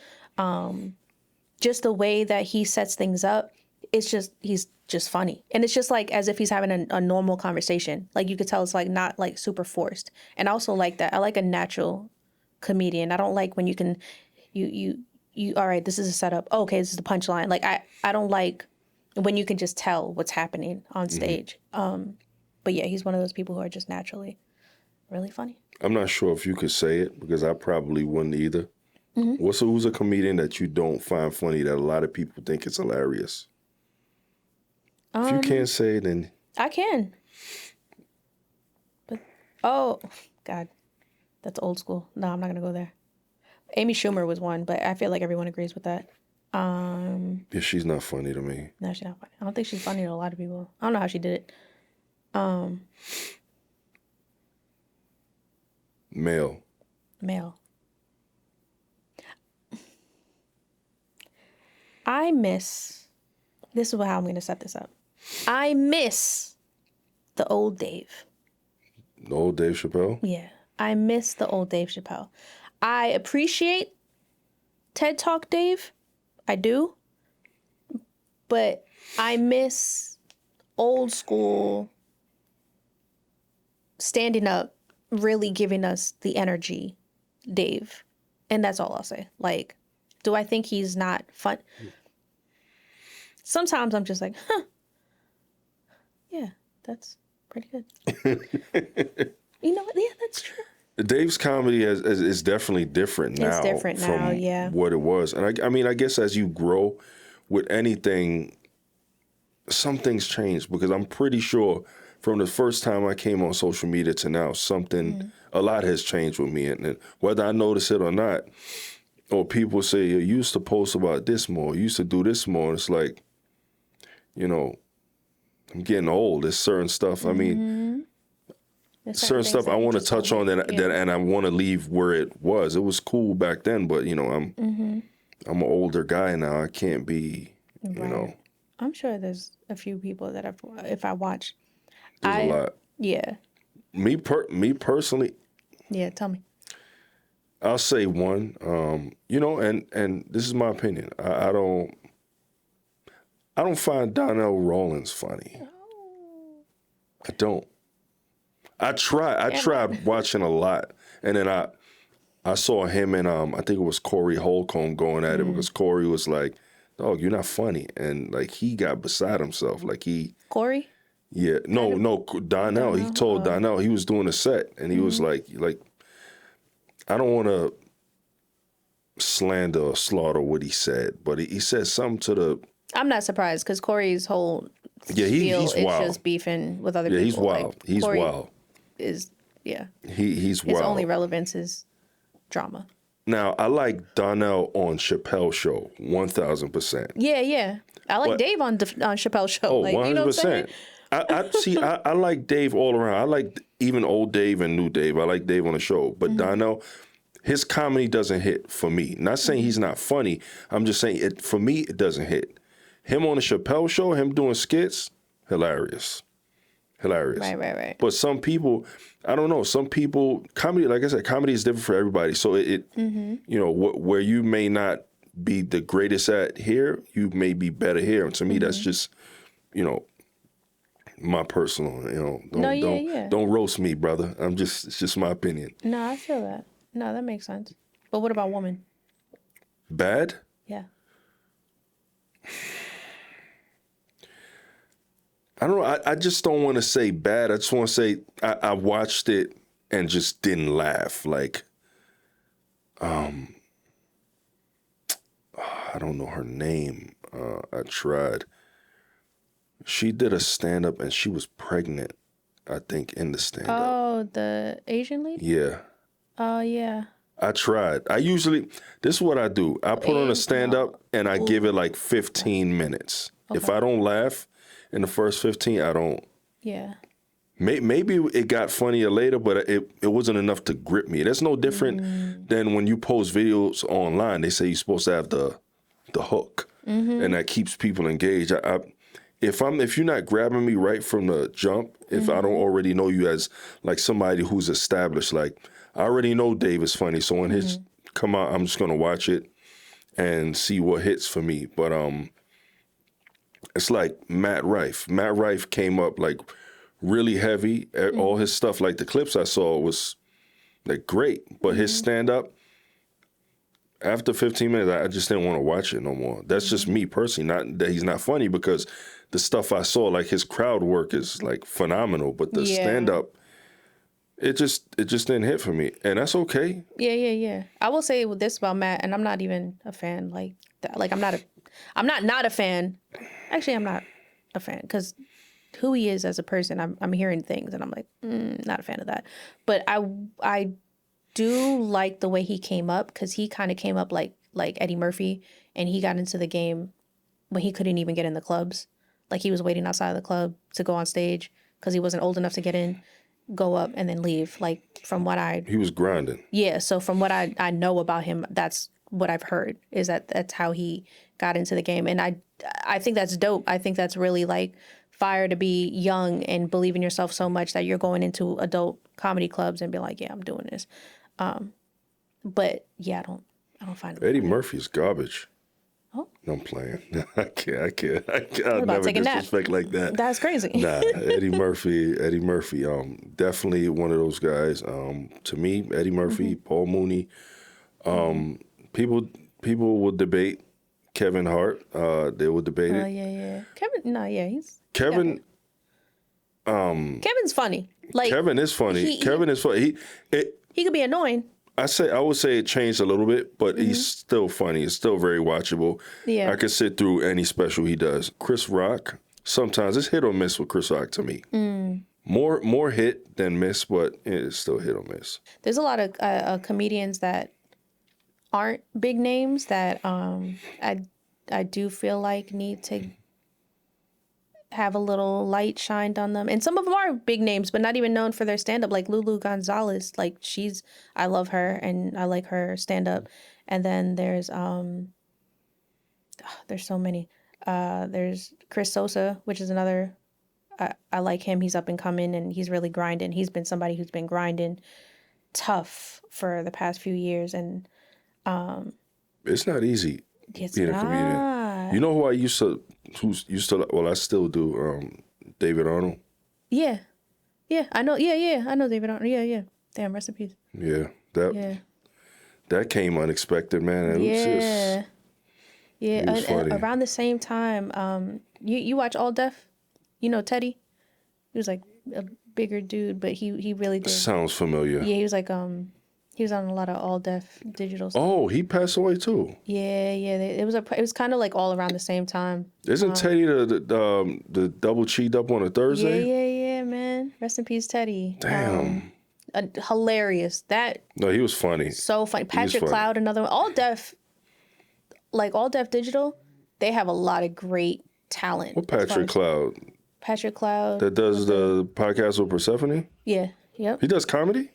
just the way that he sets things up. He's just funny. And it's just as if he's having a normal conversation. Like, you could tell it's not super forced. And I also like that. I like a natural comedian. I don't like when you can, you all right, this is a setup. Oh, okay, this is the punchline. Like, I don't like when you can just tell what's happening on stage. But yeah, he's one of those people who are just naturally really funny. I'm not sure if you could say it because I probably wouldn't either. Who's a comedian that you don't find funny that a lot of people think is hilarious? If you can't say it, then I can. But oh God, that's old school. No, I'm not gonna go there. Amy Schumer was one, but I feel like everyone agrees with that. yeah, she's not funny to me. No, she's not funny. I don't think she's funny to a lot of people. I don't know how she did it. Male. I miss. This is how I'm gonna set this up. I miss the old Dave. The old Dave Chappelle? Yeah, I miss the old Dave Chappelle. I appreciate TED Talk Dave. I do. But I miss old school standing up, really giving us the energy Dave. And that's all I'll say. Like, do I think he's not fun? Sometimes I'm just like, yeah, that's pretty good. You know what? Yeah, that's true. Dave's comedy is definitely different now. It's different now, from yeah. what it was. And I mean, I guess as you grow with anything, some things change because I'm pretty sure from the first time I came on social media to now, a lot has changed with me. And whether I notice it or not, or people say, you used to post about this more, you used to do this more. And it's like, I'm getting old. There's certain stuff. I mean, certain stuff I want to touch on that and I want to leave where it was. It was cool back then, but I'm an older guy now. I can't be, I'm sure there's a few people that if I watch. There's a lot. Yeah. Me personally. Yeah, tell me. I'll say one. And this is my opinion. I don't find Donnell Rawlings funny. I don't. I tried watching a lot, and then I saw him and I think it was Corey Holcomb going at it because Corey was like, "Dog, you're not funny," and he got beside himself. Corey? Yeah, no, Donnell. He told Donnell he was doing a set, and he was like, I don't want to slander or slaughter what he said, but he said something to the. I'm not surprised because Corey's whole he's wild. It's just beefing with other people. Yeah, he's wild. He's Corey wild. He's wild. His only relevance is drama. Now I like Donnell on Chappelle's show, 1,000%. Yeah. I like Dave on Chappelle's show. Oh, 100%. You know what I'm saying? I like Dave all around. I like even old Dave and new Dave. I like Dave on the show, but Donnell, his comedy doesn't hit for me. Not saying he's not funny. I'm just saying for me it doesn't hit. Him on the Chappelle show, him doing skits, hilarious. Right. But some people, I don't know. Some people, comedy, like I said, comedy is different for everybody. So where you may not be the greatest at here, you may be better here. And to me, that's just, you know, my personal, you know, don't roast me, brother. It's just my opinion. No, I feel that. No, that makes sense. But what about women? Bad? Yeah. I don't know. I just don't want to say bad. I just want to say I watched it and just didn't laugh. Like, I don't know her name. I tried. She did a stand-up and she was pregnant, I think, in the stand-up. Oh, the Asian lady? Yeah. Oh, yeah. I tried. This is what I do. I put on a stand-up and I give it like 15 minutes. Okay. If I don't laugh in the first 15, I don't. Yeah. Maybe it got funnier later, but it wasn't enough to grip me. That's no different than when you post videos online. They say you're supposed to have the hook, and that keeps people engaged. If you're not grabbing me right from the jump, if I don't already know you as like somebody who's established, like I already know Dave is funny, so when his come out, I'm just gonna watch it and see what hits for me. But it's like Matt Rife. Matt Rife came up like really heavy. All his stuff, like the clips I saw, was like great, but his stand up. After 15 minutes, I just didn't want to watch it no more. That's just me personally. Not that he's not funny, because the stuff I saw, like his crowd work is like phenomenal, but the stand up, it just didn't hit for me, and that's okay. Yeah. I will say this about Matt, and I'm not even a fan like that. Like I'm not a fan. Actually, I'm not a fan because who he is as a person, I'm hearing things, and I'm like, not a fan of that. But I do like the way he came up, because he kind of came up like Eddie Murphy, and he got into the game when he couldn't even get in the clubs. Like he was waiting outside of the club to go on stage because he wasn't old enough to get in, go up, and then leave. Like He was grinding. Yeah, so from what I know about him, that's what I've heard, is that's how he got into the game. And I think that's dope. I think that's really like fire to be young and believe in yourself so much that you're going into adult comedy clubs and be like, yeah, I'm doing this. But yeah, I don't find it Eddie funny. Murphy's garbage. Oh. No, I'm playing. I can't. about I'll never take a nap? disrespect like that. That's crazy. Nah, Eddie Murphy, definitely one of those guys. To me, Eddie Murphy, Paul Mooney. People will debate Kevin Hart. They will debate it. Yeah. Kevin, no, yeah, he's Kevin. Kevin's funny. Like Kevin is funny. Kevin is funny. He could be annoying. I would say it changed a little bit, but he's still funny. It's still very watchable. Yeah. I could sit through any special he does. Chris Rock, sometimes it's hit or miss with Chris Rock to me. More hit than miss, but it's still hit or miss. There's a lot of comedians that aren't big names that I do feel like need to have a little light shined on them. And some of them are big names, but not even known for their stand-up, like Lulu Gonzalez. Like I love her and I like her stand-up. And then there's so many. There's Chris Sosa, which is another, I like him. He's up and coming and he's really grinding. He's been somebody who's been grinding tough for the past few years. And it's not easy being a comedian. You know who I I still do, David Arnold. Yeah, I know. Yeah, I know David Arnold. Yeah. Damn, rest in peace. Yeah, that came unexpected, man. It was funny. Around the same time, you watch All Def? You know Teddy? He was like a bigger dude, but he really did. Sounds familiar. Yeah, he was like he was on a lot of All Def digital stuff. Oh, he passed away too. Yeah. It was kind of like all around the same time. Isn't Teddy the double cheat up on a Thursday? Yeah, man. Rest in peace, Teddy. Damn. Hilarious. No, he was funny. So funny. Patrick Cloud, another one. All Def Digital, they have a lot of great talent. What Patrick Cloud? Patrick Cloud. That does the podcast with Persephone? Yeah. Yep. He does comedy?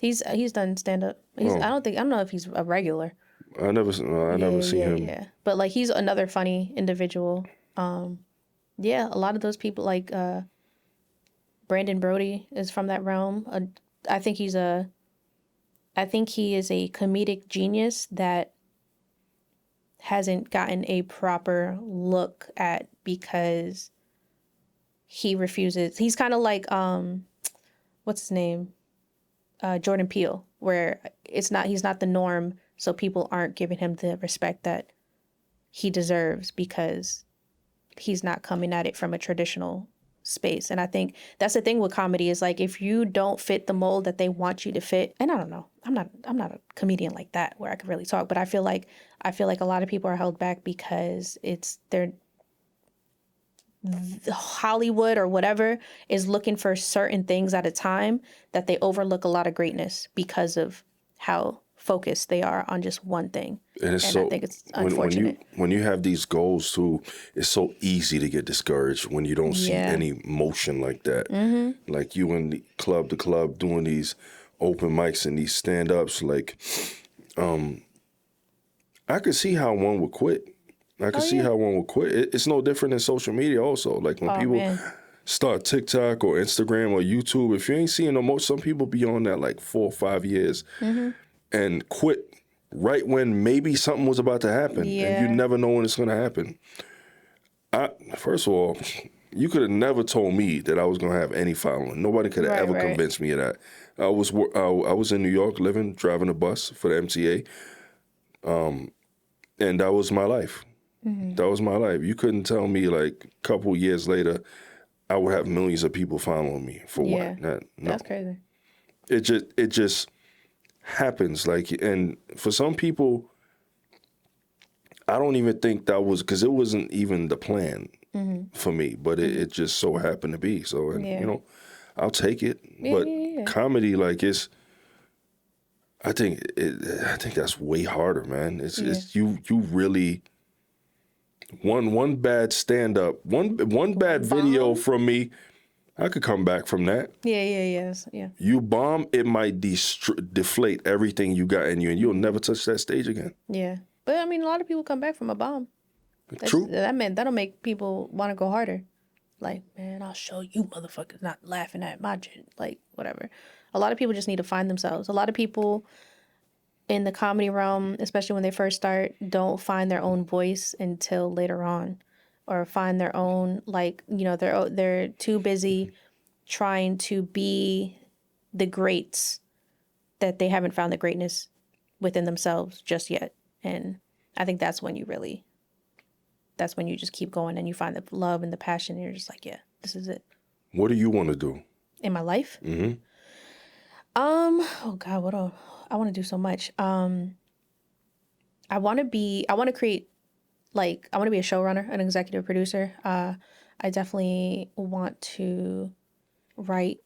He's done stand up. I don't know if he's a regular. I never seen him. Yeah. But like he's another funny individual. A lot of those people like Brandon Brody is from that realm. I think he is a comedic genius that hasn't gotten a proper look at because he refuses. He's kind of like, what's his name? Jordan Peele, where he's not the norm, so people aren't giving him the respect that he deserves because he's not coming at it from a traditional space. And I think that's the thing with comedy is like, if you don't fit the mold that they want you to fit, and I don't know, I'm not a comedian like that where I could really talk, but I feel like a lot of people are held back because they're Hollywood or whatever is looking for certain things at a time that they overlook a lot of greatness because of how focused they are on just one thing. And I think it's unfortunate. When you have these goals too, it's so easy to get discouraged when you don't see any motion like that. Mm-hmm. Like you in the club to club doing these open mics and these stand-ups, like I could see how one would quit. I could see how one would quit. It's no different than social media also. Like when people start TikTok or Instagram or YouTube, if you ain't seeing no more, some people be on that like 4 or 5 years and quit right when maybe something was about to happen. And you never know when it's going to happen. First of all, you could have never told me that I was going to have any following. Nobody could have ever convinced me of that. I was in New York driving a bus for the MTA. And that was my life. Mm-hmm. That was my life. You couldn't tell me like a couple years later I would have millions of people following me for what? No. That's crazy. It just happens. Like, and for some people, I don't even think that was, because it wasn't even the plan for me, but it just so happened to be. So, and you know, I'll take it. But comedy, like I think that's way harder, man. It's you really one bad stand up, one bad video from me, I could come back from that. Yeah. You bomb, it might deflate everything you got in you, and you'll never touch that stage again. Yeah, but I mean, a lot of people come back from a bomb. True. That'll make people want to go harder. Like, man, I'll show you motherfuckers not laughing at my shit. Like, whatever. A lot of people just need to find themselves. A lot of people in the comedy realm, especially when they first start, don't find their own voice until later on, or find their own, like, you know, they're too busy trying to be the greats that they haven't found the greatness within themselves just yet. And I think that's when you just keep going and you find the love and the passion and you're just like, yeah, this is it. What do you want to do in my life? Mm-hmm. Oh God, I want to do so much. I want to be a showrunner, an executive producer. I definitely want to write.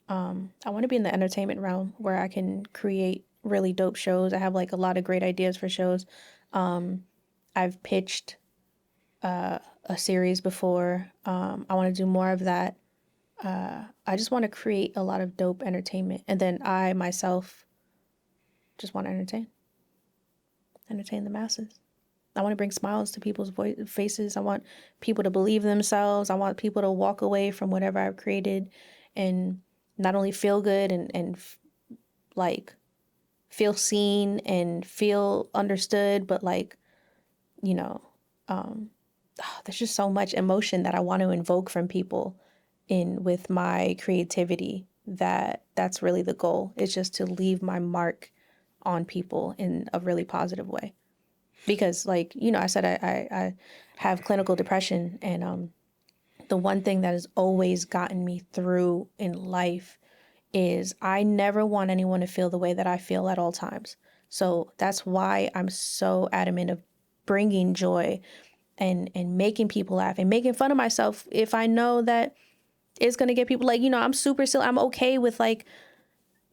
I want to be in the entertainment realm where I can create really dope shows. I have like a lot of great ideas for shows. I've pitched a series before. I want to do more of that. I just want to create a lot of dope entertainment. And then I myself just want to entertain the masses. I want to bring smiles to people's faces. I want people to believe themselves. I want people to walk away from whatever I've created and not only feel good and like feel seen and feel understood, but like, you know, there's just so much emotion that I want to invoke from people with my creativity. That's really the goal. It's just to leave my mark on people in a really positive way. Because, like, you know, I said I have clinical depression, and the one thing that has always gotten me through in life is I never want anyone to feel the way that I feel at all times. So that's why I'm so adamant of bringing joy and making people laugh and making fun of myself if I know that it's going to get people, like, you know, I'm super silly. I'm okay with like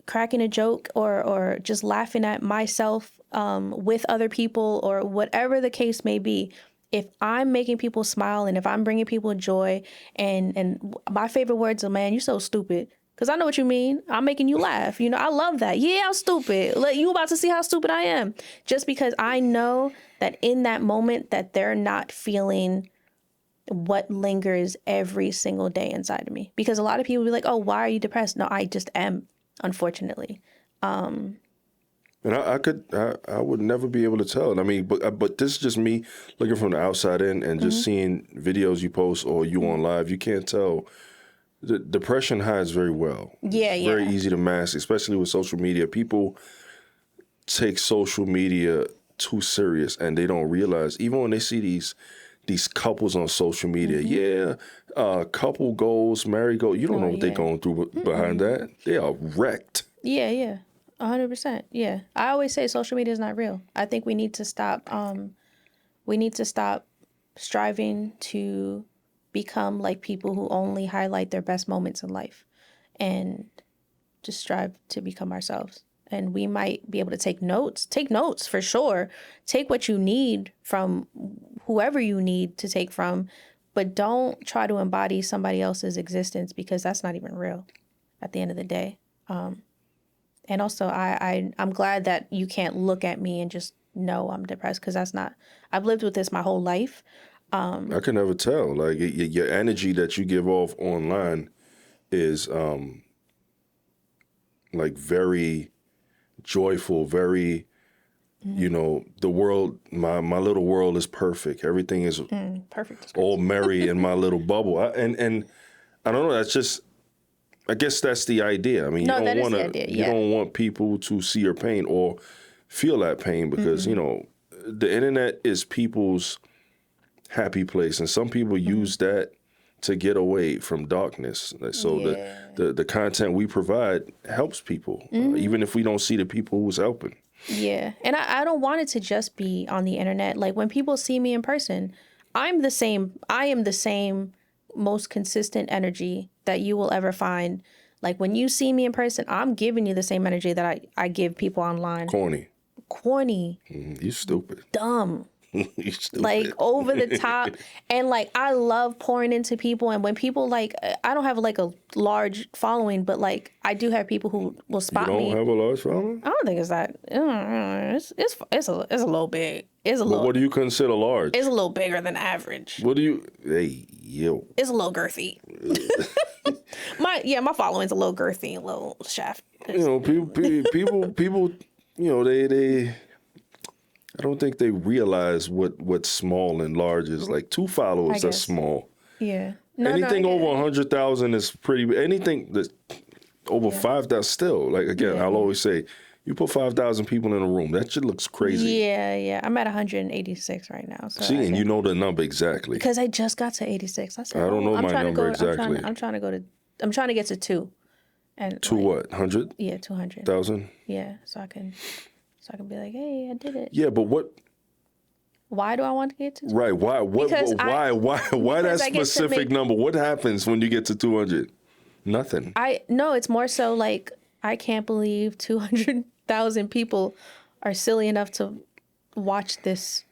cracking a joke or just laughing at myself with other people or whatever the case may be. If I'm making people smile and if I'm bringing people joy and my favorite words are, man, you're so stupid. Because I know what you mean. I'm making you laugh. You know, I love that. Yeah, I'm stupid. Like, you about to see how stupid I am. Just because I know that in that moment that they're not feeling what lingers every single day inside of me. Because a lot of people be like, oh, why are you depressed? No, I just am, unfortunately. And I would never be able to tell. I mean, but this is just me looking from the outside in and just seeing videos you post or you on live. You can't tell. The depression hides very well. Yeah, It's very yeah. easy to mask, especially with social media. People take social media too serious, and they don't realize, even when they see these couples on social media, couple goals, married goals, you don't know what they're going through behind that. They are wrecked. Yeah. 100%. Yeah. I always say social media is not real. I think we need to stop striving to become like people who only highlight their best moments in life, and just strive to become ourselves. And we might be able to take notes for sure. Take what you need from whoever you need to take from, but don't try to embody somebody else's existence, because that's not even real at the end of the day. And also, I'm glad that you can't look at me and just know I'm depressed, because that's not, I've lived with this my whole life. I can never tell. Like your energy that you give off online is like very joyful, very, the world, my little world is perfect. Everything is Perfect. all merry in my little bubble. And I don't know, that's just, I guess that's the idea. I mean, No, you that don't is want the to, idea, you don't want people to see your pain or feel that pain, because, the internet is people's happy place. And some people use that to get away from darkness. So the content we provide helps people, even if we don't see the people who's helping. Yeah. And I don't want it to just be on the internet. Like, when people see me in person, I am the same most consistent energy that you will ever find. Like, when you see me in person, I'm giving you the same energy that I give people online. Corny. You stupid. Dumb. You stupid. Like, over the top. And like, I love pouring into people. And when people, like, I don't have like a large following, but like, I do have people who will spot You don't me. have a large following? I don't think it's that. It's a little big. It's a But little. what do you consider large? It's a little bigger than average. What do you? Hey, yo. It's a little girthy. my following's a little girthy, a little shaft. People. They. I don't think they realize what small and large is. Like 2 followers, that's small. Yeah. Anything over 100,000 is pretty. Anything that's over 5,000 still. Like again, I'll always say, you put 5,000 people in a room, that shit looks crazy. Yeah. I'm at 186 right now. So see, and you know the number exactly. Because I just got to 86. I said, I don't know my number exactly. I'm trying to get to 2. And 2 what? 100? Yeah, 200. 1,000? Yeah, so I can be like, hey, I did it. Yeah, but what? Why do I want to get to 200? Right. Why? Why that specific number? What happens when you get to 200? Nothing. No, it's more so like, I can't believe 200,000 people are silly enough to watch this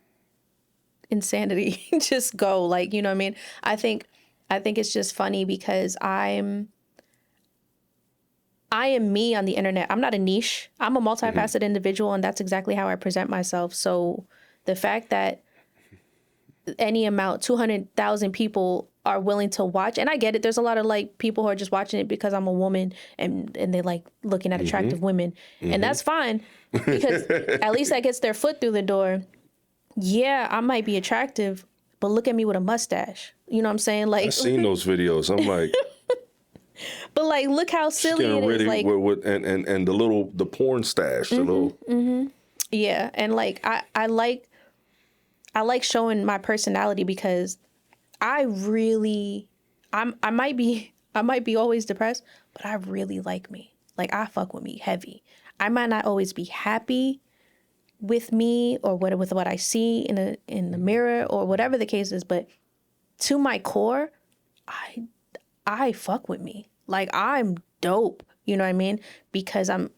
insanity just go. Like, you know what I mean? I think it's just funny because I am me on the internet. I'm not a niche. I'm a multifaceted individual, and that's exactly how I present myself. So the fact that any amount, 200,000 people are willing to watch, and I get it. There's a lot of like people who are just watching it because I'm a woman and they like looking at attractive women, and that's fine because at least that gets their foot through the door. Yeah, I might be attractive, but look at me with a mustache. You know what I'm saying? Like, I've seen those videos. I'm like. But like, look how silly it is. Like, and the porn stash, the little. Yeah, and like I like showing my personality because I might be always depressed, but I really like me. Like, I fuck with me heavy. I might not always be happy with me or with what I see in the mirror or whatever the case is, but to my core, I fuck with me. Like, I'm dope. You know what I mean? Because I'm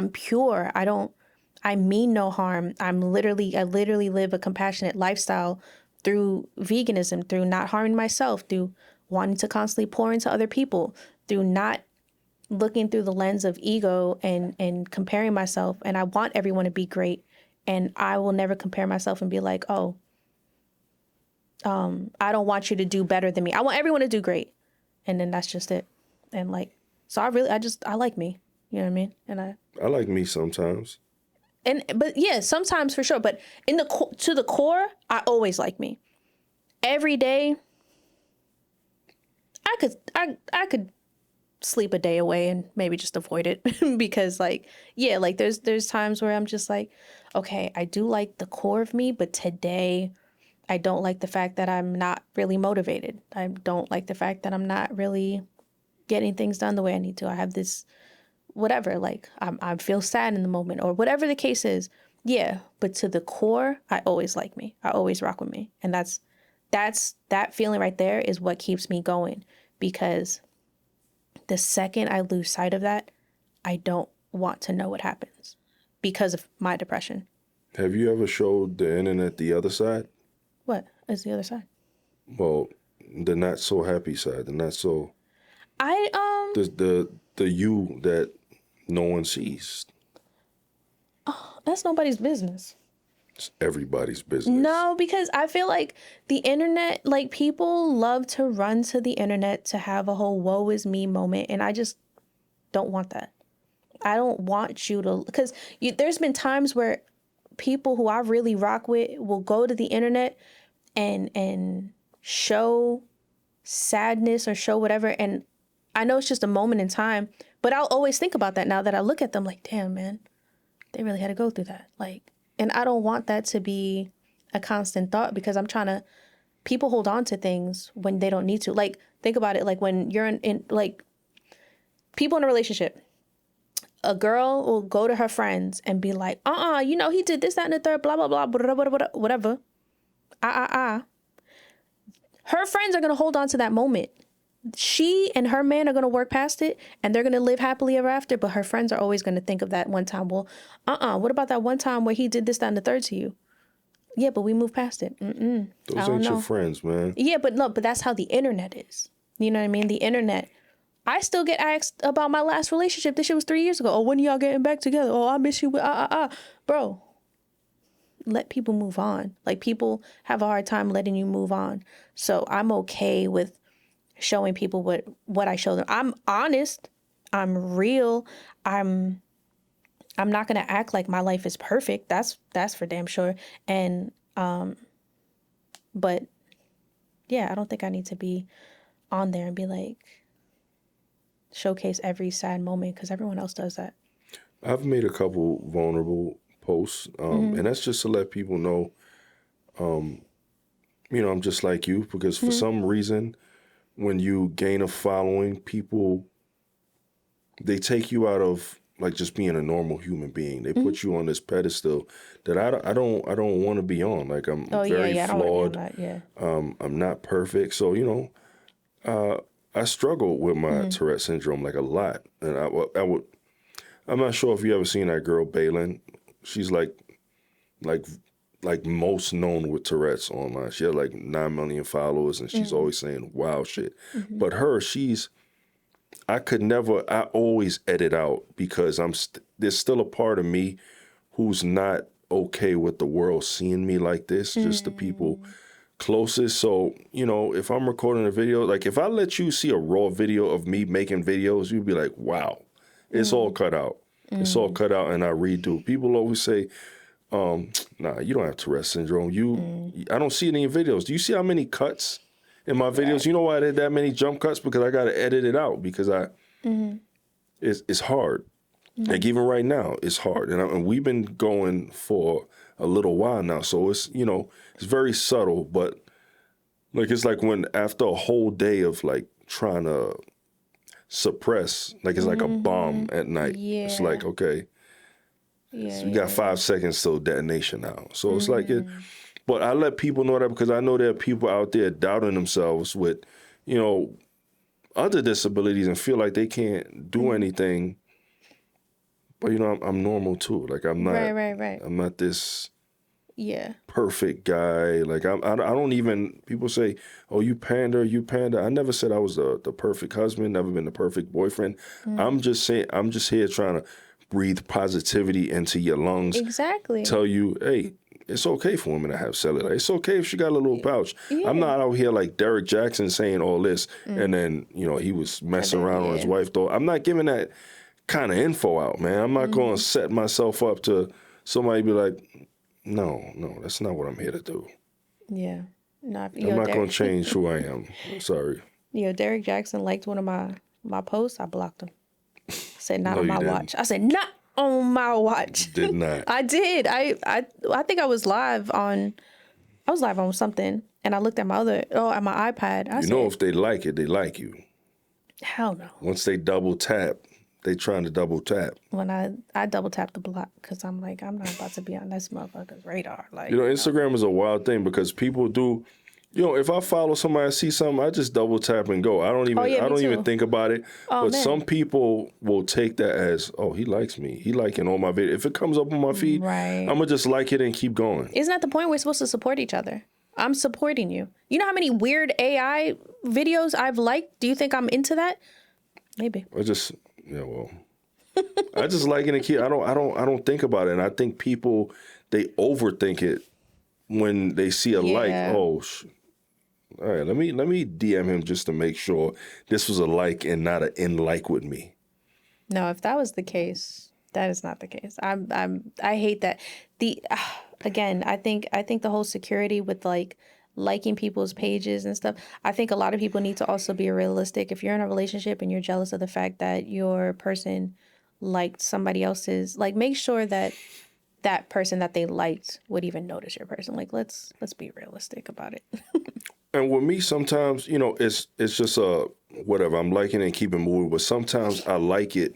pure. I mean no harm. I literally live a compassionate lifestyle through veganism, through not harming myself, through wanting to constantly pour into other people, through not looking through the lens of ego and comparing myself. And I want everyone to be great. And I will never compare myself and be like, oh, I don't want you to do better than me. I want everyone to do great. And then that's just it. And like, so I like me, you know what I mean? And I like me sometimes. But yeah, sometimes for sure. But to the core, I always like me. Every day, I could sleep a day away and maybe just avoid it because like, yeah, like there's times where I'm just like, okay, I do like the core of me, but today I don't like the fact that I'm not really motivated. I don't like the fact that I'm not really getting things done the way I need to. I have this whatever, like I feel sad in the moment or whatever the case is. Yeah, but to the core, I always like me. I always rock with me. And that's that feeling right there is what keeps me going, because the second I lose sight of that, I don't want to know what happens because of my depression. Have you ever showed the internet the other side? What is the other side? Well, the not so happy side, the not so the you that no one sees. Oh, that's nobody's business. It's everybody's business. No, because I feel like the internet, like people love to run to the internet to have a whole woe is me moment. And I just don't want that. I don't want you to, because there's been times where people who I really rock with will go to the internet and show sadness or show whatever. And I know it's just a moment in time, but I'll always think about that now that I look at them like, damn, man, they really had to go through that. Like, and I don't want that to be a constant thought, because I'm trying to, people hold on to things when they don't need to. Like, think about it. Like when you're in like people in a relationship, a girl will go to her friends and be like, you know, he did this, that, and the third, blah, blah, blah, whatever. Her friends are going to hold on to that moment. She and her man are going to work past it and they're going to live happily ever after. But her friends are always going to think of that one time. Well, what about that one time where he did this, that, and the third to you? Yeah, but we moved past it. Those ain't your friends, man. Yeah, but that's how the internet is. You know what I mean? The internet. I still get asked about my last relationship. This shit was 3 years ago. Oh, when y'all getting back together? Oh, I miss you. Bro, let people move on. Like, people have a hard time letting you move on. So I'm okay with showing people what I show them. I'm honest. I'm real. I'm not gonna act like my life is perfect. That's for damn sure. And but yeah, I don't think I need to be on there and be like showcase every sad moment, because everyone else does that. I've made a couple vulnerable posts, and that's just to let people know, you know, I'm just like you, because for some reason, when you gain a following, people, they take you out of like just being a normal human being. They put you on this pedestal that I don't want to be on. Like, I'm very flawed. I'm not perfect. So, you know, I struggle with my Tourette syndrome like a lot. And I'm not sure if you ever seen that girl, Baylin. She's like most known with Tourette's online. She has like 9 million followers, and she's always saying wild shit. But I always edit out, because there's still a part of me who's not okay with the world seeing me like this, just the people closest. So, you know, if I'm recording a video, like if I let you see a raw video of me making videos, you'd be like, wow, it's all cut out. It's all cut out, and I redo. People always say, nah, you don't have Tourette syndrome. I don't see it in your videos. Do you see how many cuts in my videos? You know why I did that many jump cuts? Because I got to edit it out, because it's hard. Like even right now, it's hard. And we've been going for a little while now. So it's, you know, it's very subtle, but like, it's like when after a whole day of like trying to suppress, like it's like a bomb at night. It's like, okay, so we got 5 seconds till detonation now. So it's like it. But I let people know that, because I know there are people out there doubting themselves with, you know, other disabilities and feel like they can't do anything. But, you know, I'm normal too. Like, I'm not, Right. I'm not this perfect guy. Like, I don't even, people say, oh, you pander. I never said I was the perfect husband, never been the perfect boyfriend. I'm just saying, I'm just here trying to breathe positivity into your lungs. Exactly. Tell you, hey, it's okay for women to have cellulite. It's okay if she got a little pouch. I'm not out here like Derek Jackson saying all this, and then, you know, he was messing around on his wife, though. I'm not giving that kind of info out, man. I'm not going to set myself up to somebody be like, no, that's not what I'm here to do. Yeah. Not, I'm not going to change who I am. I'm sorry. Derek Jackson liked one of my posts. I blocked him. I said, not No, on my you didn't. watch. I said, not on my watch. Did not. I did. I think I was live on something, and I looked at my iPad. I You said, know, if they like it, they like you. hell no. Once they double tap, they trying to double tap. When I double tap the block, because I'm like, I'm not about to be on this motherfucker's radar. Like, You know, Instagram is a wild thing because people do. You know, if I follow somebody, I see something, I just double tap and go. I don't even think about it. But man. some people will take that as, oh, he likes me. He liking all my videos. If it comes up on my feed, Right. I'm gonna just like it and keep going. Isn't that the point? We're supposed to support each other. I'm supporting you. You know how many weird AI videos I've liked? Do you think I'm into that? Maybe. I just like it and keep. I don't think about it, and I think people they overthink it when they see a like. Oh, all right. Let me DM him just to make sure this was a like and not an in like with me. No, if that was the case, that is not the case. I hate that. Again, I think the whole security with like liking people's pages and stuff. I think a lot of people need to also be realistic. If you're in a relationship and you're jealous of the fact that your person liked somebody else's, like, make sure that that person that they liked would even notice your person. Like, let's be realistic about it. And with me, sometimes, you know, it's just whatever. I'm liking it and keeping moving, but sometimes I like it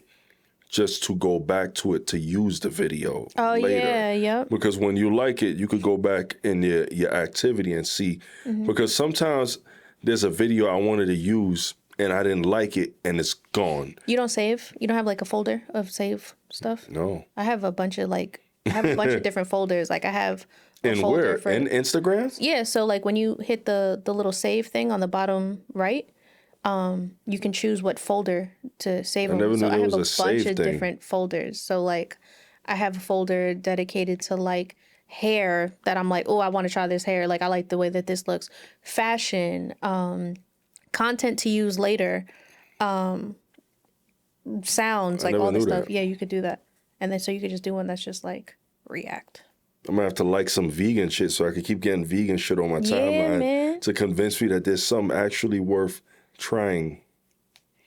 just to go back to it to use the video later. Yeah. Because when you like it, you could go back in your activity and see. Because sometimes there's a video I wanted to use and I didn't like it and it's gone. You don't save? You don't have like a folder of save stuff? No. I have a bunch of different folders. Like I have And where? In Instagram? Yeah, so like when you hit the little save thing on the bottom right, you can choose what folder to save them. So I have a bunch of different folders. So like I have a folder dedicated to like hair that I'm like, oh, I want to try this hair. Like I like the way that this looks. Fashion, content to use later, sounds, like all this stuff. Yeah, you could do that. And then so you could just do one that's just like react. I'm gonna have to like some vegan shit so I can keep getting vegan shit on my timeline to convince me that there's something actually worth trying.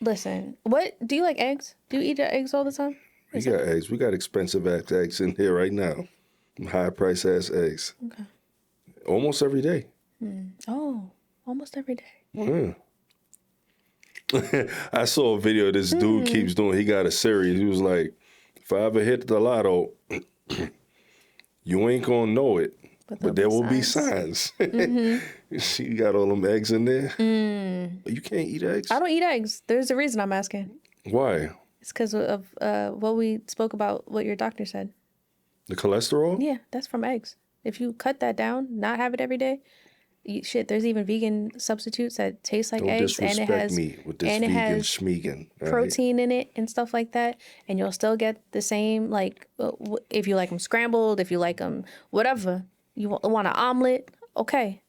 Listen, what do you like eggs? Do you eat eggs all the time? We got eggs. We got expensive eggs in here right now. High price ass eggs. Okay. Almost every day. Oh, almost every day. Yeah. I saw a video this dude keeps doing. He got a series. He was like, if I ever hit the lotto, you ain't gonna know it, but there will be signs. You got all them eggs in there. You can't eat eggs? I don't eat eggs. There's a reason I'm asking. Why? It's because of what we spoke about, what your doctor said. The cholesterol? Yeah, that's from eggs. If you cut that down, not have it every day, there's even vegan substitutes that taste like eggs, and it has me with this vegan schmeegan, protein in it and stuff like that, and you'll still get the same, like if you like them scrambled, if you like them whatever, you want an omelet, okay,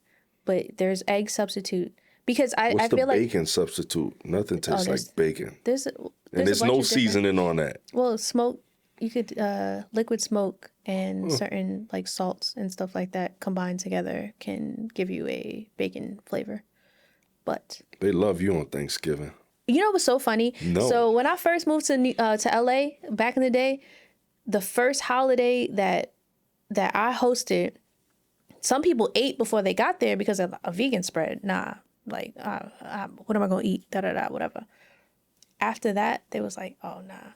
but there's egg substitute because I feel like bacon substitute? Nothing tastes like bacon. There's no seasoning on that. Well, smoke. You could liquid smoke and certain like salts and stuff like that combined together can give you a bacon flavor. But they love you on Thanksgiving. You know what's so funny? No. So when I first moved to LA back in the day, the first holiday that I hosted, some people ate before they got there because of a vegan spread. Nah, like what am I gonna eat? Whatever. After that, they was like, oh nah,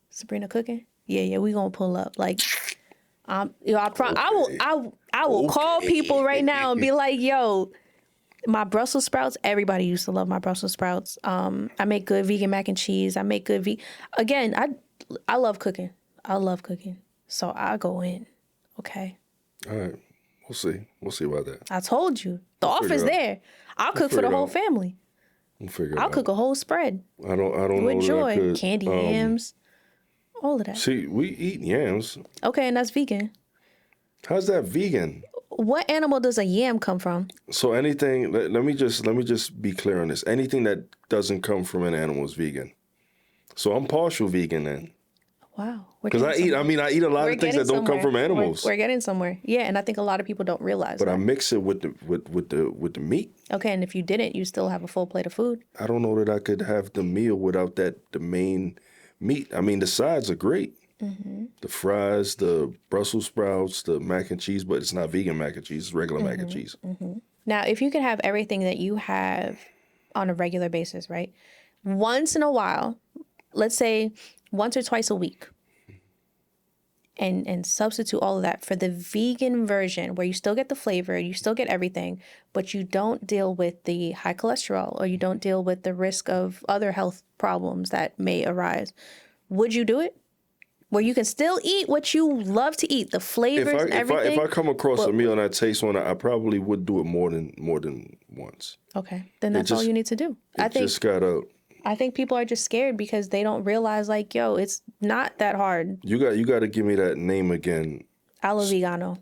Sabrina cooking. Yeah, we gonna pull up. Like, I will call people right now and be like, yo, my Brussels sprouts. Everybody used to love my Brussels sprouts. I make good vegan mac and cheese. I make good Again, I love cooking. I love cooking. So I go in. Okay. All right. We'll see. We'll see about that. I told you. The offer's there. I'll cook for the whole family. We'll figure it out. I'll cook a whole spread. I don't with know joy. That I could, candy yams. All of that. See, we eat yams. Okay, and that's vegan. How's that vegan? What animal does a yam come from? So anything. Let me just be clear on this. Anything that doesn't come from an animal is vegan. So I'm partial vegan then. Wow. Because I eat a lot of things that don't come from animals. We're getting somewhere. Yeah, and I think a lot of people don't realize But that. I mix it with the meat. Okay, and if you didn't, you still have a full plate of food. I don't know that I could have the meal without the main meat. I mean, the sides are great. Mm-hmm. The fries, the Brussels sprouts, the mac and cheese, but it's not vegan mac and cheese, it's regular mac and cheese. Mm-hmm. Now, if you could have everything that you have on a regular basis, right? Once in a while, let's say once or twice a week, and substitute all of that for the vegan version where you still get the flavor, you still get everything, but you don't deal with the high cholesterol or you don't deal with the risk of other health problems that may arise. Would you do it? Where you can still eat what you love to eat, the flavors and everything. If I come across a meal and I taste one, I probably would do it more than once. Okay, then that's all you need to do. I think people are just scared because they don't realize, like, yo, it's not that hard. You got to give me that name again. Alo Vegano.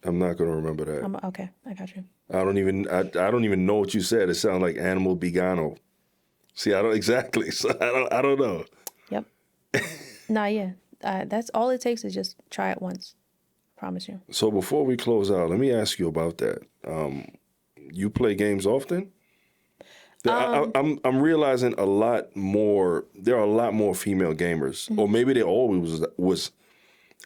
I'm not gonna remember that. Okay, I got you. I don't even know what you said. It sounds like animal vegano. See, I don't exactly. So I don't know. Yep. Yeah. That's all it takes is just try it once. I promise you. So before we close out, let me ask you about that. You play games often? I'm realizing a lot more. There are a lot more female gamers, or maybe they always was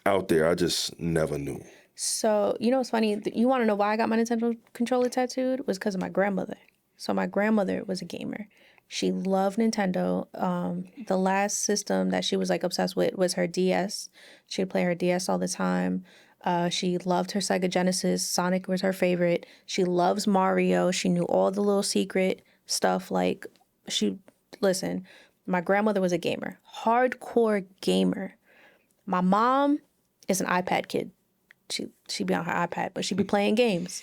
out there. I just never knew. So what's funny? You want to know why I got my Nintendo controller tattooed? It was because of my grandmother. So my grandmother was a gamer. She loved Nintendo. The last system that she was like obsessed with was her DS. She'd play her DS all the time. She loved her Sega Genesis. Sonic was her favorite. She loves Mario. She knew all the little secret stuff. Like, listen, my grandmother was a gamer, hardcore gamer. My mom is an iPad kid. She'd be on her iPad, but she'd be playing games.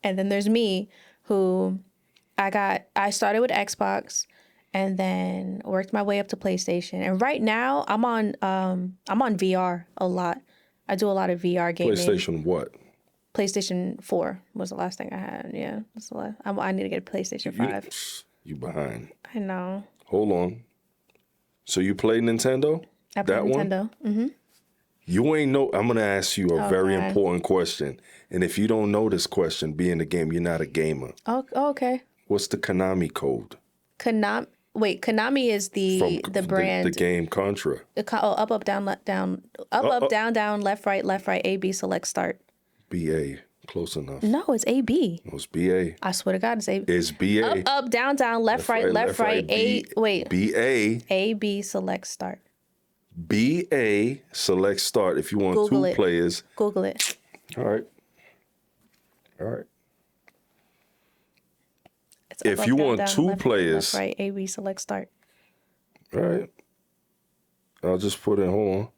And then there's me, who I started with Xbox and then worked my way up to PlayStation. And right now I'm on VR a lot. I do a lot of VR gaming. PlayStation what? PlayStation 4 was the last thing I had. Yeah, that's the last. I need to get a PlayStation 5. You behind. I know. Hold on. So you play Nintendo? I play Nintendo. Mm-hmm. You ain't know. I'm gonna ask you a very important question, and if you don't know this question, be in the game, you're not a gamer. Oh, okay. What's the Konami code? Konami is the brand. The game Contra. Up, up, down, down, down, left, right, A, B, select, start. BA. Close enough. No, it's AB. No, it's BA. I swear to God, it's AB. It's BA. Up, down, left, right, A. Wait. BA. A, B, select, start. BA, select, start. If you want Google two players. Google it. All right. If you want two players. Left, right, A, B, select, start. All right. I'll just put in, hold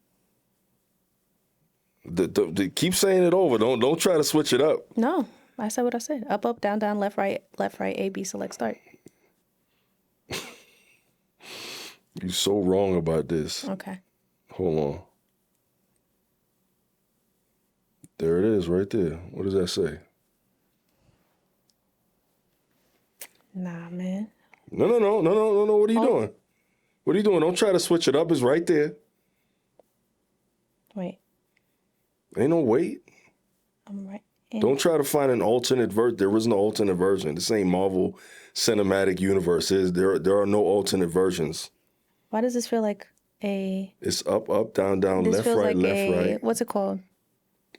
on. Keep saying it over. Don't try to switch it up. No, I said what I said. Up, down, left, right, A, B, select, start. You're so wrong about this. Okay. Hold on. There it is, right there. What does that say? Nah, man. No. What are you doing? What are you doing? Don't try to switch it up. It's right there. Wait. Ain't no wait. I'm right. Don't try to find an alternate version. There is no alternate version. This ain't Marvel Cinematic Universe. There are no alternate versions. Why does this feel like a... It's up, down, left, right, right. What's it called?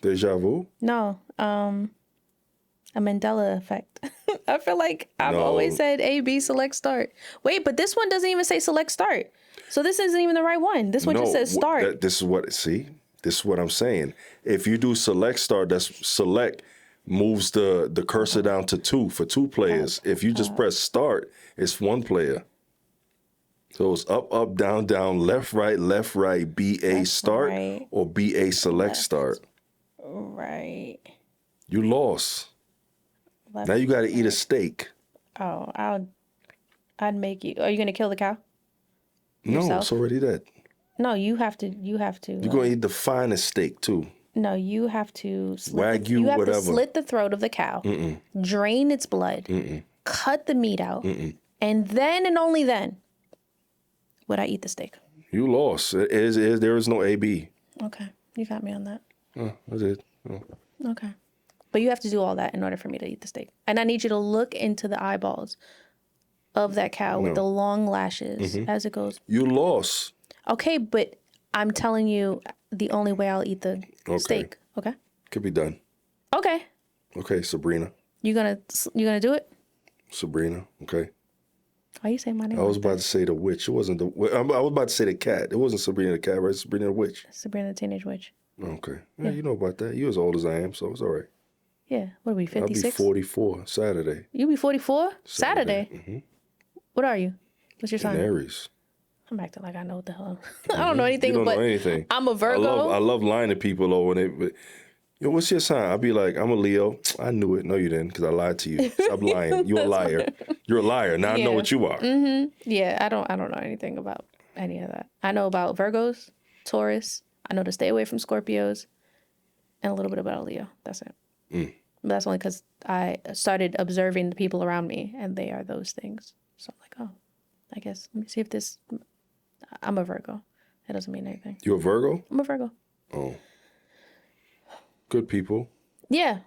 Deja vu? No. A Mandela effect. I feel like I've always said A, B, select, start. Wait, but this one doesn't even say select, start. So this isn't even the right one. This one just says start. This is what I'm saying. If you do select, start, that's select moves the cursor down to 2 for 2 players. If you just press start, it's 1 player. So it's up, down, left, right, BA start, right, or BA select, left, start. Right. You lost. Left, now you got to eat a steak. Oh, I'd make you. Are you going to kill the cow? Yourself? No, it's already dead. No, you have to. You're going to eat the finest steak too. No, you have to Wagyu, whatever. To slit the throat of the cow, drain its blood, cut the meat out, and then and only then would I eat the steak. You lost. There is no AB. Okay. You got me on that. Oh, I did. Oh. Okay. But you have to do all that in order for me to eat the steak. And I need you to look into the eyeballs of that cow with the long lashes as it goes. You lost. Okay, but I'm telling you the only way I'll eat the steak. Okay? Could be done. Okay. Okay, Sabrina. You gonna do it? Sabrina, okay. Why you say my name? I was about to say the witch. It wasn't the. I was about to say the cat. It wasn't Sabrina the cat, right? Sabrina the witch. Sabrina the Teenage Witch. Okay. Yeah, you know about that. You as old as I am, so it's all right. Yeah. What are we, 56? I'll be 44 Saturday. You be 44? Saturday? Mm-hmm. What are you? What's your sign? In Aries. I'm acting like I know what the hell. I don't know anything. You don't know anything. I'm a Virgo. I love lying to people though when they. Yo, what's your sign? I'll be like, I'm a Leo. I knew it. No, you didn't, because I lied to you. Stop lying. You're a liar. You're a liar. Now I know what you are. Mm-hmm. Yeah, I don't know anything about any of that. I know about Virgos, Taurus. I know to stay away from Scorpios, and a little bit about a Leo. That's it. But that's only because I started observing the people around me, and they are those things. So I'm like, oh, I guess let me see if this. I'm a Virgo. That doesn't mean anything. You a Virgo? I'm a Virgo. Oh. Good people. Yeah.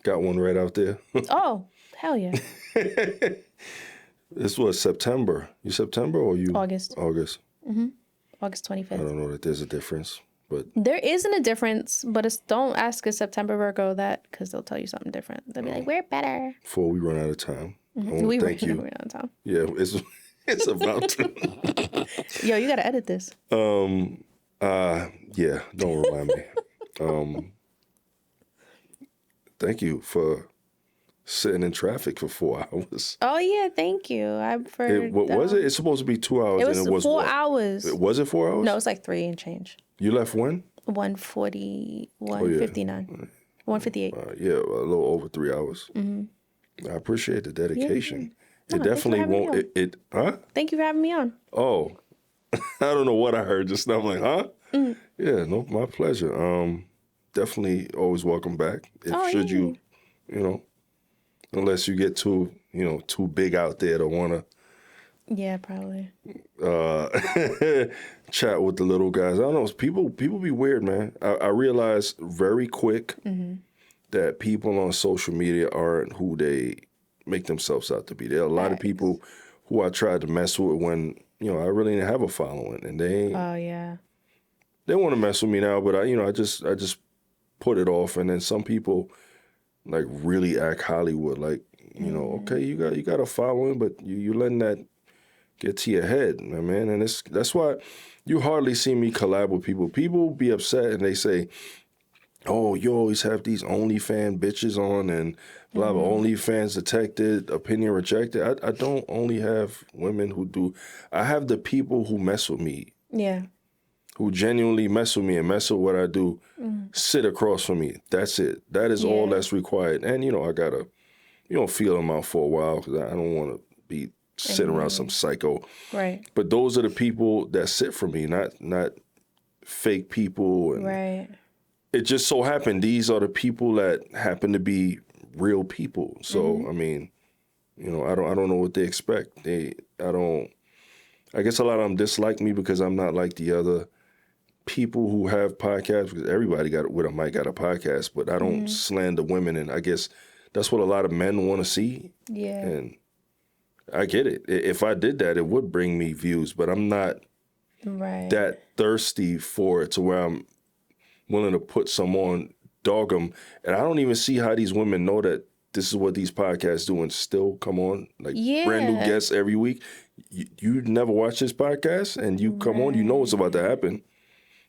Got one right out there. Oh, hell yeah. This was September. You September or you? August. August. Mm-hmm. August 25th. I don't know that there's a difference, but. There isn't a difference, but don't ask a September Virgo that, because they'll tell you something different. They'll be like, we're better. Before we run out of time. Thank you. We're out of time. Yeah, it's about to. Yo, you got to edit this. Yeah, don't remind me. Thank you for sitting in traffic for 4 hours. Oh, yeah, thank you. What was it? It's supposed to be 2 hours. It was 4 hours. Was it 4 hours? No, it's like 3 and change. You left when? 1:40, 1:59, 1:58. Yeah, a little over 3 hours. I appreciate the dedication. It definitely won't. Huh? Thank you for having me on. Oh, I don't know what I heard just now. I'm like, huh? Yeah, no, my pleasure. Definitely always welcome back. You, unless you get too big out there to want to. Yeah, probably. Chat with the little guys. I don't know. People be weird, man. I realized very quick that people on social media aren't who they make themselves out to be. There are a lot of people who I tried to mess with when I really didn't have a following, and they. Oh yeah. They want to mess with me now, but I just put it off, and then some people like really act Hollywood, like okay, you got a following, but you letting that get to your head, man, and that's why you hardly see me collab with people. People be upset and they say, "Oh, you always have these OnlyFans bitches on and blah blah, OnlyFans detected, opinion rejected." I don't only have women who do. I have the people who mess with me. Yeah. Who genuinely mess with me and mess with what I do, sit across from me. That's it. That is all that's required. And, I got to, feel them out for a while because I don't want to be sitting around some psycho. Right. But those are the people that sit for me, not fake people. And right. It just so happened these are the people that happen to be real people. So, I mean, I don't know what they expect. I guess a lot of them dislike me because I'm not like the other people who have podcasts, because everybody with a mic got a podcast, but I don't slander women, and I guess that's what a lot of men want to see. Yeah. And I get it. If I did that, it would bring me views, but I'm not that thirsty for it to where I'm willing to put some on, dog them. And I don't even see how these women know that this is what these podcasts do and still come on, like brand new guests every week. You never watch this podcast and you come on, you know what's about to happen.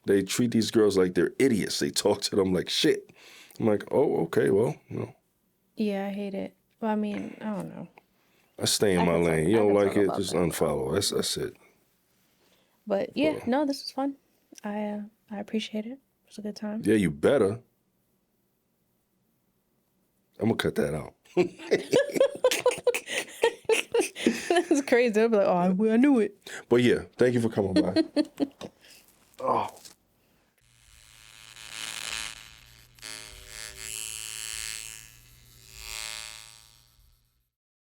They treat these girls like they're idiots. They talk to them like shit. I'm like, oh, okay, well, Yeah, I hate it. Well, I mean, I don't know. I stay in my lane. You don't like it, just unfollow. That's it. But yeah, no, this was fun. I appreciate it. It was a good time. Yeah, you better. I'm gonna cut that out. That's crazy. I'll be like, oh, I knew it. But yeah, thank you for coming by. Oh.